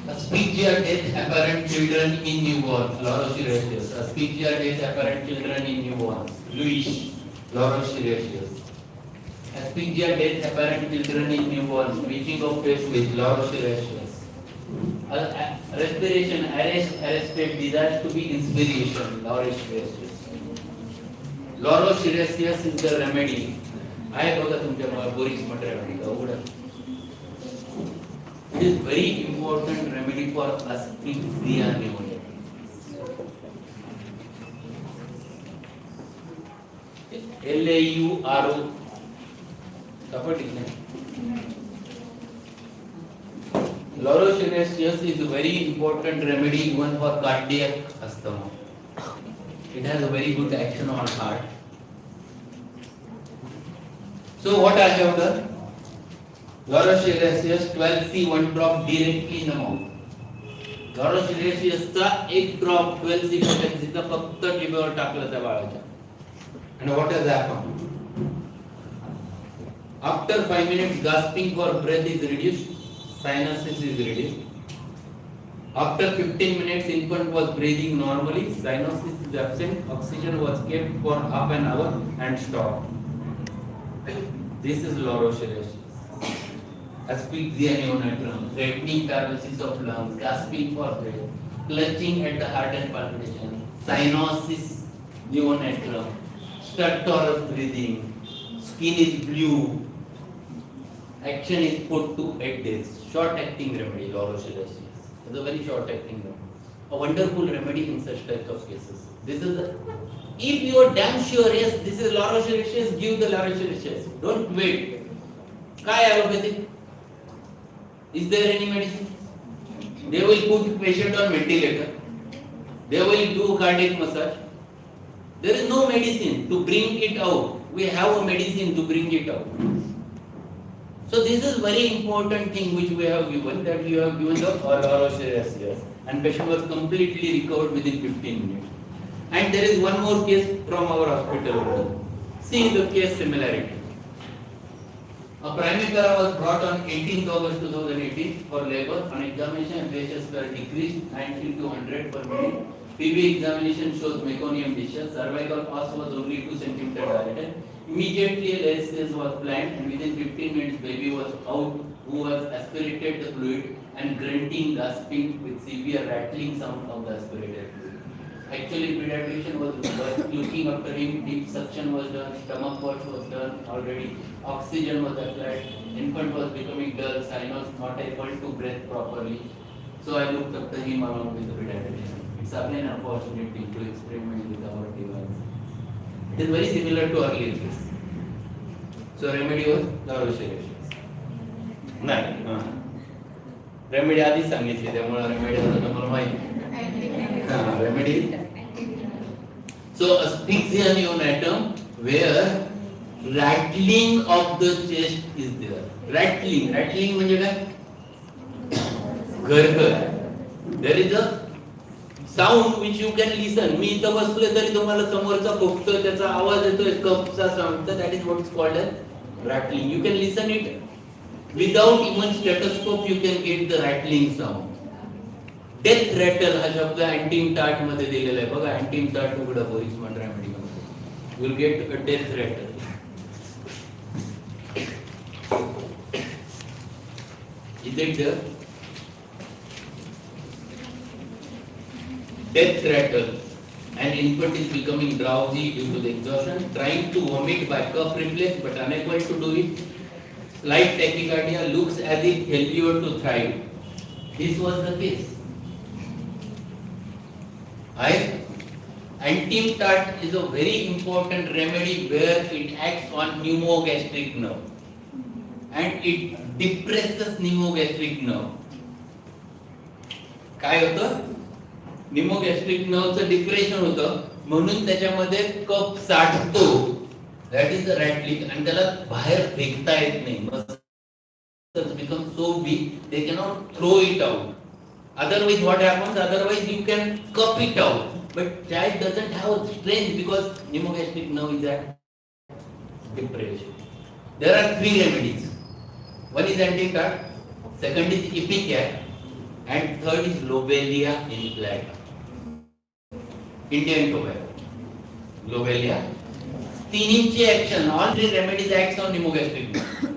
Asphyxia death apparent children in newborns, laurocerasus. Asphyxia death apparent children in newborns, Louis, laurocerasus. Asphyxia death apparent children in newborns, twitching of face with laurocerasus. Respiration arrested, desires to be inspiration, laurocerasus. Laurocerasus is the remedy. आहे बघा तुमच्या बोरिक्स material अवघड. It is very important remedy for asphyxia neonatal. LAURO. Laurocerasus is a very important remedy even for cardiac asthma. It has a very good action on heart. So what I have done? Laurocerasus 12C 1 drop directly in the mouth. Laurocerasus चा एक drop 12C potency फक्त टिबेवर टाकलं त्या बाळाच्या. And what has happened? After 5 minutes, gasping for breath is reduced, cyanosis is reduced. After 15 minutes, infant was breathing normally, cyanosis is absent, oxygen was kept for half an hour and stopped. This is laurocerasus. Asphyxia neonatal, threatening paralysis of lungs, gasping for breath, clutching at the heart and palpitation, cyanosis neonatal, stertorous breathing, skin is blue, action is put to 8 days. Short acting remedy, laurocerasus. It's a very short acting remedy. A wonderful remedy in such types of cases. This is if you are damn sure, yes, this is laurocerasus, give the laurocerasus. Don't wait. Kai allopathic? Is there any medicine? They will put patient on ventilator. They will do cardiac massage. There is no medicine to bring it out. We have a medicine to bring it out. So this is very important thing which we have given, that you have given the laurocerasus, and patient was completely recovered within 15 minutes. And there is one more case from our hospital. See the case similarity. A primipara was brought on 18th August 2018 for labor. On examination, pressures were decreased 90 to 100 per minute. PV examination shows meconium discharge. Cervical pulse was only 2 cm dilated. Immediately, LSS was planned, and within 15 minutes, baby was out, who was aspirated the fluid and grunting, gasping with severe rattling sound of the aspirated fluid. Actually, pediatrician was looking after him. Deep suction was done, stomach wash was done already. Oxygen was applied. Infant was becoming dull, sinus not able to breathe properly. So I looked after him along with the pediatrician. It's again unfortunate thing to experiment with our device. It is very similar to earlier case. So remedy was laurocerasus. नाही remedy आधीच सांगितली, त्यामुळे remedy तुम्हाला माहिती. Remedy. So asphyxia neonatum, where rattling of the chest is there. Rattling म्हणजे काय? घरघर. There is a sound which you can listen. मी इथं बसलोय तरी तुम्हाला समोरचा खोकतोय, त्याचा आवाज येतोय, कपचा sound. That is what is called as rattling. You can listen it without even stethoscope. You can get the rattling sound. Death rattle हा शब्द अँटीमटाट मध्ये दिलेला आहे बघा. अँटीमटाट उघडा बोरिक्स मटेरियल मध्ये will get a death rattle. Is it there? Death rattle. An infant is becoming drowsy due to the exhaustion, trying to vomit by cup reflex but unable to do it. Slight tachycardia, looks as if failure to thrive. This was the case. Antimptat is a very important remedy where it acts on pneumogastric nerve and it depresses pneumogastric nerve. काय होतं? pneumogastric nerveचं depression होतं म्हणून त्याच्यामध्ये कफ साठतो. That is the रॅटलिंग आणि त्याला बाहेर फेकता येत नाही. Muscles become so big they cannot throw it out. Otherwise what happens? Otherwise you can cup it out. But child doesn't have strength because pneumogastric nerve is at depression. There are 3 remedies. One is antimptat, second is ipecac, and third is lobelia inflata. Indian tobacco, lobelia. तीनची action, all 3 remedies acts on pneumogastric nerve.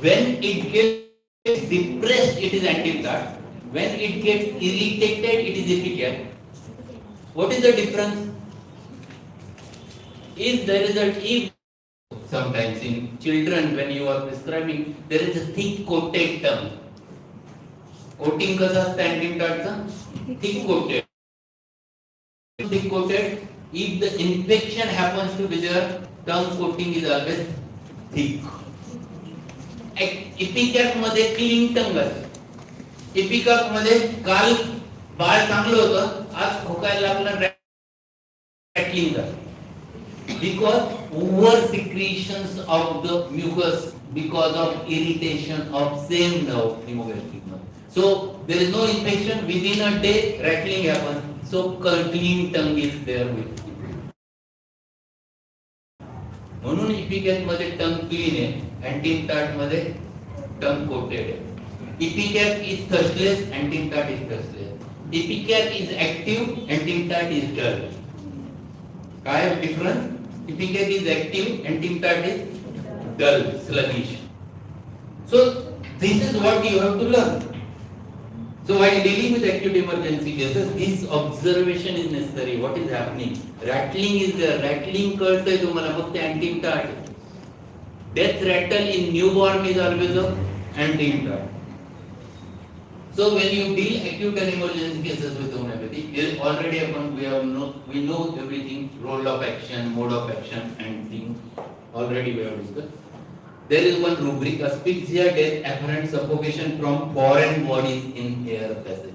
When it gets depressed, it is antimptat. When it gets irritated, it is ipecac. What is the difference? If there is sometimes in children when you are prescribing, there is a thick coated tongue. Coating कसं असतं antimptatचं? Thick coated. Thick coated. If the infection happens to be there, tongue coating is always thick. इपिकॅक मध्ये clean टंग असते. इपिकॅक मध्ये काल बाळ चांगलं होतं, आज खोकायला लागलं, रॅटलिंग झालं. Because over secretions of the mucus because of irritation of same nerve, pneumogastric nerve. So there is no infection, within a day rattling happens. So clean tongue is there with. म्हणून इपिकॅक मध्ये टंग क्लीन आहे, antimptat मध्ये tongue coated आहे. Ipecac is thirstless, antimptat is thirstless. Ipecac is active, antimptat is dull. काय difference? Ipecac is active, antimptat is dull, sluggish. So this is what you have to learn. So while dealing with acute emergency cases, this observation is necessary. What is happening? Rattling is there. Rattling कळतंय तुम्हाला, मग ते antimptat. Death rattle in newborn is always a antimptat. So when you deal acute and emergency cases with homeopathy, already we know everything, role of action, mode of action, and things. Already we have discussed. There is one rubric: asphyxia, death, apparent suffocation from foreign bodies in air passages.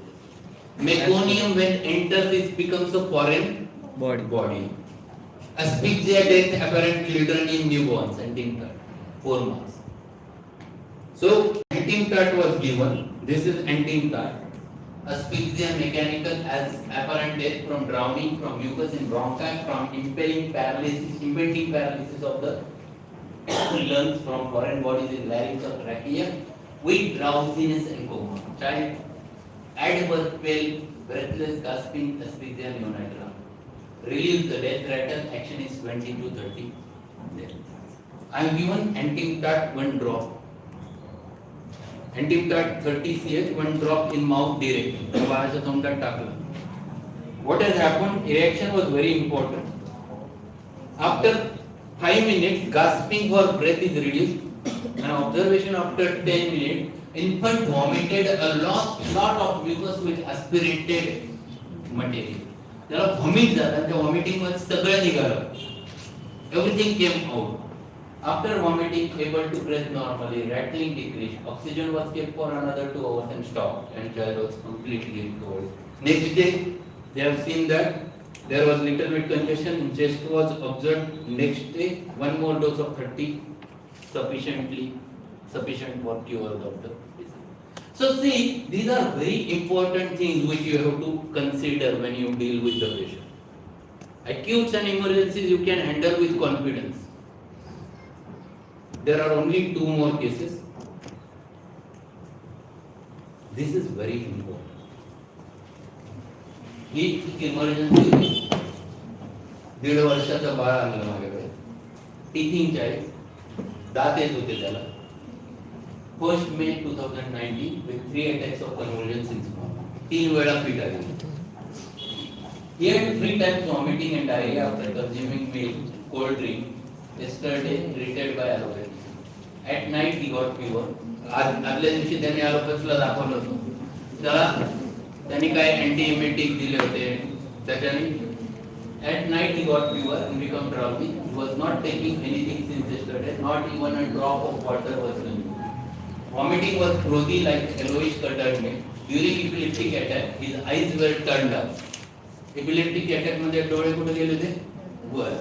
Meconium when enters it becomes a foreign body. Asphyxia, death, apparent children in newborns, antimptat, 4 marks. So antimptat was given. This is antimptat. Asphyxia mechanical as apparent death from drowning, from mucus in bronchi, from impending paralysis of the lungs, from foreign bodies in larynx or trachea, with drowsiness and coma. Child at birth pale, breathless, gasping, asphyxia neonatal. Relieves the death rattle. Action is 20 to 30 days. I am given antimptat 1 drop. Antimptat 30 ch, 1 drop in mouth directly. बाळाच्या तोंडात टाकलं. What has happened? Reaction was very important. After 5 minutes, gasping for breath is reduced. An observation after 10 minutes, infant vomited a lot of mucus with aspirated material. त्याला vomit झालं, त्या vomiting मध्ये सगळं निघालं. Everything came out. After vomiting, able to breathe normally, rattling decreased, oxygen was kept for another 2 hours and stopped, and child was completely recovered. Next day, they have seen that there was little bit congestion, chest was observed. Next day, 1 more dose of 30, sufficient for cure of the disease. So see, these are very important things which you have to consider when you deal with the patient. Acutes and emergencies you can handle with confidence. There are only 2 more cases. This is very important. He emergency 1.5 वर्षाचा बाळ आणलं माझ्याकडे. Teething child, दात येत होते त्याला. 1st May 2019 with 3 attacks of convulsions in small. 3 वेळा fit आली. He had 3 times vomiting and diarrhea after consuming milk, cold drink. Yesterday treated by allopathy. At night he got fever. आदल्या दिवशी त्यांनी allopathyला दाखवलं होतं. त्याला त्यांनी काय अँटीएमेटिक दिले होते. त्याच्याने at night he got fever and become drowsy. He was not taking anything since yesterday. Not even a drop of water was consumed. Vomiting was frothy like yellowish colored milk. During epileptic attack, his eyes were turned up. Epileptic attack मध्ये डोळे कुठे गेले होते? वर.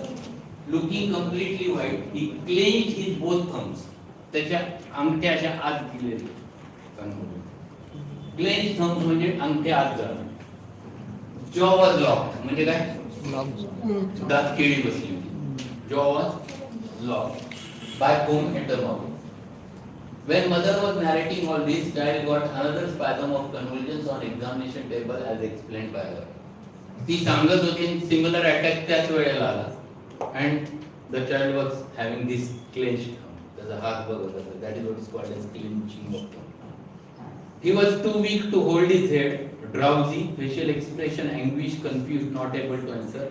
Looking completely white, he clenched his both thumbs. त्याच्या अंगठ्या अशा आत गेलेले. Clenched thumbs म्हणजे अंगठ्या आत जाणं. Jaw was locked. म्हणजे काय? दात केळी बसली होती. Jaw was locked. By whom? At the mouth. When mother was narrating all this, child got another spasm of convulsions on examination table as explained by her. ती सांगत होती similar attack त्याच वेळेला आला. And the child was having this clenched thumb. त्याचा हात बघत होता. That is what is called as clenching of thumb. He was too weak to hold his head. Drowsy, facial expression anguish, confused, not able to answer.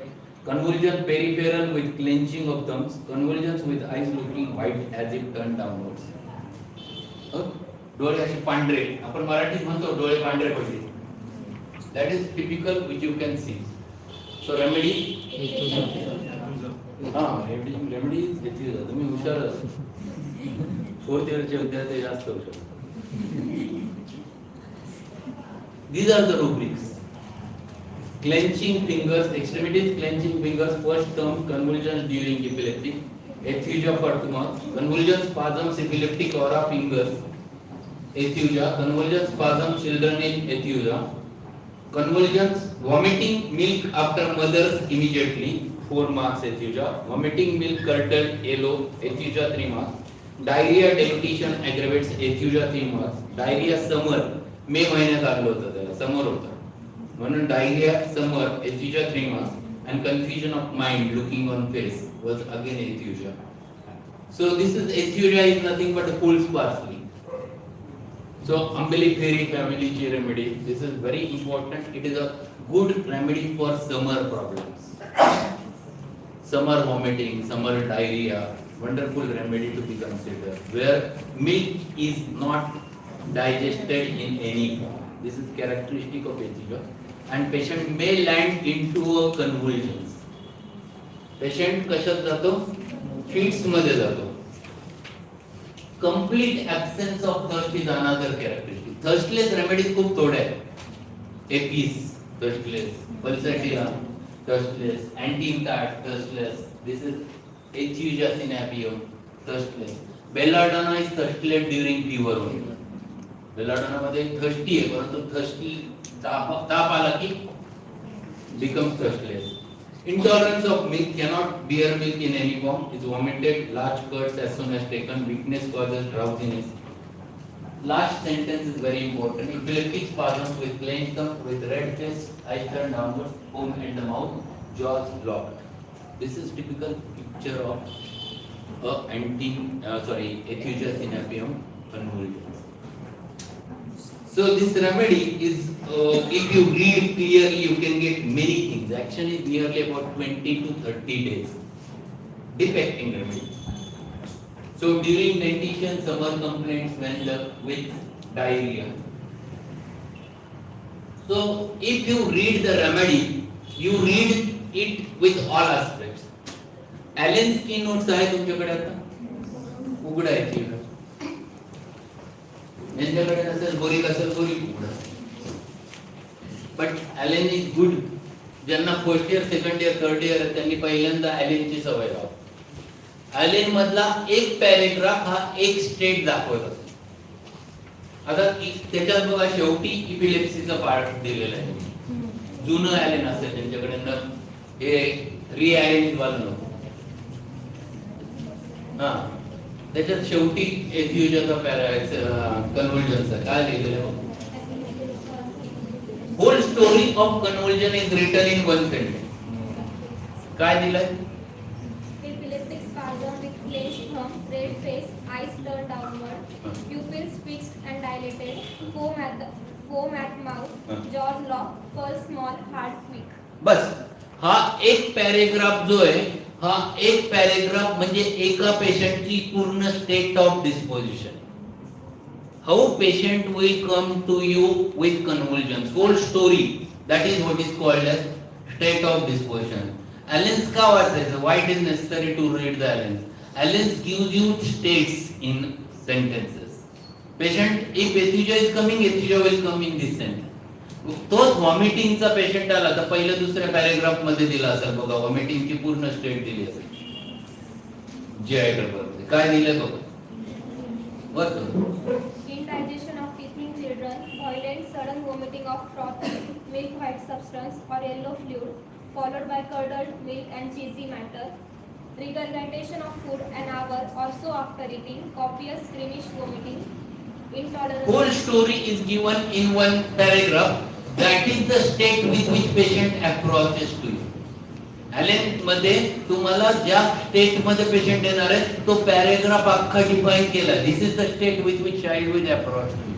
Convulsion peripheral with clenching of thumbs. Convulsions with eyes looking white as if turned downwards. डोळे असे पांढरे. आपण मराठीत म्हणतो डोळे पांढरे पडले. That is typical which you can see. So remedy. Remedy is difficult. तुम्ही हुशार आहात. 4th yearचे विद्यार्थी जास्त हुशार. These are the rubrics. Clenching fingers, extremities, clenching fingers, first term, convulsions during epileptic, aphasia for tumors, convulsions, spasms, epileptic aura fingers, aphasia, convulsions, spasms, children in aphasia, convulsions, vomiting milk after mothers immediately, 4 marks aphasia, vomiting milk curdled yellow, aphasia 3 marks, diarrhea deglutition aggravates aphasia 3 marks, diarrhea summer, मे महिन्यात आलं होतं त्याला, समोर होतं म्हणून diarrhoea summer, एथिजा 3 marks and confusion of mind looking on face was again aphasia. So this is aphasia is nothing but a fool's parsley. So umbelliferi family remedy, this is very important. It is a good remedy for summer problems, summer vomiting, summer diarrhea, wonderful remedy to be considered where milk is not digested in any form. This is characteristic of aphasia and patient may land into a convulsions. Patient कशात जातो? Fits मध्ये जातो. Complete absence of thirst is another characteristic. Thirstless remedies खूप थोडे आहेत. Apis thirstless, pulsatilla thirstless, anti-infant thirstless. This is aphasia synapium thirstless. Belladonna is thirstless during fever only. Belladonna मध्ये thirsty आहे परंतु थर्स्टी ताप आला की becomes thirstless. Intolerance of milk, cannot bear milk in any form, is vomited, large curds as soon as taken, weakness causes drowsiness. Last sentence is very important. Epileptic spasms with clenched thumb, with red face, eyes turned downwards, foam in the mouth, jaws locked. This is typical picture of aphasia synapium convulsions. So this remedy is, if you read clearly, you can get many things. Action is nearly about 20 to 30 days. Defecting remedy. So during dentition, summer complaints with diarrhea. So if you read the remedy, you read it with all aspects. Allen's keynotes आहे तुमच्याकडे आता उघडायची. यांच्याकडे नसेल boric असेल Boericke उघडा. But Allen is good. ज्यांना first year, second year, third year त्यांनी पहिल्यांदा ॲलेनची सवय लावा. ॲलेन मधला एक पॅरेग्राफ हा एक स्टेट दाखवत असतो. आता त्याच्यात बघा शेवटी इपिलेप्सीचा पार्ट दिलेला आहे. जुनं ॲलेन असेल त्यांच्याकडे न हे रिअरेंज वाला नको. हा त्याच्यात शेवटी एथिओजाचा कन्व्हर्जनचा काय लिहिलेलं whole story of conversion is written in one sentence. काय दिलंय? Epileptic spasm with clenched thumb, red face, eyes turned downward, pupils fixed and dilated, foam at mouth, jaws locked, pulse small, heart quick. बस हा एक paragraph जो आहे हा एक paragraph म्हणजे एका पेशंटची पूर्ण state of disposition. How patient will come to you with convulsions, whole story, that is what is called as state of disposition. Allen's का वाचायचं? Why it is necessary to read the Allen's? Allen's gives you states in sentences. Patient, if anesthesia is coming, anesthesia will come in this sentence. तोच व्हॉमिटिंगचा patient आला तर पहिल्या दुसऱ्या paragraph मध्ये दिला असेल बघा, व्हॉमिटिंगची पूर्ण स्टेट दिली असेल. GI मध्ये काय दिलं बघा. Indigestion of teething children, violent sudden vomiting of froth, milk white substance or yellow fluid, followed by curdled milk and cheesy matter. Regurgitation of food an hour or so after eating, copious greenish vomiting, intolerance. Whole story is given in one paragraph. That is the state with which patient approaches to you. Allen मध्ये तुम्हाला ज्या state मध्ये patient येणार आहे तो paragraph अख्खा define केला. This is the state with which child will approach to you.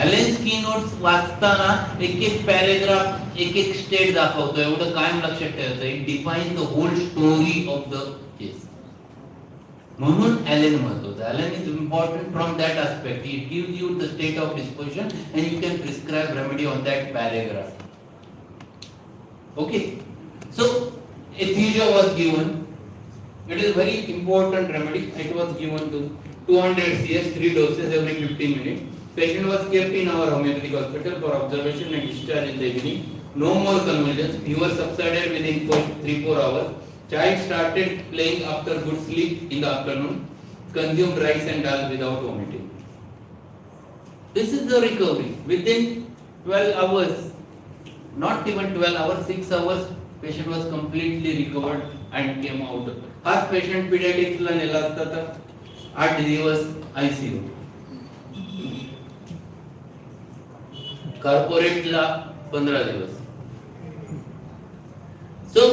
Allen's keynotes वाचताना एक एक पॅरेग्राफ एक एक स्टेट दाखवतो. एवढं कायम लक्षात ठेवायचं. It define the whole story of the case. म्हणून Allen महत्वाचं. Allen is important from that aspect. It gives you the state of disposition and you can prescribe remedy on that paragraph. Okay. So anesthesia was given. It is very important remedy. It was given to 200 cs, 3 doses every 15 minutes. Patient was kept in our homeopathic hospital for observation and discharge in the evening. No more convulsions. Fever subsided within 3-4 hours. Child started playing after good sleep in the afternoon. Consumed rice and dal without vomiting. This is the recovery. Within 12 hours, not even 12 hours, 6 hours, patient was completely recovered and came out. Half patient pediatrics ला नेला असता तर 8 दिवस ICU. कॉर्पोरेटला 15 दिवस. So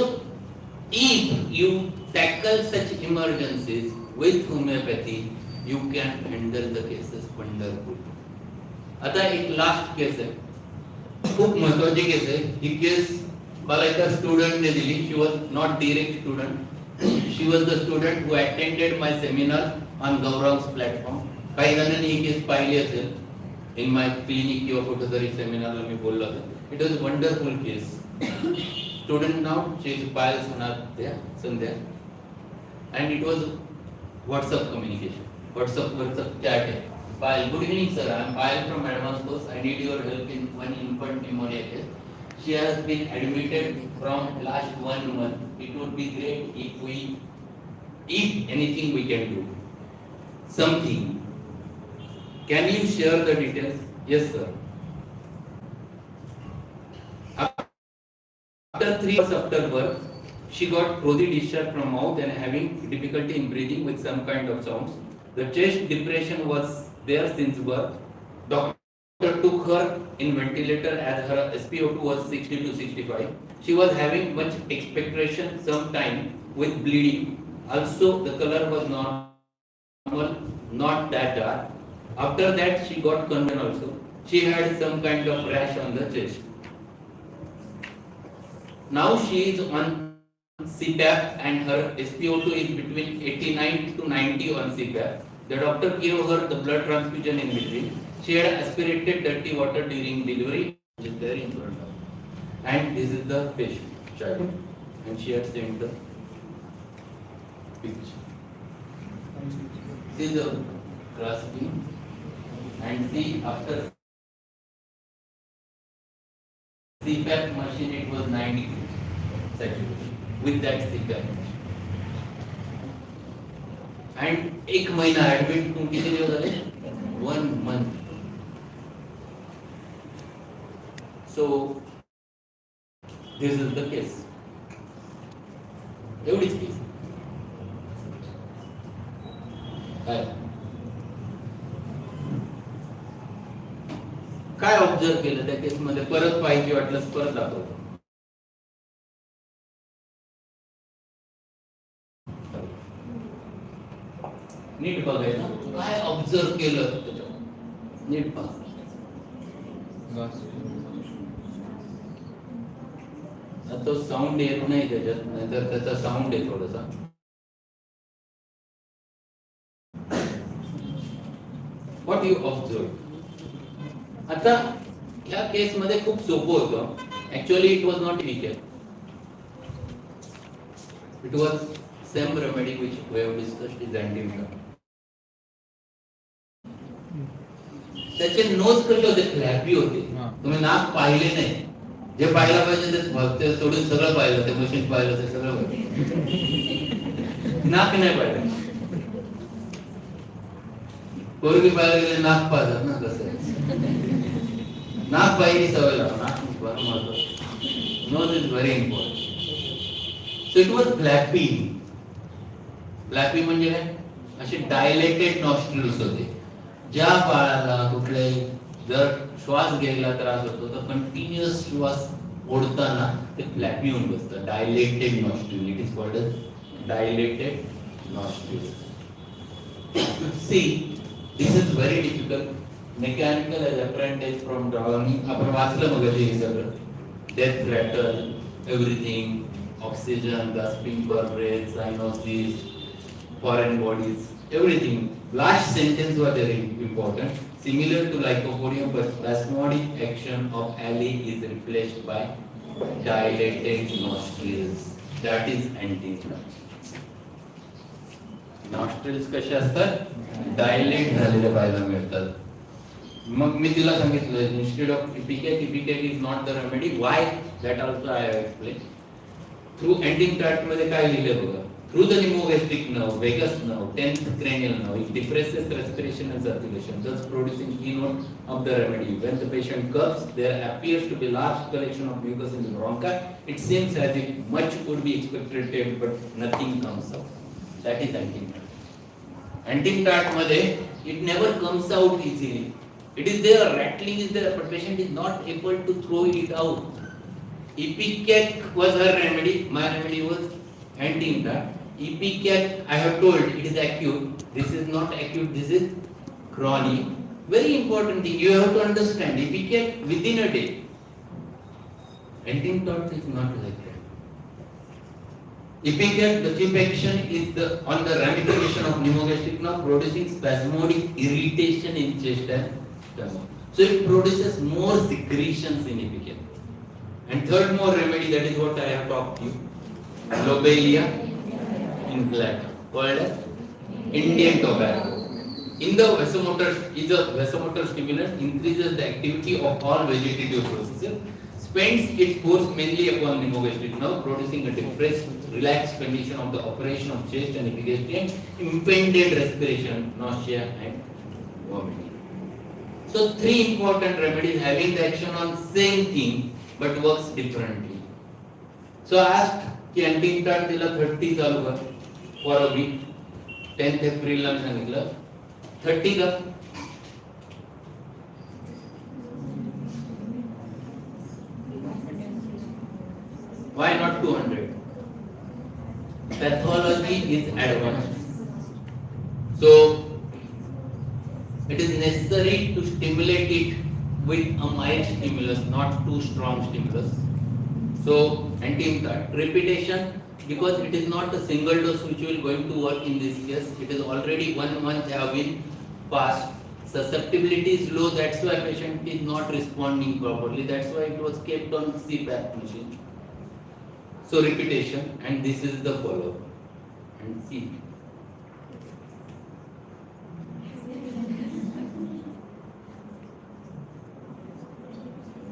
if you tackle such emergencies with homeopathy, you can handle the cases wonderfully. आता एक last case आहे, खूप महत्वाची केस आहे. ही केस मला एका स्टुडंटने दिली. She was not direct student, she was the student who attended my seminar on Gaurav's platform. काही जणांनी ही केस पाहिली असेल. In my clinic किंवा कुठेतरी सेमिनारला मी बोललो होतो. It was a wonderful case. Student now, she is Payal Sandhya, and it was WhatsApp communication. WhatsApp chat है. Payal, good evening sir. I am Payal from advanced course. I need your help in one infant pneumonia case. She has been admitted from last 1 month. It would be great if anything we can do. Something. Can you share the details? Yes, sir. After 3 hours after birth, she got throaty discharge from mouth and having difficulty in breathing with some kind of sounds. The chest depression was there since birth. Doctor took her in ventilator as her SpO2 was 60 to 65. She was having much expectoration sometime with bleeding. Also, the color was normal, not that dark. After that, she got convulsion also. She had some kind of rash on the chest. Now she is on CPAP and her SpO2 is between 89 to 90 on CPAP. The doctor gave her the blood transfusion in between. She had aspirated dirty water during delivery, which is very important. And this is the patient, child. And she had sent the picture. See the grasping. And see after CPAP machine it was 90 saturation with that CPAP machine. And 1 महिना admit होऊन किती दिवस झाले? 1 month. So this is the case. एवढीच case. काय observe केलं त्या case मध्ये? परत पाहिजे वाटलं परत दाखवतो. नीट बघायचं काय ऑब्झर्व केलं त्याच्यावर नीट बघा. तो साऊंड येत नाही त्याच्यात, नाहीतर त्याचा साऊंड आहे थोडासा. What you observe. आता ह्या केस मध्ये खूप सोपं होतं. Actually it was not equal. It was same remedy which we have discussed is antimular. त्याचे नोज कसे होते, फ्लॅपी होते. तुम्ही नाक पाहिले नाही, जे पाहायला पाहिजे ते सोडून सगळं पाहिलं, ते मशीन पाहिलं, ते सगळं पाहिलं, नाक नाही पाहिलं. पोरगी पाहायला गेले नाक पाहतात ना, कसं नाक पाहिली सवय लावा. नाक nose is very important. So it was flappy. Flappy म्हणजे काय, असे डायलेटेड नॉस्ट्रिल्स होते. ज्या बाळाला कुठल्याही जर श्वास घ्यायला त्रास होतो तर कंटिन्युअस श्वास ओढताना ते फ्लॅपी होऊन बसतं. Dilated nostril. It is called as dilated nostril. See this is very difficult. Mechanical as apprentice from drawing आपण वाचलं मग हे सगळं. Death rattle, everything, oxygen, gasping for breath, cyanosis, foreign bodies, everything. Last sentence was very important. Similar to lycopodium, but spasmodic action of alley is replaced by dilated nostrils. That is antidote. Nostrils कसे असतात, dilate झालेले पाहायला मिळतात. मग मी तिला सांगितलं instead of ipecac is not the remedy. Why? That also I have explained. Through antidote मध्ये काय लिहिले बघा. Through the pneumogastric nerve, vagus nerve, 10th cranial nerve, it depresses respiration and circulation, thus producing keynote of the remedy. When the patient coughs, there appears to be large collection of mucus in the bronchi. It seems as if much could be expected, but nothing comes out. That is antidote. Antidote मध्ये it never comes out easily. It is there, rattling is there, but patient is not able to throw it out. Ipecac was her remedy. My remedy was antidote. Ipecac, I have told, it is acute. This is not acute, this is chronic. Very important thing, you have to understand. Ipecac within a day. Antidote is not like that. Ipecac, the chief action is on the ramification of pneumogastric nerve, producing spasmodic irritation in chest and stomach. So it produces more secretions in Ipecac. And third more remedy, that is what I have talked to you. Lobelia inflata, called as Indian tobacco. In the vasomotor, is a vasomotor stimulant, increases the activity of all vegetative processes, spends its force mainly upon pneumogastric nerve, producing a depressed, relaxed condition of the operation of chest and epigastrium, impended respiration, nausea and vomiting. So three important remedies having the action on same thing but works differently. So I asked की antidote तिला 30 चालू कर for a week. 10th April ला मी सांगितलं 30 का. Why not 200? Pathology is advanced. So it is necessary to stimulate it with a mild stimulus, not too strong stimulus. So antidote repetition, because it is not a single dose which will going to work in this case. It is already 1 month have been passed. Susceptibility is low, that's why patient is not responding properly. That's why it was kept on CPAP machine. So repetition, and this is the follow-up. And see.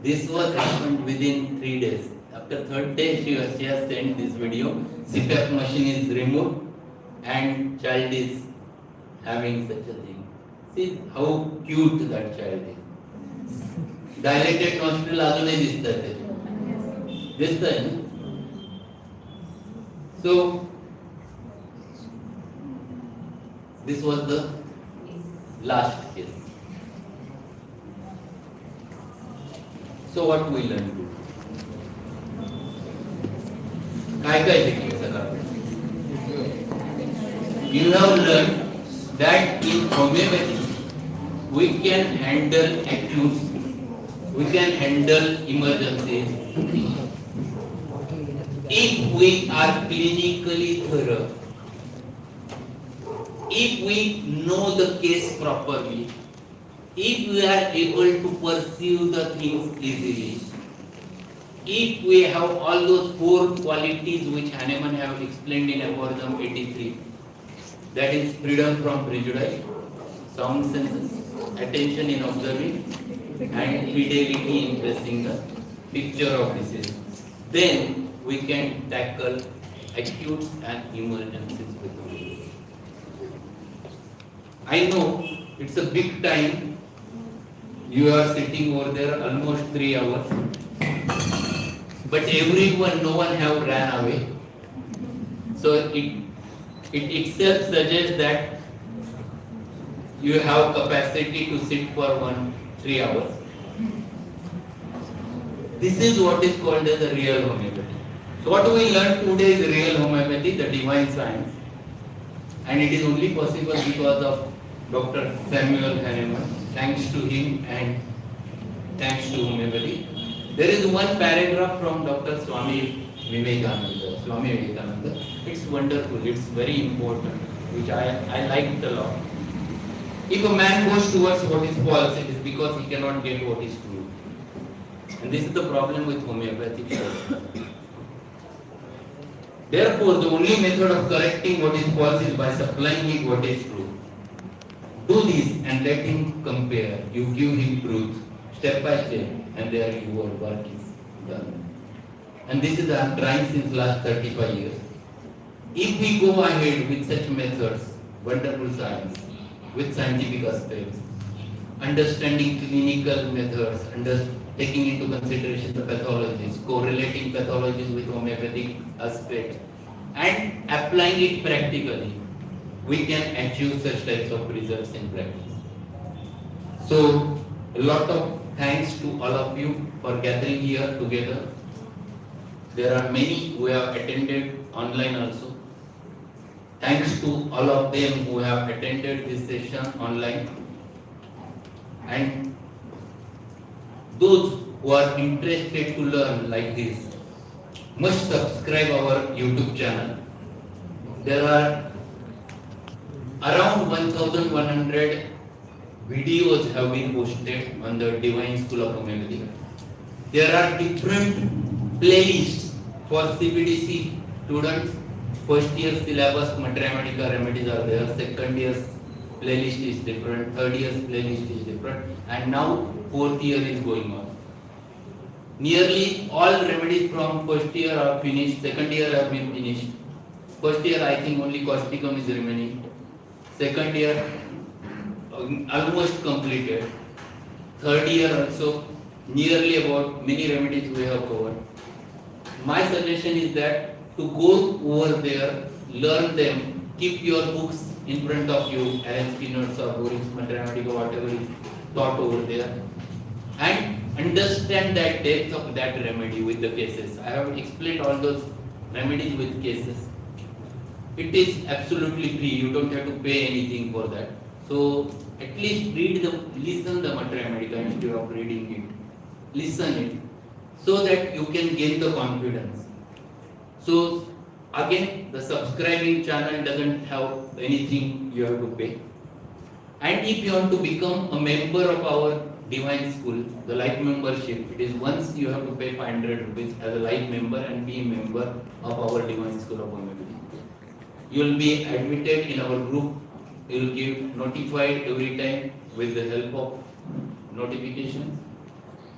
This was happened within 3 days. After third day, she has sent this video. CPAP machine is removed and child is having such a thing. See how cute that child is. Dilated nostril अजूनही दिसतात त्याचे. दिसतंय ना? So this was the last case. So what we learned? काय काय शिकले सगळं? You have learned that in homeopathy we can handle acute, we can handle emergencies if we are clinically thorough, if we know the case properly, if we are able to perceive the things easily, if we have all those four qualities which Hahnemann have explained in aphorism 83, that is freedom from prejudice, sound senses, attention in observing, and fidelity in tracing the picture of disease, then we can tackle acute and emergencies with them. I know it's a big time. You are sitting over there almost 3 hours, but everyone, no one have ran away. So it itself suggests that you have capacity to sit for 3 hours. This is what is called as a real homeopathy. So what we learned today is real homeopathy, the divine science, and it is only possible because of Dr. Samuel Hahnemann. Thanks to him and thanks to homeopathy. There is one paragraph from Dr. Swami Vivekananda. It's wonderful, it's very important, which I liked a lot. If a man goes towards what is false, it is because he cannot get what is true. And this is the problem with homeopathic science. Therefore, the only method of correcting what is false is by supplying him what is true. Do this and let him compare. You give him truth, step by step, and there your work is done. And this is I am trying since last 35 years. If we go ahead with such methods, wonderful science, with scientific aspects, understanding clinical methods, taking into consideration the pathologies, correlating pathologies with homeopathic aspects, and applying it practically, we can achieve such types of results in practice. So, a lot of thanks to all of you for gathering here together. There are many who have attended online also. Thanks to all of them who have attended this session online. And those who are interested to learn like this must subscribe our YouTube channel. There are around 1,100 videos have been posted on the Divine School of Homeopathy. There are different playlists for CBDC students. First year syllabus, mathematical remedies are there. Second year's playlist is different. Third year's playlist is different. And now fourth year is going on. Nearly all remedies from first year are finished. Second year have been finished. First year I think only causticum is remaining. Second year almost completed. Third year also nearly about many remedies we have covered. My suggestion is that to go over there, learn them, keep your books in front of you, Alan Skinner's or Boris Mathematica, whatever is taught over there, and understand that depth of that remedy with the cases. I have explained all those remedies with cases. It is absolutely free, you don't have to pay anything for that. So at least listen the Mathematica instead of reading it. Listen it so that you can gain the confidence. So again, the subscribing channel doesn't have anything you have to pay. And if you want to become a member of our Divine School, the life membership, it is once you have to pay 500 rupees as a life member and be a member of our Divine School of Homeopathy. You will be admitted in our group. You will get notified every time with the help of notifications.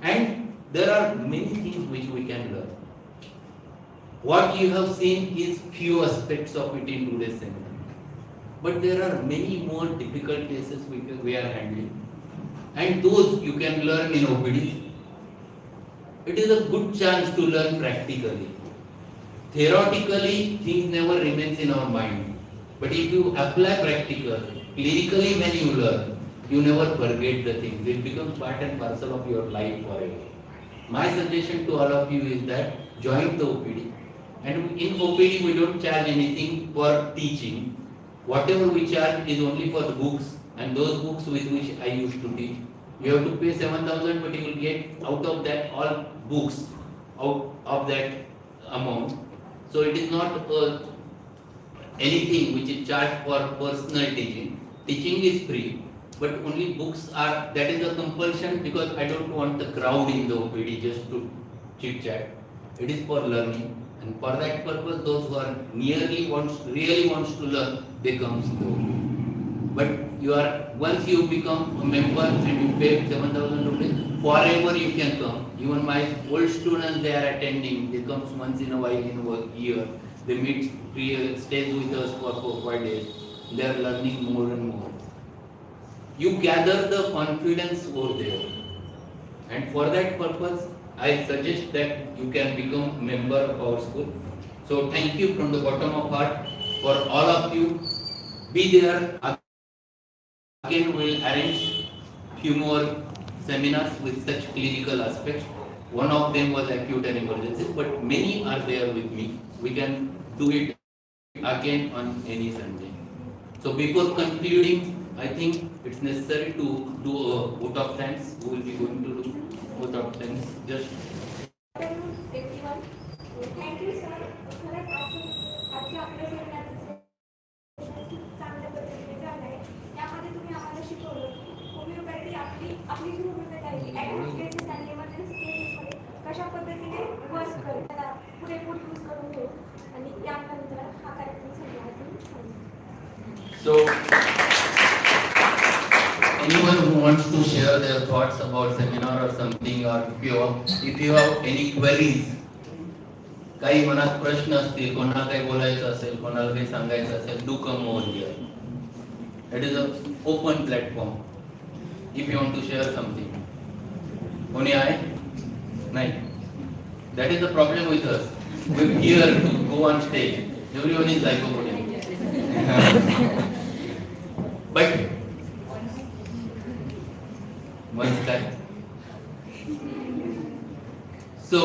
And there are many things which we can learn. What you have seen is few aspects of it in today's seminar. But there are many more difficult cases we are handling. And those you can learn in OPD. It is a good chance to learn practically. Theoretically, things never remains in our mind. But if you apply practical, clinically when you learn, you never forget the things. It becomes part and parcel of your life forever. My suggestion to all of you is that join the OPD. And in OPD we don't charge anything for teaching. Whatever we charge is only for the books and those books with which I used to teach. You have to pay 7,000, but you will get out of that all books out of that amount. So it is not anything which is charged for personal teaching. Teaching is free, but only books are, that is a compulsion because I don't want the crowd in the OPD just to chit chat. It is for learning, and for that purpose, those who are really wants to learn, they come slowly. But you are, once you become a member and you pay 7,000 rupees, forever you can come. Even my old students, they are attending. They come once in a while in a year. They meet, stays with us for 4-5 days. They are learning more and more. You gather the confidence over there, and for that purpose, I suggest that you can become a member of our school. So thank you from the bottom of heart for all of you. Be there. Again, we will arrange few more seminars with such clinical aspects. One of them was acute and emergencies, but many are there with me. We can do it again on any Sunday. So before concluding, I think it's necessary to do a vote of thanks. Who will be going to do vote of thanks? Just everyone. Thank you, sir. खरंच आजच्या आपल्या सेमिनारचं चांगल्या पद्धतीने झालंय. त्यामध्ये तुम्ही आम्हाला शिकवलं होमिओपॅथी आपली जी होमिओपॅथी आहे ती ॲक्यूट केसेस आणि इमर्जन्सी केसेसमध्ये कशा पद्धतीने वर्क करता पुरेपूर यूज करून घेऊ आणि यानंतर हा कार्यक्रम संपला. so anyone who wants to share their thoughts about seminar or something, or if you have any queries, काही मनात प्रश्न असतील, कोणाला काही बोलायचं असेल, कोणाला काही सांगायचं असेल, do come over here. It is an open platform. If you want to share something. कोणी आहे? नाही. That is the problem with us. We're here to go on stage. Everyone is like a but once that. So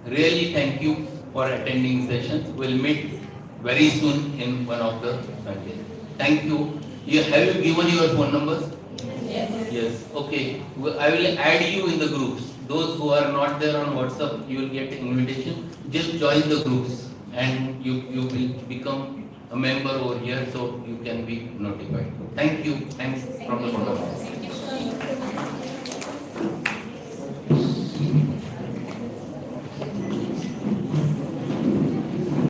really thank you for attending sessions. We'll meet very soon in one of the Sundays. Thank you. Have you given your phone numbers? Yes. Okay. I will add you in the groups. Those who are not there on WhatsApp, you will get an invitation. Just join the groups and you will become a member over here, so you can be notified. Thank you. Thanks from the bottom.